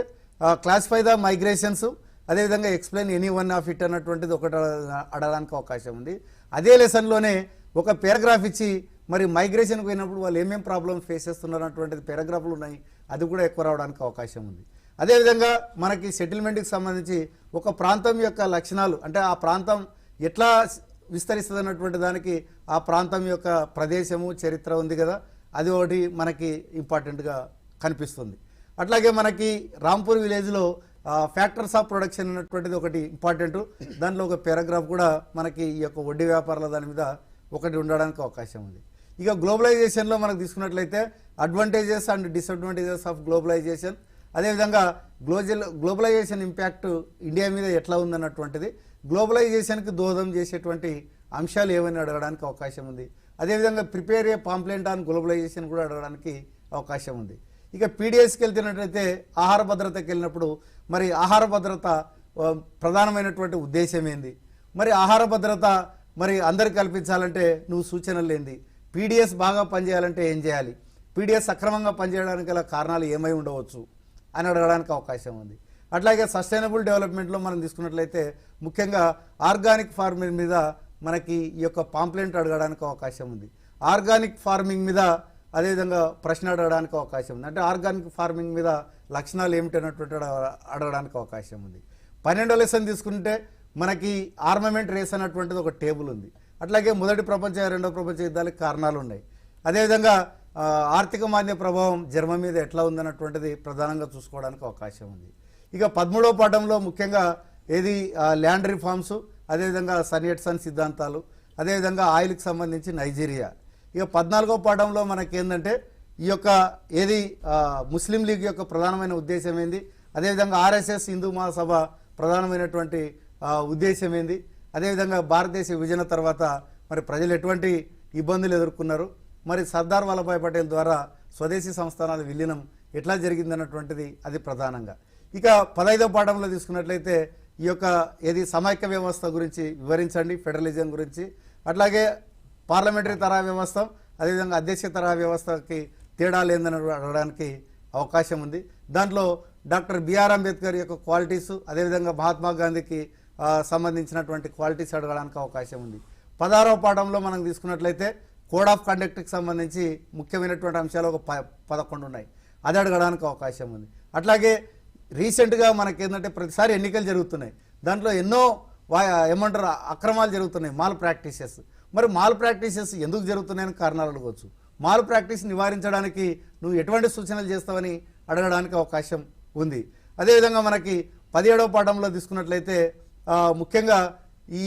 Speaker 1: క్లాసిఫై ద మైగ్రేషన్స్, అదేవిధంగా explain any one of it అన్నటువంటిది ఒకటి అడగడానికి అవకాశం ఉంది. అదే లెసన్లోనే ఒక పారాగ్రాఫ్ ఇచ్చి మరి మైగ్రేషన్కి పోయినప్పుడు వాళ్ళు ఏమేమి ప్రాబ్లమ్స్ ఫేస్ చేస్తున్నారు అన్నటువంటిది పారాగ్రాఫ్లు ఉన్నాయి, అది కూడా ఎక్కువ రావడానికి అవకాశం ఉంది. అదేవిధంగా మనకి సెటిల్మెంట్కి సంబంధించి ఒక ప్రాంతం యొక్క లక్షణాలు, అంటే ఆ ప్రాంతం ఎట్లా విస్తరిస్తుంది అన్నటువంటి దానికి ఆ ప్రాంతం యొక్క ప్రదేశము చరిత్ర ఉంది కదా, అది ఒకటి మనకి ఇంపార్టెంట్గా కనిపిస్తుంది. అట్లాగే మనకి రాంపూర్ విలేజ్లో ఫ్యాక్టర్స్ ఆఫ్ ప్రొడక్షన్ అన్నటువంటిది ఒకటి ఇంపార్టెంట్, దాంట్లో ఒక పారాగ్రాఫ్ కూడా మనకి ఈ యొక్క వడ్డీ వ్యాపారాల దాని మీద ఒకటి ఉండడానికి అవకాశం ఉంది. ఇక గ్లోబలైజేషన్లో మనకు తీసుకున్నట్లయితే advantages and disadvantages of globalization, అదేవిధంగా గ్లోబలైజేషన్ ఇంపాక్ట్ ఇండియా మీద ఎట్లా ఉందన్నటువంటిది, గ్లోబలైజేషన్కి దోహదం చేసేటువంటి అంశాలు ఏమని అడగడానికి అవకాశం ఉంది. అదేవిధంగా prepare a pamphlet on globalization కూడా అడగడానికి అవకాశం ఉంది. ఇక పీడిఎస్కి వెళ్తున్నట్లయితే ఆహార భద్రతకి వెళ్ళినప్పుడు మరి ఆహార భద్రత ప్రధానమైనటువంటి ఉద్దేశం ఏంది, మరి ఆహార భద్రత మరి అందరికి కల్పించాలంటే నువ్వు సూచనలు ఏంది, పీడిఎస్ బాగా పనిచేయాలంటే ఏం చేయాలి, పీడిఎస్ సక్రమంగా పనిచేయడానికి గల కారణాలు ఏమై ఉండవచ్చు అని అడగడానికి అవకాశం ఉంది. అట్లాగే సస్టైనబుల్ డెవలప్మెంట్లో మనం తీసుకున్నట్లయితే ముఖ్యంగా ఆర్గానిక్ ఫార్మింగ్ మీద మనకి ఈ యొక్క పాంప్లెంట్ అడగడానికి అవకాశం ఉంది. ఆర్గానిక్ ఫార్మింగ్ మీద అదేవిధంగా ప్రశ్న అడగడానికి అవకాశం ఉంది. అంటే ఆర్గానిక్ ఫార్మింగ్ మీద లక్షణాలు ఏమిటన్నటువంటి అడగడానికి అవకాశం ఉంది. 12వ లెసన్ తీసుకుంటే మనకి ఆర్మమెంట్ రేస్ అన్నటువంటిది ఒక టేబుల్ ఉంది. అట్లాగే మొదటి ప్రపంచ రెండవ ప్రపంచ యుద్ధాలకు కారణాలు ఉన్నాయి. అదేవిధంగా ఆర్థిక మాంద్య ప్రభావం జర్మనీ మీద ఎట్లా ఉందన్నటువంటిది ప్రధానంగా చూసుకోవడానికి అవకాశం ఉంది. ఇక 13వ పాఠంలో ముఖ్యంగా ఏది ల్యాండ్ రిఫార్మ్స్, అదేవిధంగా సన్ సిద్ధాంతాలు, అదేవిధంగా ఆయిల్కి సంబంధించి నైజీరియా. ఇక 14వ పాఠంలో మనకేందంటే ఈ యొక్క ఏది ముస్లిం లీగ్ యొక్క ప్రధానమైన ఉద్దేశం ఏంది, అదేవిధంగా ఆర్ఎస్ఎస్ హిందూ మహాసభ ప్రధానమైనటువంటి ఉద్దేశం ఏంది, అదేవిధంగా భారతదేశ విభజన తర్వాత మరి ప్రజలు ఎటువంటి ఇబ్బందులు ఎదుర్కొన్నారు, మరి సర్దార్ వల్లభాయ్ పటేల్ ద్వారా స్వదేశీ సంస్థానాల విలీనం ఎట్లా జరిగిందన్నటువంటిది అది ప్రధానంగా. ఇక 15వ పాఠంలో తీసుకున్నట్లయితే ఈ యొక్క ఏది సమైక్య వ్యవస్థ గురించి వివరించండి, ఫెడరలిజం గురించి, అట్లాగే పార్లమెంటరీ తరహా వ్యవస్థ, అదేవిధంగా అధ్యక్ష తరహా వ్యవస్థకి తేడా లేదని అడగడానికి అవకాశం ఉంది. దాంట్లో డాక్టర్ బిఆర్ అంబేద్కర్ యొక్క క్వాలిటీసు, అదేవిధంగా మహాత్మా గాంధీకి సంబంధించినటువంటి క్వాలిటీస్ అడగడానికి అవకాశం ఉంది. 16వ పాఠంలో మనం తీసుకున్నట్లయితే కోడ్ ఆఫ్ కండక్ట్కి సంబంధించి ముఖ్యమైనటువంటి అంశాలు ఒక 11 ఉన్నాయి, అది అడగడానికి అవకాశం ఉంది. అట్లాగే రీసెంట్గా మనకేంటంటే ప్రతిసారి ఎన్నికలు జరుగుతున్నాయి, దాంట్లో ఎన్నో ఏమంటారు అక్రమాలు జరుగుతున్నాయి, మాల్ ప్రాక్టీసెస్. మరి మాల్ ప్రాక్టీసెస్ ఎందుకు జరుగుతున్నాయని కారణాలు అడగవచ్చు. మాల్ ప్రాక్టీస్ నివారించడానికి నువ్వు ఎటువంటి సూచనలు చేస్తావని అడగడానికి అవకాశం ఉంది. అదేవిధంగా మనకి 17వ పాఠంలో తీసుకున్నట్లయితే ముఖ్యంగా ఈ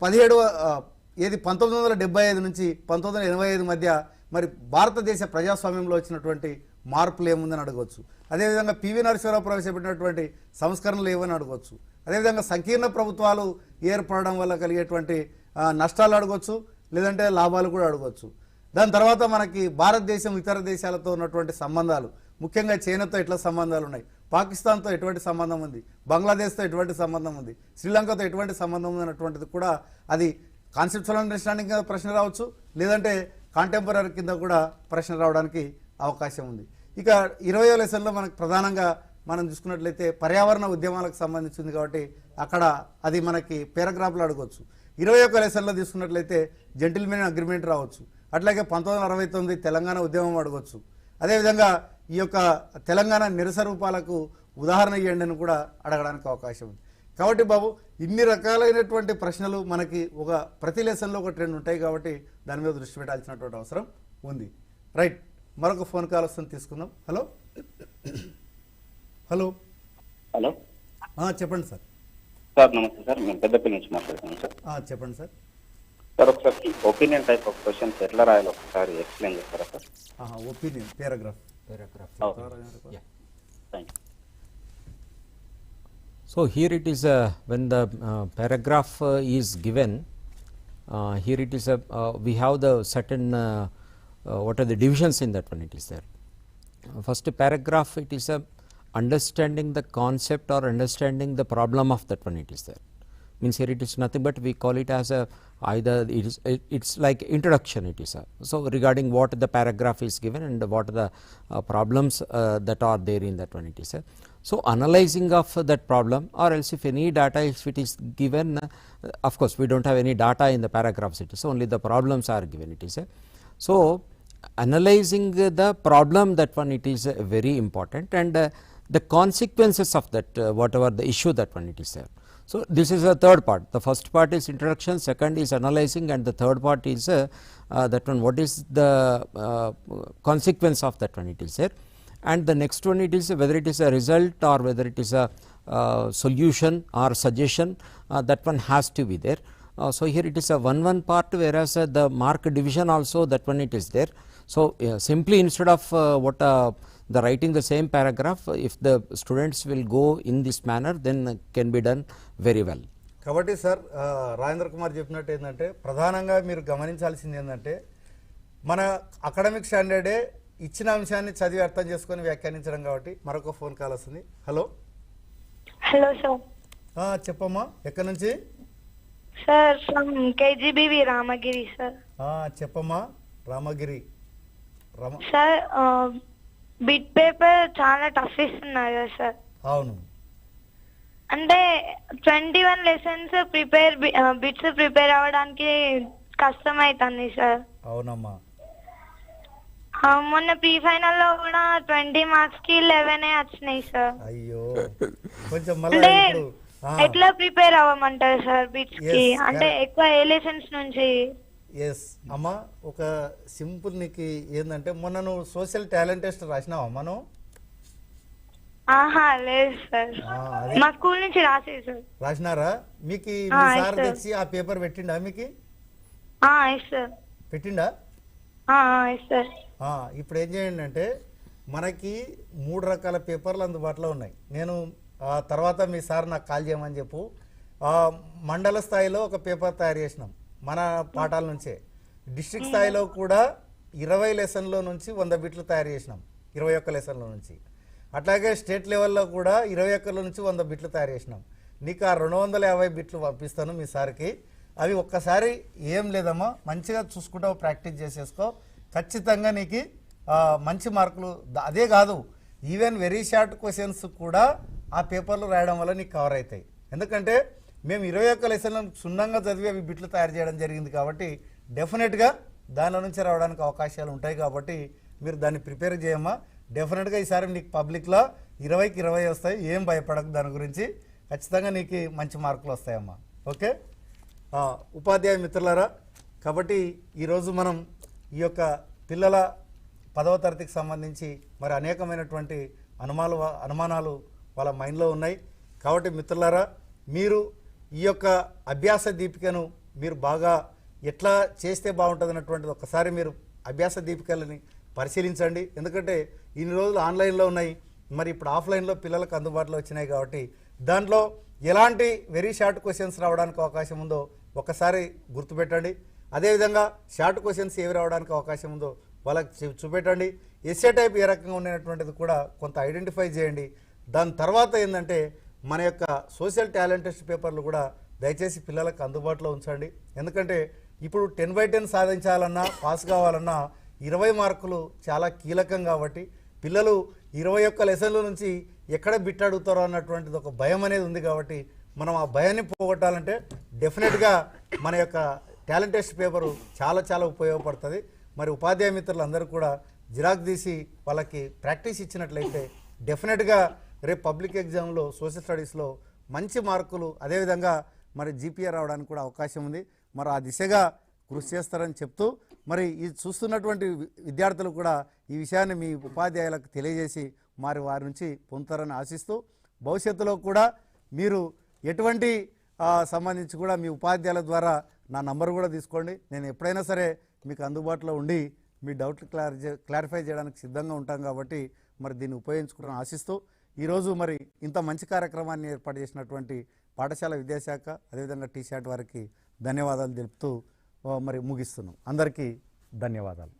Speaker 1: 1975 నుంచి 1985 మధ్య మరి భారతదేశ ప్రజాస్వామ్యంలో వచ్చినటువంటి మార్పులు ఏముందని అడగవచ్చు. అదేవిధంగా పివి నరసింహారావు ప్రవేశపెట్టినటువంటి సంస్కరణలు ఏమని అడగవచ్చు. అదేవిధంగా సంకీర్ణ ప్రభుత్వాలు ఏర్పడడం వల్ల కలిగేటువంటి నష్టాలు అడగవచ్చు, లేదంటే లాభాలు కూడా అడగవచ్చు. దాని తర్వాత మనకి భారతదేశం ఇతర దేశాలతో ఉన్నటువంటి సంబంధాలు, ముఖ్యంగా చైనాతో ఎట్లా సంబంధాలు ఉన్నాయి, పాకిస్తాన్తో ఎటువంటి సంబంధం ఉంది, బంగ్లాదేశ్తో ఎటువంటి సంబంధం ఉంది, శ్రీలంకతో ఎటువంటి సంబంధం ఉంది అన్నటువంటిది కూడా అది కాన్సెప్చువల్ అండర్స్టాండింగ్ కింద ప్రశ్న రావచ్చు, లేదంటే కాంటెంపరీ కింద కూడా ప్రశ్న రావడానికి అవకాశం ఉంది. ఇక 20వ లెసన్లో మనకు ప్రధానంగా మనం చూసుకున్నట్లయితే పర్యావరణ ఉద్యమాలకు సంబంధించింది కాబట్టి అక్కడ అది మనకి పారాగ్రాఫ్లో అడగవచ్చు. 21వ లెసన్లో తీసుకున్నట్లయితే జెంటిల్మెన్ అగ్రిమెంట్ రావచ్చు. అట్లాగే 1969 తెలంగాణ ఉద్యమం అడగవచ్చు. అదేవిధంగా ఈ యొక్క తెలంగాణ నిరసన రూపాలకు ఉదాహరణ ఇవ్వండి అని కూడా అడగడానికి అవకాశం ఉంది. కాబట్టి బాబు ఇన్ని రకాలైనటువంటి ప్రశ్నలు మనకి ప్రతి లెసన్లో ఒక 2 ఉంటాయి కాబట్టి దాని మీద దృష్టి పెట్టాల్సినటువంటి అవసరం ఉంది. రైట్, మరొక ఫోన్ కాల్ వస్తుంది, తీసుకుందాం. హలో హలో
Speaker 9: హలో
Speaker 1: చెప్పండి సార్.
Speaker 9: సార్ నమస్తే సార్, మేము పెద్దపల్లి నుంచి మాట్లాడుతున్నాం సార్.
Speaker 1: చెప్పండి సార్.
Speaker 9: సార్ ఒకసారి ఒపీనియన్ టైప్ ఆఫ్ క్వశ్చన్స్ ఎట్లా రాయాలో ఒకసారి ఎక్స్ప్లెయిన్ చేస్తారా sir?
Speaker 1: Opinion paragraph.
Speaker 9: Thank you.
Speaker 3: So here it is when the paragraph is given, here it is we have the certain what are the divisions in that one it is there. First paragraph it is understanding the concept or understanding the problem of that one it is there. Means here it is nothing but we call it as either it's like introduction it is so regarding what the paragraph is given and what are the problems that are there in that one it is So, analyzing of that problem, or else if any data, if it is given, of course, we do not have any data in the paragraphs, it is only the problems are given, it is a. So, analyzing the problem, that one, it is very important, and the consequences of that whatever the issue, that one, it is there. So, this is the third part. The first part is introduction, second is analyzing, and the third part is that one, what is the consequence of that one, it is there. And the next one, it is whether it is a result or whether it is a solution or suggestion, that one has to be there. So, here it is a 1-1 part, whereas the mark division also, that one, it is there. So, simply instead of the writing the same paragraph, if the students will go in this manner, then can be done very well.
Speaker 1: కాబట్టి sir Rajendra Kumar చెప్పినట్టు ఏంటంటే ప్రధానంగా మీరు గమనించాల్సింది ఏంటంటే మన academic స్టాండర్డే ఇచ్చిన అంశాన్ని చదివి అర్థం చేసుకొని వ్యాఖ్యానించడం కాబట్టి మరొక ఫోన్ కాల్ వస్తుంది. Hello
Speaker 10: hello sir.
Speaker 1: చెప్పమ్మా, ఎక్కడి నుంచి?
Speaker 10: Sir from KGBV Ramagiri sir.
Speaker 1: చెప్పమ్మా రామగిరి.
Speaker 10: సార్ బిట్ పేపర్ చాలా టఫ్ ఇస్తున్నారు కదా సార్.
Speaker 1: అవును,
Speaker 10: అంటే 21 లెసన్స్ బిట్స్ ప్రిపేర్ అవ్వడానికి కష్టం అవుతుంది సార్.
Speaker 1: అవునమ్మా.
Speaker 10: మొన్న ప్రీ ఫైనల్ లో కూడా 20 మార్క్స్ కి 11 వచ్చినాయి సార్.
Speaker 1: అయ్యో, కొంచెం
Speaker 10: అంటే ఎట్లా ప్రిపేర్ అవ్వమంటారు సార్ బిట్స్ కి? అంటే ఎక్కువ ఏ లెసన్స్ నుంచి?
Speaker 1: ఎస్ అమ్మా, ఒక సింపుల్ నీకు ఏంటంటే మొన్న నువ్వు సోషల్ టాలెంట్ టెస్ట్ రాసినావా? మనం
Speaker 10: లేదు సార్, మా స్కూల్ నుంచి రాసేది సార్.
Speaker 1: రాసినారా? మీకు మీ సార్ తెచ్చి ఆ పేపర్ పెట్టిండా మీకు? పెట్టిండా? ఇప్పుడు ఏం చేయండి అంటే మనకి 3 రకాల పేపర్లు అందుబాటులో ఉన్నాయి. నేను తర్వాత మీ సార్ నాకు కాల్ చేయమని చెప్పు. మండల స్థాయిలో ఒక పేపర్ తయారు చేసినాం మన పాఠాల నుంచే. డిస్ట్రిక్ట్ స్థాయిలో కూడా 20 లెసన్లో నుంచి 100 బిట్లు తయారు చేసినాం, 21 లెసన్లో నుంచి. అట్లాగే స్టేట్ లెవెల్లో కూడా 21 నుంచి 100 బిట్లు తయారు చేసినాం. నీకు ఆ 250 బిట్లు పంపిస్తాను మీ సార్కి. అవి ఒక్కసారి ఏం లేదమ్మా, మంచిగా చూసుకుంటావు, ప్రాక్టీస్ చేసేసుకో. ఖచ్చితంగా నీకు మంచి మార్కులు. అదే కాదు, ఈవెన్ వెరీ షార్ట్ క్వశ్చన్స్ కూడా ఆ పేపర్లు రాయడం వల్ల నీకు కవర్ అవుతాయి. ఎందుకంటే మేము 21 లెసన్లను క్షుణ్ణంగా చదివి అవి బిట్లు తయారు చేయడం జరిగింది కాబట్టి డెఫినెట్గా దానిలో నుంచి రావడానికి అవకాశాలు ఉంటాయి. కాబట్టి మీరు దాన్ని ప్రిపేర్ చేయమ్మా. డెఫినెట్గా ఈసారి నీకు పబ్లిక్లో 20కి 20 వస్తాయి. ఏం భయపడకు దాని గురించి. ఖచ్చితంగా నీకు మంచి మార్కులు వస్తాయమ్మా. ఓకే ఉపాధ్యాయ మిత్రులారా, కాబట్టి ఈరోజు మనం ఈ యొక్క పిల్లల 10వ తరగతికి సంబంధించి మరి అనేకమైనటువంటి అనుమానాలు వాళ్ళ మైండ్లో ఉన్నాయి. కాబట్టి మిత్రులారా, మీరు ఈ యొక్క అభ్యాస దీపికను మీరు బాగా ఎట్లా చేస్తే బాగుంటుంది అన్నటువంటిది ఒకసారి మీరు అభ్యాస దీపికలని పరిశీలించండి. ఎందుకంటే ఇన్ని రోజులు ఆన్లైన్లో ఉన్నాయి, మరి ఇప్పుడు ఆఫ్లైన్లో పిల్లలకు అందుబాటులో వచ్చినాయి. కాబట్టి దాంట్లో ఎలాంటి వెరీ షార్ట్ క్వశ్చన్స్ రావడానికి అవకాశం ఉందో ఒకసారి గుర్తుపెట్టండి. అదేవిధంగా షార్ట్ క్వశ్చన్స్ ఏవి రావడానికి అవకాశం ఉందో వాళ్ళకి చూపెట్టండి. ఎస్ఏ టైప్ ఏ రకంగా ఉన్నటువంటిది కూడా కొంత ఐడెంటిఫై చేయండి. దాని తర్వాత ఏంటంటే మన యొక్క సోషల్ టాలెంట్ టెస్ట్ పేపర్లు కూడా దయచేసి పిల్లలకు అందుబాటులో ఉంచండి. ఎందుకంటే ఇప్పుడు 10/10 సాధించాలన్నా, పాస్ కావాలన్నా 20 మార్కులు చాలా కీలకం. కాబట్టి పిల్లలు 21 లెసన్ల నుంచి ఎక్కడ బిట్ అడుగుతారో అన్నటువంటిది ఒక భయం అనేది ఉంది. కాబట్టి మనం ఆ భయాన్ని పోగొట్టాలంటే డెఫినెట్గా మన యొక్క టాలెంట్ టెస్ట్ పేపరు చాలా చాలా ఉపయోగపడుతుంది. మరి ఉపాధ్యాయ మిత్రులందరూ కూడా జిరాక్ తీసి వాళ్ళకి ప్రాక్టీస్ ఇచ్చినట్లయితే డెఫినెట్గా రేపు పబ్లిక్ ఎగ్జామ్లో సోషల్ స్టడీస్లో మంచి మార్కులు, అదేవిధంగా మరి జీపీఏ రావడానికి కూడా అవకాశం ఉంది. మరి ఆ దిశగా కృషి చేస్తారని చెప్తూ, మరి ఇది చూస్తున్నటువంటి విద్యార్థులు కూడా ఈ విషయాన్ని మీ ఉపాధ్యాయులకు తెలియజేసి మరి వారి నుంచి పొందుతారని ఆశిస్తూ, భవిష్యత్తులో కూడా మీరు ఎటువంటి సంబంధించి కూడా మీ ఉపాధ్యాయుల ద్వారా నా నంబర్ కూడా తీసుకోండి. నేను ఎప్పుడైనా సరే మీకు అందుబాటులో ఉండి మీ డౌట్లు క్లారిఫై చేయడానికి సిద్ధంగా ఉంటాం. కాబట్టి మరి దీన్ని ఉపయోగించుకోవడానికి ఆశిస్తూ, ఈరోజు మరి ఇంత మంచి కార్యక్రమాన్ని ఏర్పాటు చేసినటువంటి పాఠశాల విద్యాశాఖ అదేవిధంగా టీ షాట్ వారికి ధన్యవాదాలు తెలుపుతూ మరి ముగిస్తున్నాం. అందరికీ ధన్యవాదాలు.